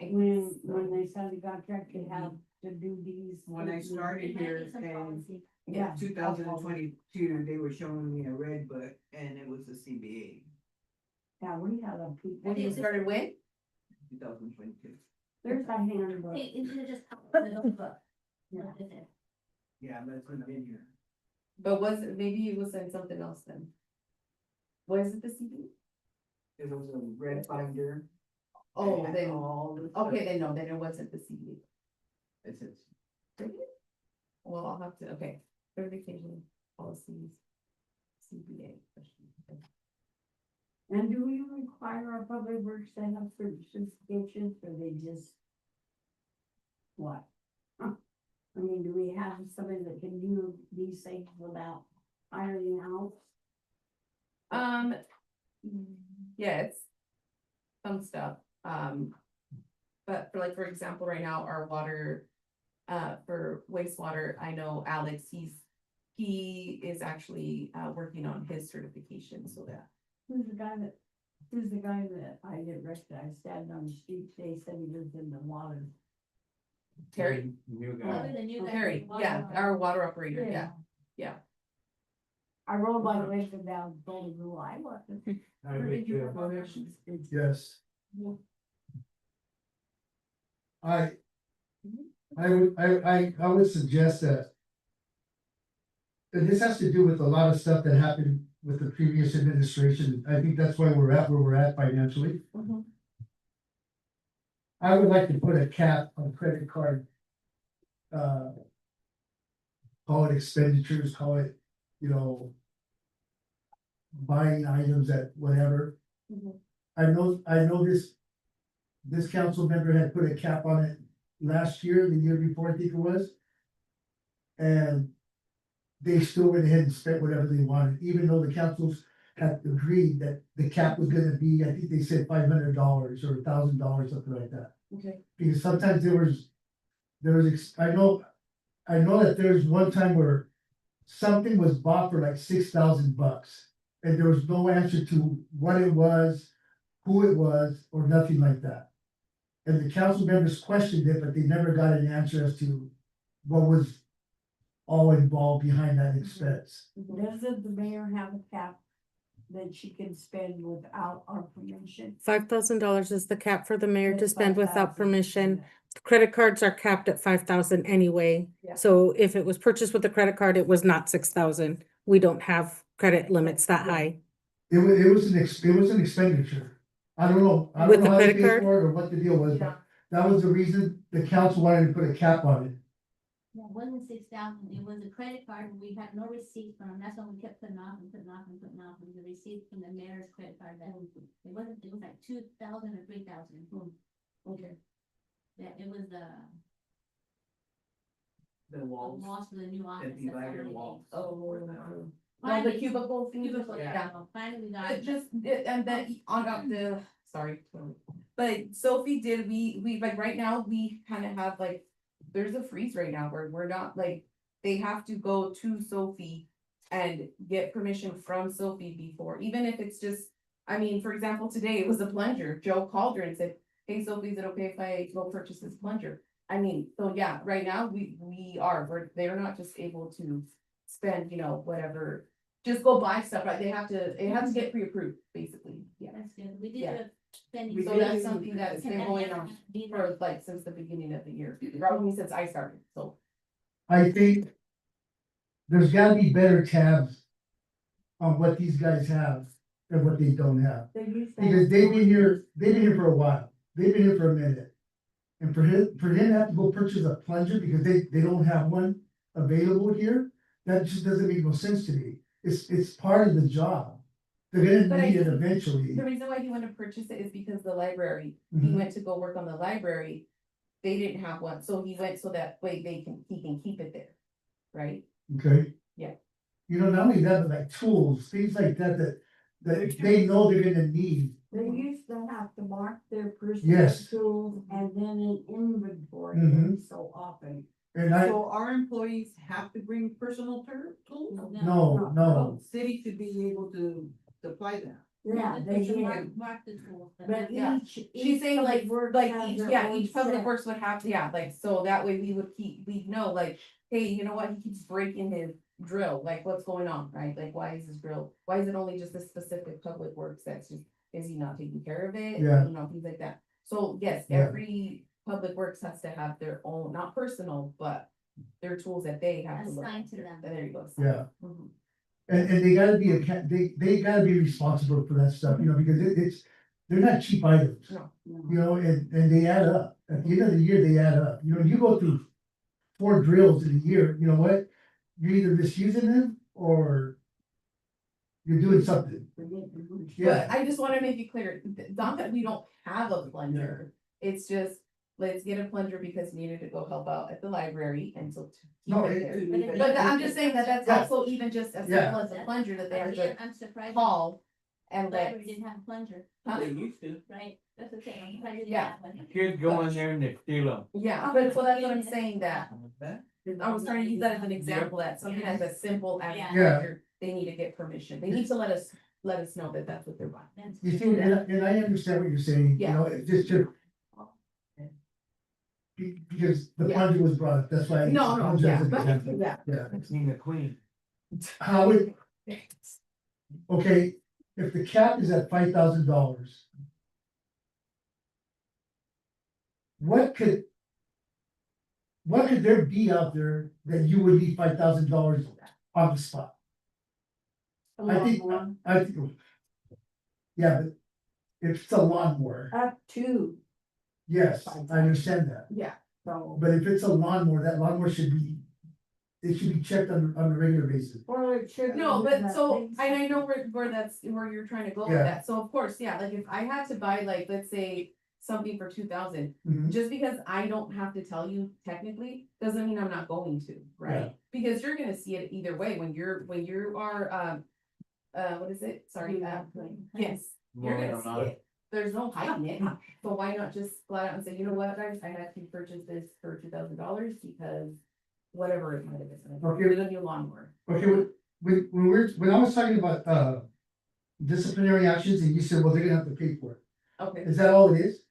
when they sign the contract, you have to do these. When I started It might here be some in policy. Yeah, 2022, they were showing me a red book and it was the CBA, Yeah, we have a people. when you started when? 2022. There's a handbook. Hey, isn't it just the notebook? Yeah. What is it? Yeah, that's been in here. But maybe it was in something else then. Was it the CBA? It was a red binder. Oh, and then, all the stuff. okay, then no, then it wasn't the CBA. It says, Well, I'll have to, okay, certification policies. CBA. And do we require our public works to have certifications, or they just? What? Huh. I mean, do we have somebody that can do these things without hiring out? Yeah, it's some stuff, but for example, right now, our water, for wastewater, I know Alex, he is actually, working on his certification, so that. Who's the guy that I didn't recognize, standing on the street today, said he lives in the water? Terry, New Other guy. than you guys. Terry, yeah, our water operator, yeah. I rode by the way from down, told him who I was. I would, Yes. Yeah. I would suggest that. And this has to do with a lot of stuff that happened with the previous administration. I think that's why we're at where we're at financially. Mhm. I would like to put a cap on credit card. Call it expenditures, call it, you know. Buying items at whatever. Mhm. I know this council member had put a cap on it last year, the year before, I think it was. And they still went ahead and spent whatever they wanted, even though the councils had agreed that the cap was gonna be, I think they said $500 or $1,000, something like that. Okay. Because sometimes I know that there was one time where something was bought for like $6,000. And there was no answer to what it was, who it was, or nothing like that. And the council members questioned it, but they never got an answer as to what was all involved behind that expense. Doesn't the mayor have a cap that she can spend without our permission? $5,000 is the cap for the mayor to That's spend without 5,000. permission. Credit cards are capped at 5,000 anyway. Yeah. So if it was purchased with a credit card, it was not 6,000. We don't have credit limits that high. It was an expenditure. I don't know With the how they credit paid card? for it or what the deal was, Yeah. but that was the reason the council wanted to put a cap on it. Yeah, it wasn't 6,000, it was a credit card, and we had no receipt from them, that's why we kept putting off and putting off and putting off, and the receipt from the mayor's credit card, it was like 2,000 or 3,000. Okay. Yeah, it was The a walls, loss for the new office. the divider walls. Oh. No, the Finally- cubicle thing, Cubicle, yeah. yeah, finally we got But it. just, and then on the, sorry. But Sophie did, we like, right now, we kind of have like, there's a freeze right now where we're not like, they have to go to Sophie and get permission from Sophie before, even if it's just, I mean, for example, today it was a plunger. Joe called her and said, hey, Sophie, is it okay if I go purchase this plunger? I mean, so yeah, right now, they're not just able to spend, whatever, just go buy stuff, right? It has to get pre-approved, basically, yeah. That's good, we did Yeah. a spending. So that's something that's Can been that going never on be for like since the beginning of the year, probably since I started, so. I think there's gotta be better tabs on what these guys have and what they don't have. They used to Because have they've been one. here for a while, they've been here for a minute. And for him to have to go purchase a plunger because they don't have one available here, that just doesn't make no sense to me. It's part of the job. They're But gonna I need it think eventually. The reason why he went to purchase it is because the library, he Mhm. went to go work on the library. They didn't have one, so he went so that way he can keep it there, right? Okay. Yeah. You know, not only that, but like tools, things like that they know they're gonna need. They used to have to mark their personal Yes. tools and then an inventory Mhm. every so often. And I, So our employees have to bring personal tools? no, City should be able to supply that. Yeah, they did. Mark the tools. But Yeah. each. She's saying like, has each, their yeah, own each public set. works would have, yeah, like, so that way we'd know, like, hey, you know what, he keeps breaking his drill, like, what's going on, right? Like, why is his drill, why is it only just a specific public works that's just, is he not taking care of it? Yeah. You know, things like that. So, yes, Yeah. every public works has to have their own, not personal, but their tools that they have to look Assigned to after. them. There you go. yeah. Mhm. And they gotta be they gotta be responsible for that stuff, you know, because they're not cheap items. No. You know, and they add up. At the end of the year, they add up. You know, you go through 4 drills in a year, you know what? You're either misusing them or you're doing something. But Yeah, I just wanna make it clear, not that we don't have a plunger, it's just, let's get a plunger because we needed to go help out at the library and so. to keep No, it it- there. But I'm just saying that that's Yeah. also even just as Yeah. simple as a plunger that they have Yeah, to I'm surprised. call and The let. library didn't have a plunger, Huh? used to. right? That's the thing. I'm surprised they didn't Yeah. have one. Kids go in there and they steal them. Yeah, but so that's what I'm saying, that I was trying to use that as an example, that something as a simple as a Yeah. Yeah. plunger, they need to get permission, they need to let us know that that's what they're buying. That's- you see, and I understand what you're saying, you Yeah. know, it's just because the Yeah. plunger was brought up, that's why. I used the No, plunger as an yeah, example. yeah. Yeah, King of Queen. how would, okay, if the cap is at $5,000. What could there be out there that you would need $5,000 on the spot? I think, I think. Yeah, but if it's a lawnmower, Up to, yes, I understand that, Yeah, so, but if it's a lawnmower, that lawnmower should be. It should be checked on a regular basis. or it should. no, be but that so, big and I know where you're trying to go with Yeah. that, so of course, yeah, like if I had to buy like, let's say. Something for 2,000, Mhm. just because I don't have to tell you technically, doesn't mean I'm not going to, right? Because you're gonna see it either way, when you are, what is it, sorry, yes, you're gonna see it. There's no hiding it, so why not just flat out and say, you know what, guys, I had to purchase this for $2,000 because. Whatever it might have been, Okay. get a new lawnmower. Okay, when I was talking about, disciplinary actions and you said, well, they're gonna have to pay for it, Okay, is that all it is?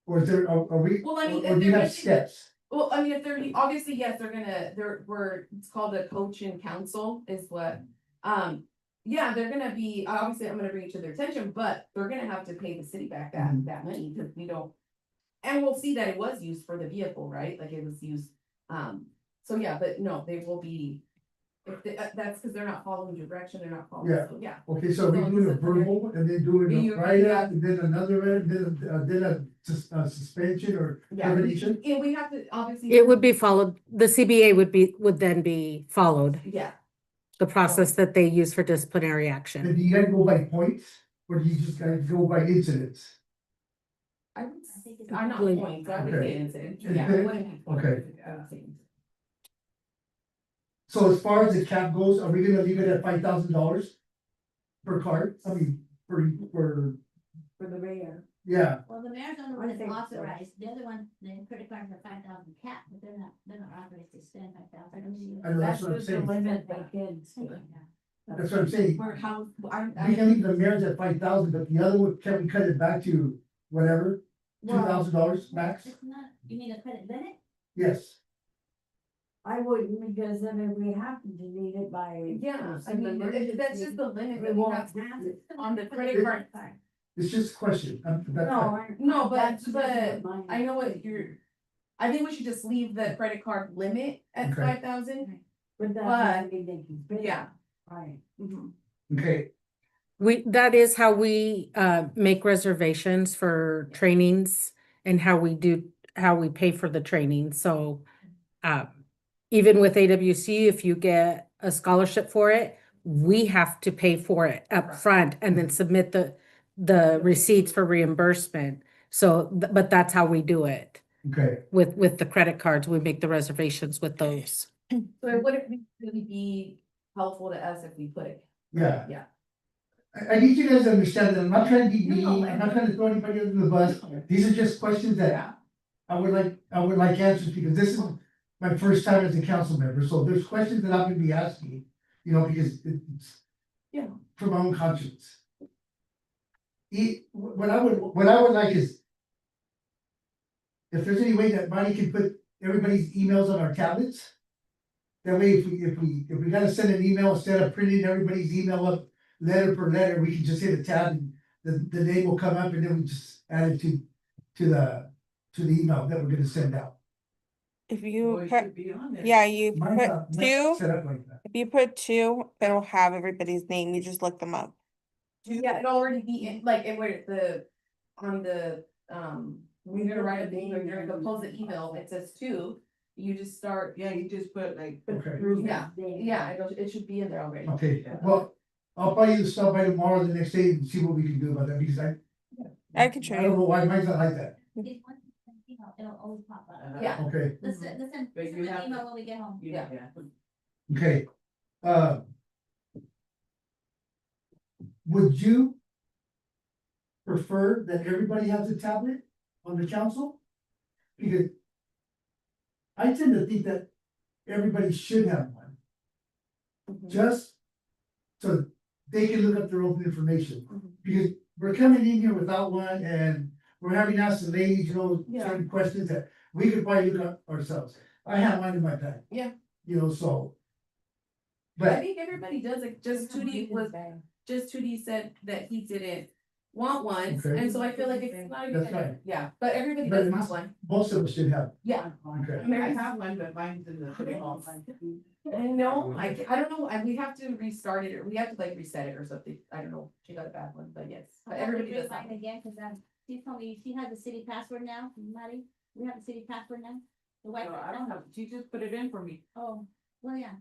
Or is there, are we, well, I mean, or if do you they're have missing- steps? well, I mean, if they're, obviously, yes, it's called a coach and council is what, yeah, they're gonna be, obviously, I'm gonna bring it to their attention, but they're gonna have to pay the city back Mhm. that money, because we don't. And we'll see that it was used for the vehicle, right, like it was used, so yeah, but no, they will be. If that's because they're not following direction, they're not following, Yeah. so yeah, Okay, so we doing a verbal and then doing You- a write yeah. up and then another, then a suspension or yeah, termination? and we have to, obviously. It would be followed, the CBA would then be followed, Yeah, the process that they use for disciplinary And action. do you guys go by points or do you just guys go by incidents? I would, I think it's I'm not Like- points, I would Okay. say incident, Incident? yeah, it wouldn't be points, Okay. I would say incident. So as far as the cap goes, are we gonna leave it at $5,000 per card? I mean, for, For the mayor. yeah, Well, the mayor's only I one that's think so. authorized, the other one, the credit cards are 5,000 cap, but they're not authorized to spend 5,000. I know, that's what I'm just the saying. limit they can spend. That's what I'm saying. Where how, We can leave the mayor's at 5,000, but the other one, can we cut it back to whatever, $2,000 max? It's not, you mean a credit limit? Yes, I wouldn't, because then if we have to delete it by. yeah, I some mean, that's emergency, just the limit we that we won't have have it. on the credit card. It's just a question. No, but I know what you're, I think we should just leave the credit card limit at Okay. 5,000. But But- that's maybe they can pay. Yeah. Right. Mhm. Okay, That is how we make reservations for trainings and how we pay for the training, so. Even with AWC, if you get a scholarship for it, we have to pay for it up front and then submit the receipts for reimbursement. So, but that's how we do it. okay. With the credit cards, we make the reservations with those. So it wouldn't really be helpful to us if we put it. Yeah. Yeah. I need you guys to understand that I'm not trying to be No, mean, I'm not trying to throw anybody under the bus. These are just questions that I would like answers, because this is my first time as a council member, so there's questions that I'm gonna be asking, you know, because it's. Yeah. For my own conscience. What I would like is. If there's any way that Bonnie can put everybody's emails on our tablets. That way, if we gotta send an email, instead of printing everybody's email up letter per letter, we can just hit a tab and the name will come up and then we just add it to the email that we're gonna send out. If Oh, you it put, should be on there. yeah, you Mine's put not two, set up like that. if you put two, it'll have everybody's name, you just look them up. Yeah, it'd already be in, like, it where on the, when you're gonna write a name or you're gonna compose an email, it says two, you just start. Yeah, you just put like. Okay. Yeah, it should be in there already. Okay, well, I'll probably stop by tomorrow, the next day, and see what we can do about that, because I can show I don't you. know why mine's not like that, It's one, you know, it'll always pop up. Yeah. okay, Listen, But send you an have email to- when we get home. Yeah. okay. Would you prefer that everybody has a tablet on the council? Because I tend to think that everybody should have one, just so they can look up their own information. Because we're coming in here without one and we're having asked the ladies, you know, Yeah. certain questions that we could probably look up ourselves. I have mine in my bag. Yeah. You know, so. I But, think everybody does it, just Tootie said that he didn't want one, Okay. and so I feel like it's not even, That's fine. yeah, but everybody But does it's- have one, most of us should have, yeah. okay. I have one, but mine's in the city hall. No, I don't know, we have to restart it, or we have to like reset it or something, I don't know, she got a bad one, but yes, but everybody does have Mine one. again, cause she told me she has the city password now, Maddie, we have the city password now. The No, Wi-Fi. I don't have, she just put it in for me. Oh, well, yeah.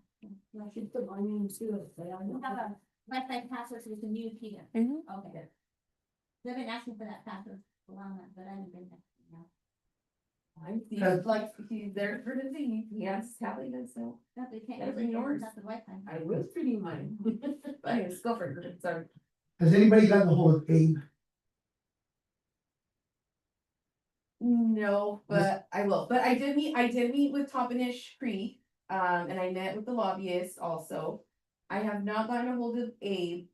Well, she Put my name to it, but I we don't have have. a Wi-Fi password, so we can use Peter. Mhm. Okay. They've been asking for that password for a while now, but I haven't been there. No. He's like, he's there for his thing, he has Callie does, so, No, they can't That's use it yours. without the Wi-Fi. I was pretty mine. but anyways, go for it, sorry. Has anybody gotten a hold of Abe? No, but I will, but I did meet with Toppenish Creek, and I met with the lobbyists also. I have not gotten a hold of Abe,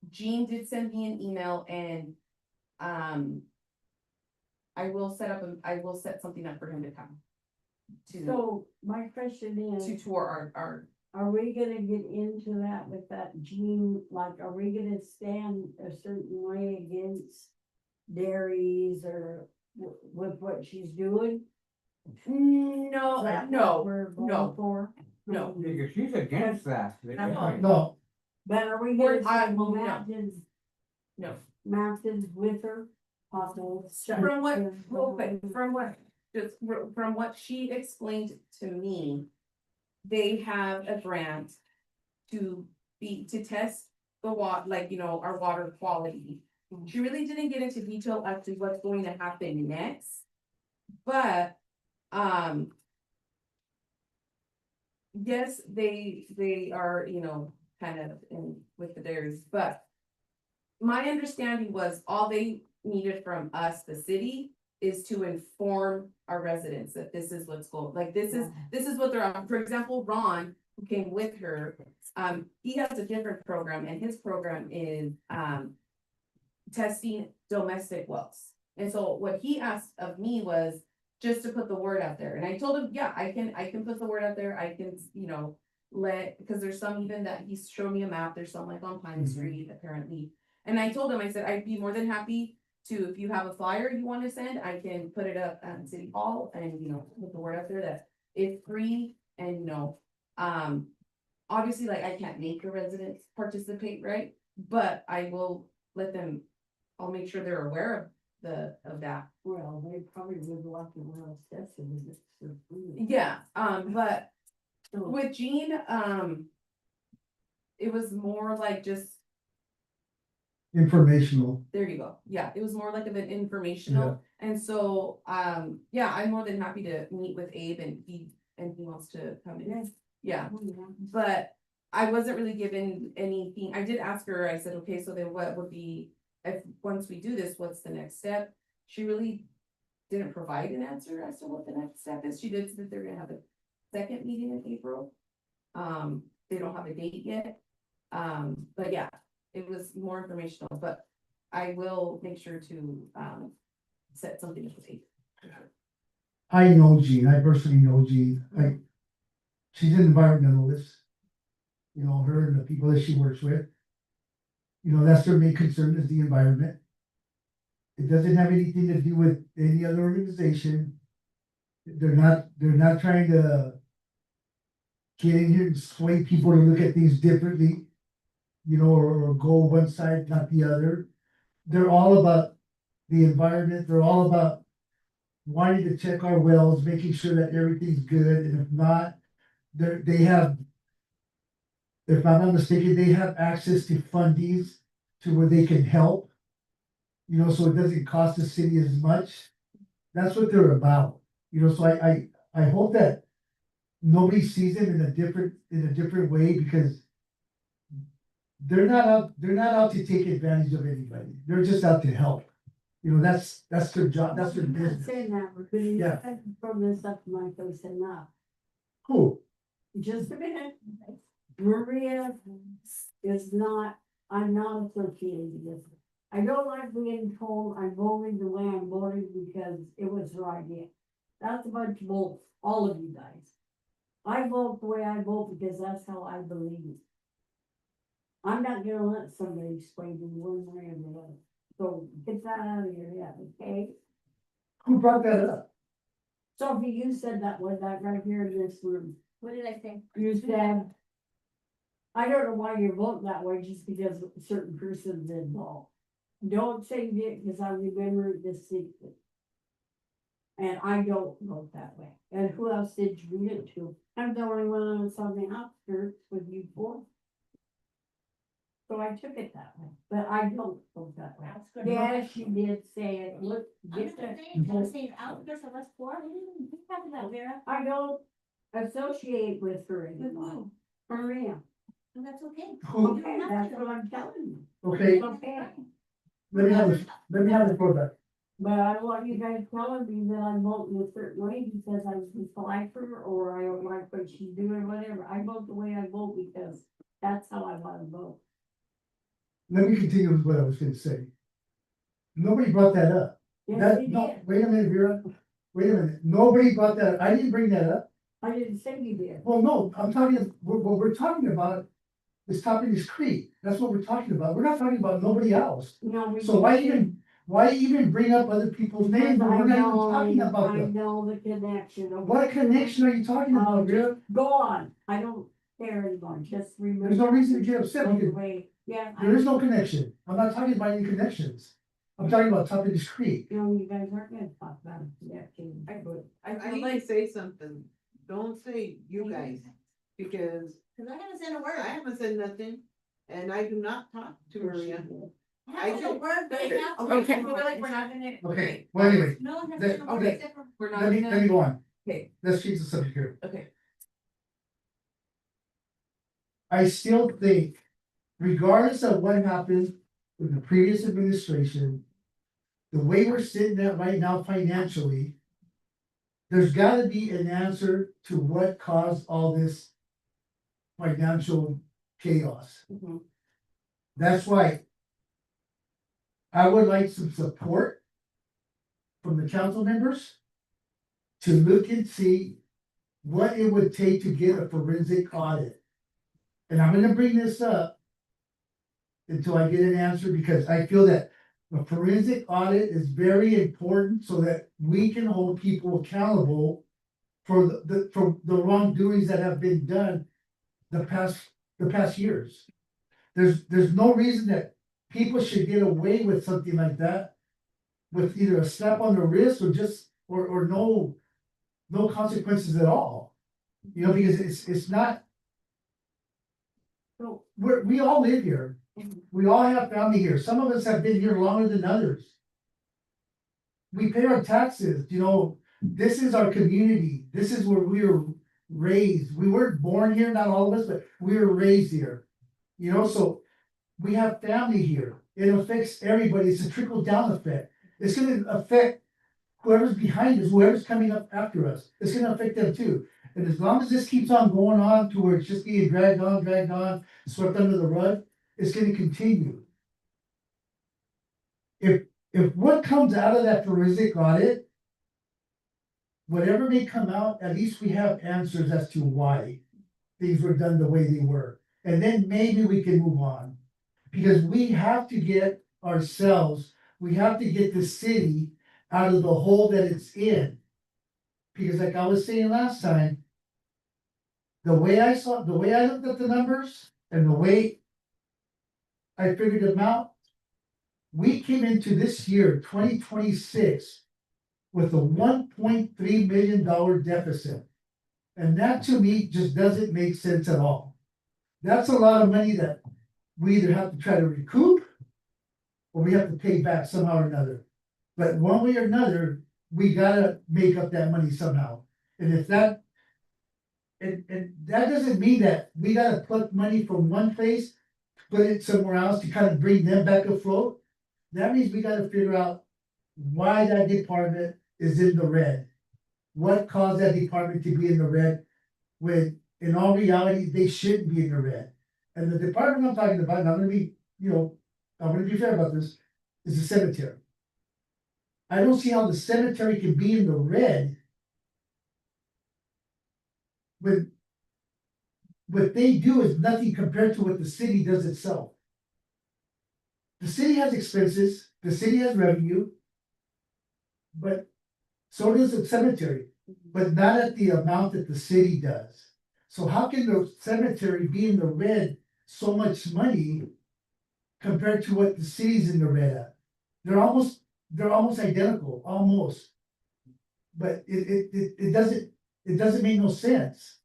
Jean did send me an email and, I will set something up for him to come. To So my question is, tour our, are we gonna get into that with that Gene, like, are we gonna stand a certain way against dairies or with what she's doing? no, Is that what no, we're going no. for? No. Because she's against that. No, But are we Or gonna I- send no. mountains, no. mountains with her? Possible. From what, real quick, from what she explained to me. They have a grant to test the like, you know, our water quality. She really didn't get into detail as to what's going to happen next. But, yes, they are, you know, kind of in with the dairies, but. My understanding was all they needed from us, the city, is to inform our residents that this is what's going, like, this is what they're on. For example, Ron, who came with her, he has a different program, and his program is, testing domestic wells. And so what he asked of me was just to put the word out there, and I told him, yeah, I can put the word out there, I can, you know, because there's some even that he showed me a map, there's some like on Pine Mhm. Street apparently. And I told him, I said, I'd be more than happy to, if you have a flyer you wanna send, I can put it up at City Hall and, put the word out there that it's free and, obviously, like, I can't make the residents participate, right? But I will let them, I'll make sure they're aware of that. Well, they probably would like to know steps and it's for free. Yeah, but So, with Jean, it was more like just, Informational. there you go. Yeah, it was more like of an informational. And so, yeah, I'm more than happy to meet with Abe and he wants to come in. Yeah, oh, yeah. but I wasn't really given anything. I did ask her, I said, okay, so then what would be, if, once we do this, what's the next step? She really didn't provide an answer as to what the next step is. She did say that they're gonna have a second meeting in April. They don't have a date yet. But yeah, it was more informational, but I will make sure to, set something up with Abe. I know Jean, I personally know Jean, like, she's an environmentalist. You know, her and the people that she works with. You know, that's their main concern is the environment. It doesn't have anything to do with any other organization. They're not trying to get in here and sway people to look at things differently. You know, or go one side, not the other. They're all about the environment, they're all about wanting to check our wells, making sure that everything's good, and if not, they have, if I'm not mistaken, they have access to fundings to where they can help. You know, so it doesn't cost the city as much. That's what they're about, you know, so I hope that nobody sees them in a different way, because they're not out to take advantage of anybody, they're just out to help. You know, that's their job, that's their I'm not business. saying that, we're gonna Yeah. from this up to my face enough. Cool. Just a minute. Maria is not, I'm not associated with it. I don't like being told I'm voting the way I'm voting because it was the right idea. That's a bunch of bull, all of you guys. I vote the way I vote because that's how I believe. I'm not gonna let somebody sway me one way or the other. So get that out of your head, okay? Who brought that up? Sophie, you said that one that right here in this room. What did I say? You said, I don't know why you're voting that way, just because a certain person's involved. Don't say it, because I remember this secret. And I don't vote that way. And who else did you read it to? I'm the only one that's on the outskirts with you four. So I took it that way, but I don't vote that way. Outskirts. Yeah, she did say it, look, I'm get just that. saying, don't say outskirts of us four, we didn't talk about Vera. I don't associate with her With anymore. who? Maria. And that's okay. Who? Okay, that's what I'm telling you. Okay, Okay. let me have the floor back. But I don't want you guys telling me that I'm voting a certain way because I dislike her or I don't like what she's doing, whatever. I vote the way I vote because that's how I wanna vote. Let me continue with what I was gonna say. Nobody brought that up. Yes, That, you no, did. wait a minute, Vera. Wait a minute. Nobody brought that up. I didn't bring that up. I didn't say you did. Well, no, I'm talking, what we're talking about is Topping this Creek. That's what we're talking about. We're not talking about nobody else. No, we. So why even bring up other people's names when we're not even talking about I them? know the connection. okay? What connection are you talking about, Vera? Go on. I don't care anymore. Just remember. There's no reason to get upset. the because way- Yeah. There is no connection. I'm not talking about any connections. I'm talking about Topping this Creek. No, you guys aren't gonna talk about it. Yeah, I I feel need to like, say something, don't say you guys, because Cause I haven't said a word. I haven't said nothing, and I do not talk to Maria. I haven't said a word, but okay, now. okay, I feel like we're not gonna. Okay, well, anyway, No one has Then- said a word okay. except for. We're not let me gonna, go on. okay, Let's change the subject here. okay. I still think, regardless of what happened with the previous administration, the way we're sitting at right now financially, there's gotta be an answer to what caused all this financial chaos. Mhm. That's why I would like some support from the council members to look and see what it would take to get a forensic audit. And I'm gonna bring this up until I get an answer, because I feel that a forensic audit is very important so that we can hold people accountable for for the wrongdoings that have been done the past years. There's no reason that people should get away with something like that with either a slap on the wrist or just, or no consequences at all. You know, because it's not. So we all live here. We all have family here. Some of us have been here longer than others. We pay our taxes, you know, this is our community. This is where we were raised. We weren't born here, not all of us, but we were raised here. You know, so we have family here. It affects everybody. It's a trickle down effect. It's gonna affect whoever's behind us, whoever's coming up after us. It's gonna affect them too. And as long as this keeps on going on to where it's just being dragged on, swept under the rug, it's gonna continue. If what comes out of that forensic audit, whatever may come out, at least we have answers as to why things were done the way they were. And then maybe we can move on. Because we have to get ourselves, we have to get the city out of the hole that it's in. Because like I was saying last time, the way I looked at the numbers and the way I figured them out, we came into this year, 2026, with a $1.3 million deficit. And that to me just doesn't make sense at all. That's a lot of money that we either have to try to recoup or we have to pay back somehow or another. But one way or another, we gotta make up that money somehow. And if that, and that doesn't mean that we gotta pluck money from one place, put it somewhere else to kind of bring them back afloat. That means we gotta figure out why that department is in the red. What caused that department to be in the red when in all reality, they shouldn't be in the red. And the department I'm talking about, and I'm gonna be, you know, I'm gonna be fair about this, is the cemetery. I don't see how the cemetery can be in the red when what they do is nothing compared to what the city does itself. The city has expenses, the city has revenue, but so does the cemetery, but not at the amount that the city does. So how can the cemetery be in the red so much money compared to what the city's in the red at? They're almost identical, almost. But it doesn't make no sense.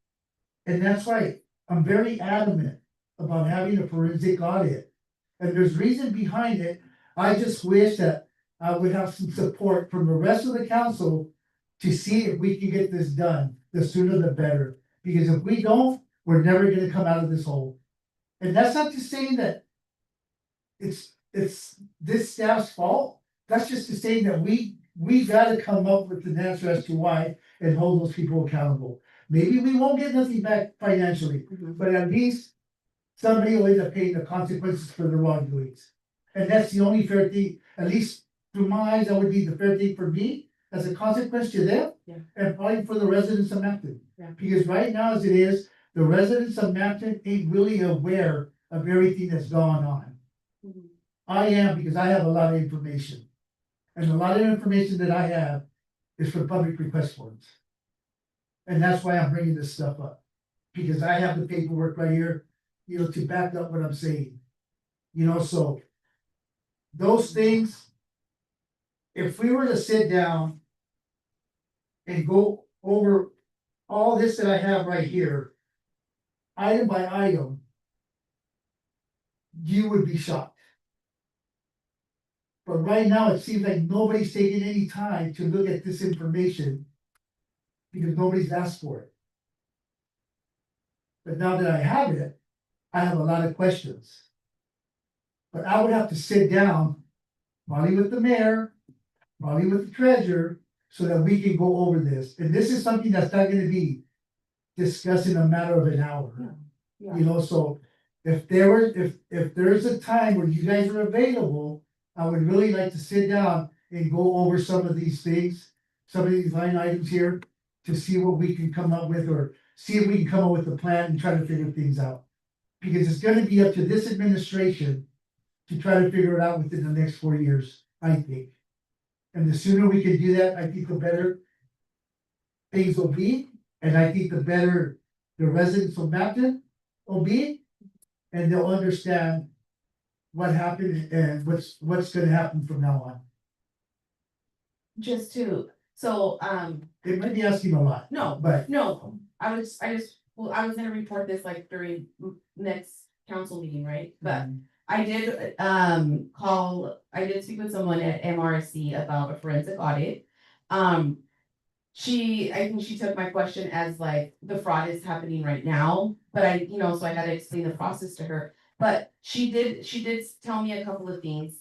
And that's why I'm very adamant about having a forensic audit. And there's reason behind it. I just wish that I would have some support from the rest of the council to see if we can get this done, the sooner the better. Because if we don't, we're never gonna come out of this hole. And that's not to say that it's this staff's fault. That's just to say that we gotta come up with an answer as to why and hold those people accountable. Maybe we won't get nothing back financially, but at least somebody will end up paying the consequences for the wrongdoings. And that's the only fair thing, at least through my eyes, that would be the fair thing for me as a consequence to them. Yeah. And probably for the residents of Mapton. Yeah. Because right now as it is, the residents of Mapton ain't really aware of everything that's going on. Mhm. I am, because I have a lot of information. And a lot of information that I have is for public request forms. And that's why I'm bringing this stuff up. Because I have the paperwork right here, you know, to back up what I'm saying. You know, so those things, if we were to sit down and go over all this that I have right here, item by item, you would be shocked. But right now, it seems like nobody's taking any time to look at this information because nobody's asked for it. But now that I have it, I have a lot of questions. But I would have to sit down, probably with the mayor, probably with the treasurer, so that we can go over this. And this is something that's not gonna be discussed in a matter of an hour. Yeah. You know, so if there's a time where you guys are available, I would really like to sit down and go over some of these things, some of these line items here, to see what we can come up with, or see if we can come up with a plan and try to figure things out. Because it's gonna be up to this administration to try to figure it out within the next 4 years, I think. And the sooner we can do that, I think the better things will be, and I think the better the residents of Mapton will be. And they'll understand what happened and what's gonna happen from now on. Just to, so, They might be asking a lot, no, but no, I was gonna report this like during next council meeting, right? But I did, I did speak with someone at MRSC about a forensic audit. I think she took my question as like, the fraud is happening right now, but so I had to explain the process to her. But she did tell me a couple of things,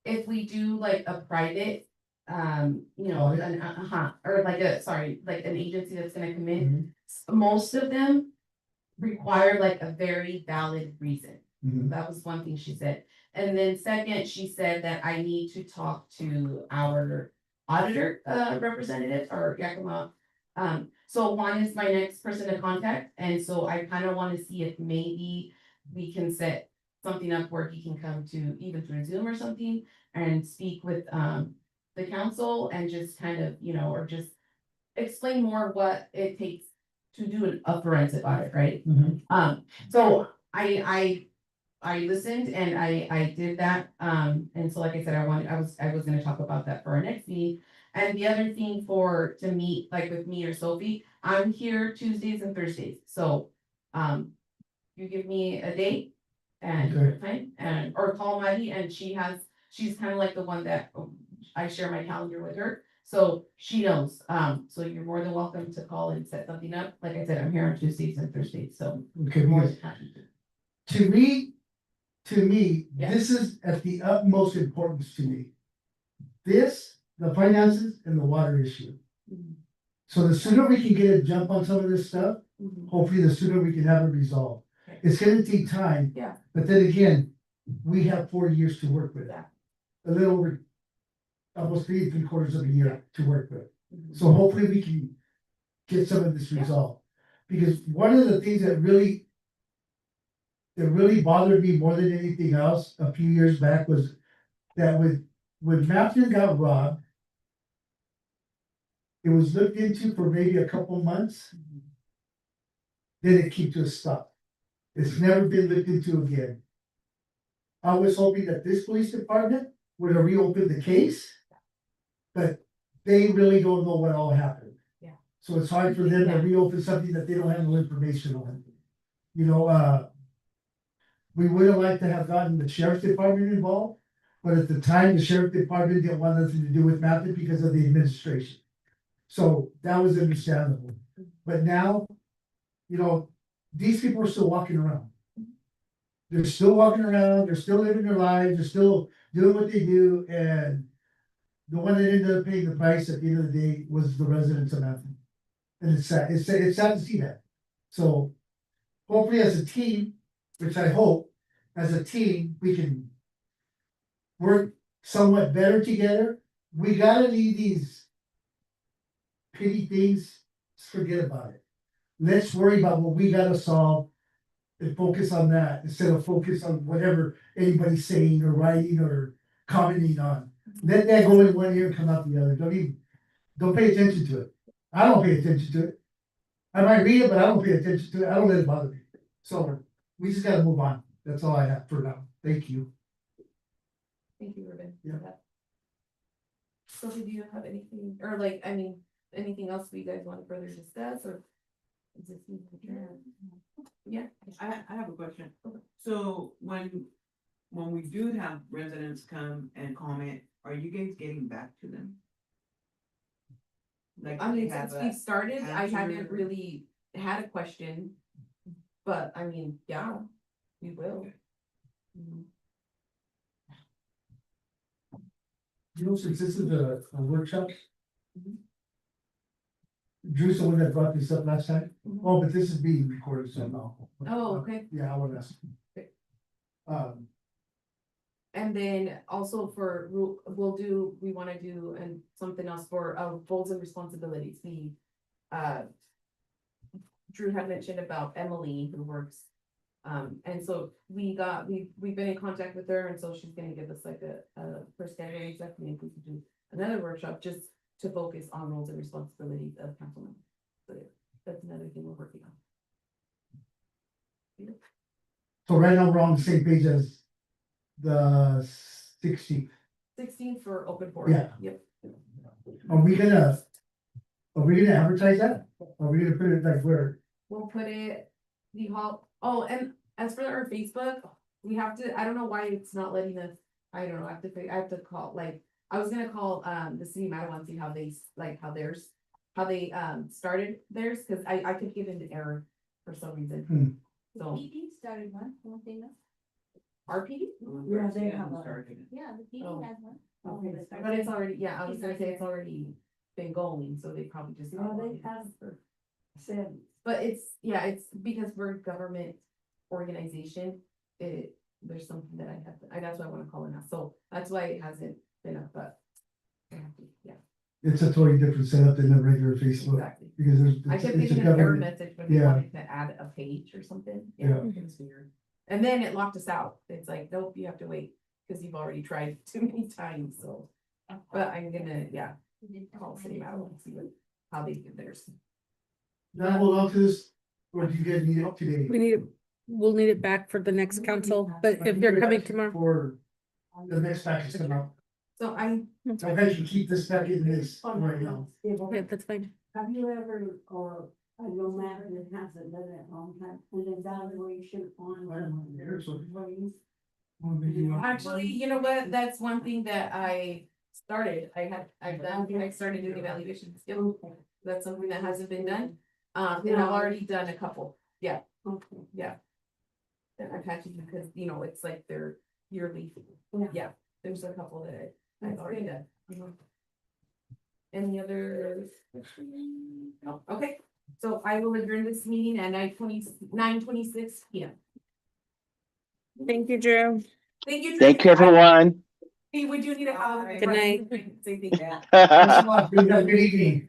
if we do like a private, Audit? or like an agency that's gonna come in, most of them require like a very valid reason. Mhm. That was one thing she said. And then second, she said that I need to talk to our auditor representative or Yakima. So Juan is my next person to contact, and so I kind of want to see if maybe we can set something up where he can come to even through Zoom or something and speak with the council and just kind of, or just explain more what it takes to do a forensic audit, right? So I listened and I did that, and so like I said, I was gonna talk about that for our next meeting. And the other thing to meet, like with me or Sophie, I'm here Tuesdays and Thursdays, so, you give me a date and Okay. time, or call Maddie, and she's kind of like the one that I share my calendar with her. So she knows, so you're more than welcome to call and set something up. Like I said, I'm here on Tuesdays and Thursdays, so. Okay, more because than happy to. to me, Yeah. this is at the utmost importance to me. This, the finances and the water issue. Mhm. So the sooner we can get a jump on some of this stuff, Mhm. hopefully the sooner we can have it resolved. Okay. It's gonna take time. Yeah. But then again, we have 4 years to work with. Yeah. A little over, almost 3.75 of a year to work with. Mhm. So hopefully we can get some of this Yeah. resolved. Because one of the things that really bothered me more than anything else a few years back was that when Mapton got robbed, it was looked into for maybe a couple months, then it came to a stop. It's never been looked into again. I was hoping that this police department would have reopened the case, but they really don't know what all happened. Yeah. So it's hard for them to Yeah. reopen something that they don't have no information on. We would have liked to have gotten the sheriff's department involved, but at the time, the sheriff department didn't want nothing to do with Mapton because of the administration. So that was understandable, but now, these people are still walking around. They're still walking around, they're still living their lives, they're still doing what they do, and the one that ended up paying the price at the end of the day was the residents of Mapton. And it's sad to see that. So hopefully as a team, which I hope, as a team, we can work somewhat better together. We gotta leave these petty things, forget about it. Let's worry about what we gotta solve and focus on that instead of focus on whatever anybody's saying or writing or commenting on. Let that go in one ear and come out the other. Don't pay attention to it. I don't pay attention to it. I might read it, but I don't pay attention to it. I don't let it bother me. So we just gotta move on. That's all I have for now. Thank you. Thank you, Ruben. Yeah. Sophie, do you have anything, or like, anything else you guys want to further discuss, or? Is this? Yeah. I have a question. So when we do have residents come and comment, are you guys getting back to them? Like, I do they mean, have since a we started, I haven't answer? really had a question. But yeah, we will. Mhm. Since this is a workshop. Mhm. Drew's the one that brought this up last time. Mhm. Oh, but this is being recorded, so no. Oh, okay. Yeah, I would ask. Okay. Um, And then also we wanna do and something else for roles and responsibilities, Drew had mentioned about Emily who works And so we've been in contact with her, and so she's gonna give us like a first scheduling stuff, and if we could do another workshop just to focus on roles and responsibilities of councilmen. So that's another thing we're working on. So right now, we're on the same page as the 16th. 16 for open forum. Yeah. Yep. Are we gonna advertise that? Are we gonna put it like where? We'll put it, the hall, oh, and as for our Facebook, we have to, I don't know why it's not letting us, I don't know, I have to call, like, I was gonna call, the city of Mattawa and see how they, how they, started theirs, cause I could get into error for some reason. So, PD started one thing, else. RP, Yeah, they have a. Yeah, the PD Oh. has one. Okay, but it's already, yeah, I was gonna say it's already been going, so they probably just. No, they have said, But it's, yeah, it's because we're a government organization, there's something that I have, that's why I wanna call it now, so that's why it hasn't been up, but. I have to, yeah, It's a totally different setup than the regular Facebook, exactly. because I it's kept a getting an error government. message when we Yeah. wanted to add a page or something, Yeah. it's weird. And then it locked us out, it's like, nope, you have to wait, cause you've already tried too many times, so. But I'm gonna, yeah, call City Mattawa and see how they do theirs. Now hold on to this, or do you guys need it up today? We'll need it back for the next council, but if you're coming tomorrow. For the next package to come out, So I'm, so I should keep this back in this right now. Yeah, that's fine. have you ever, or I know Matt that hasn't done it a long time, an evaluation on. employees? actually, you know what, that's one thing that I started, I started doing evaluations, yep. Okay, That's something that hasn't been done. And I've already done a couple, yeah, okay. yeah. And I've had to, because, you know, it's like their yearly, Yeah. yeah, there's a couple that I've already done. Mhm. Any other? No, okay, so I will adjourn this meeting at 9:26 PM. Thank you, Drew. Thank you. Thank you, everyone. Hey, we do need a. Good night. Say thank you. Good evening.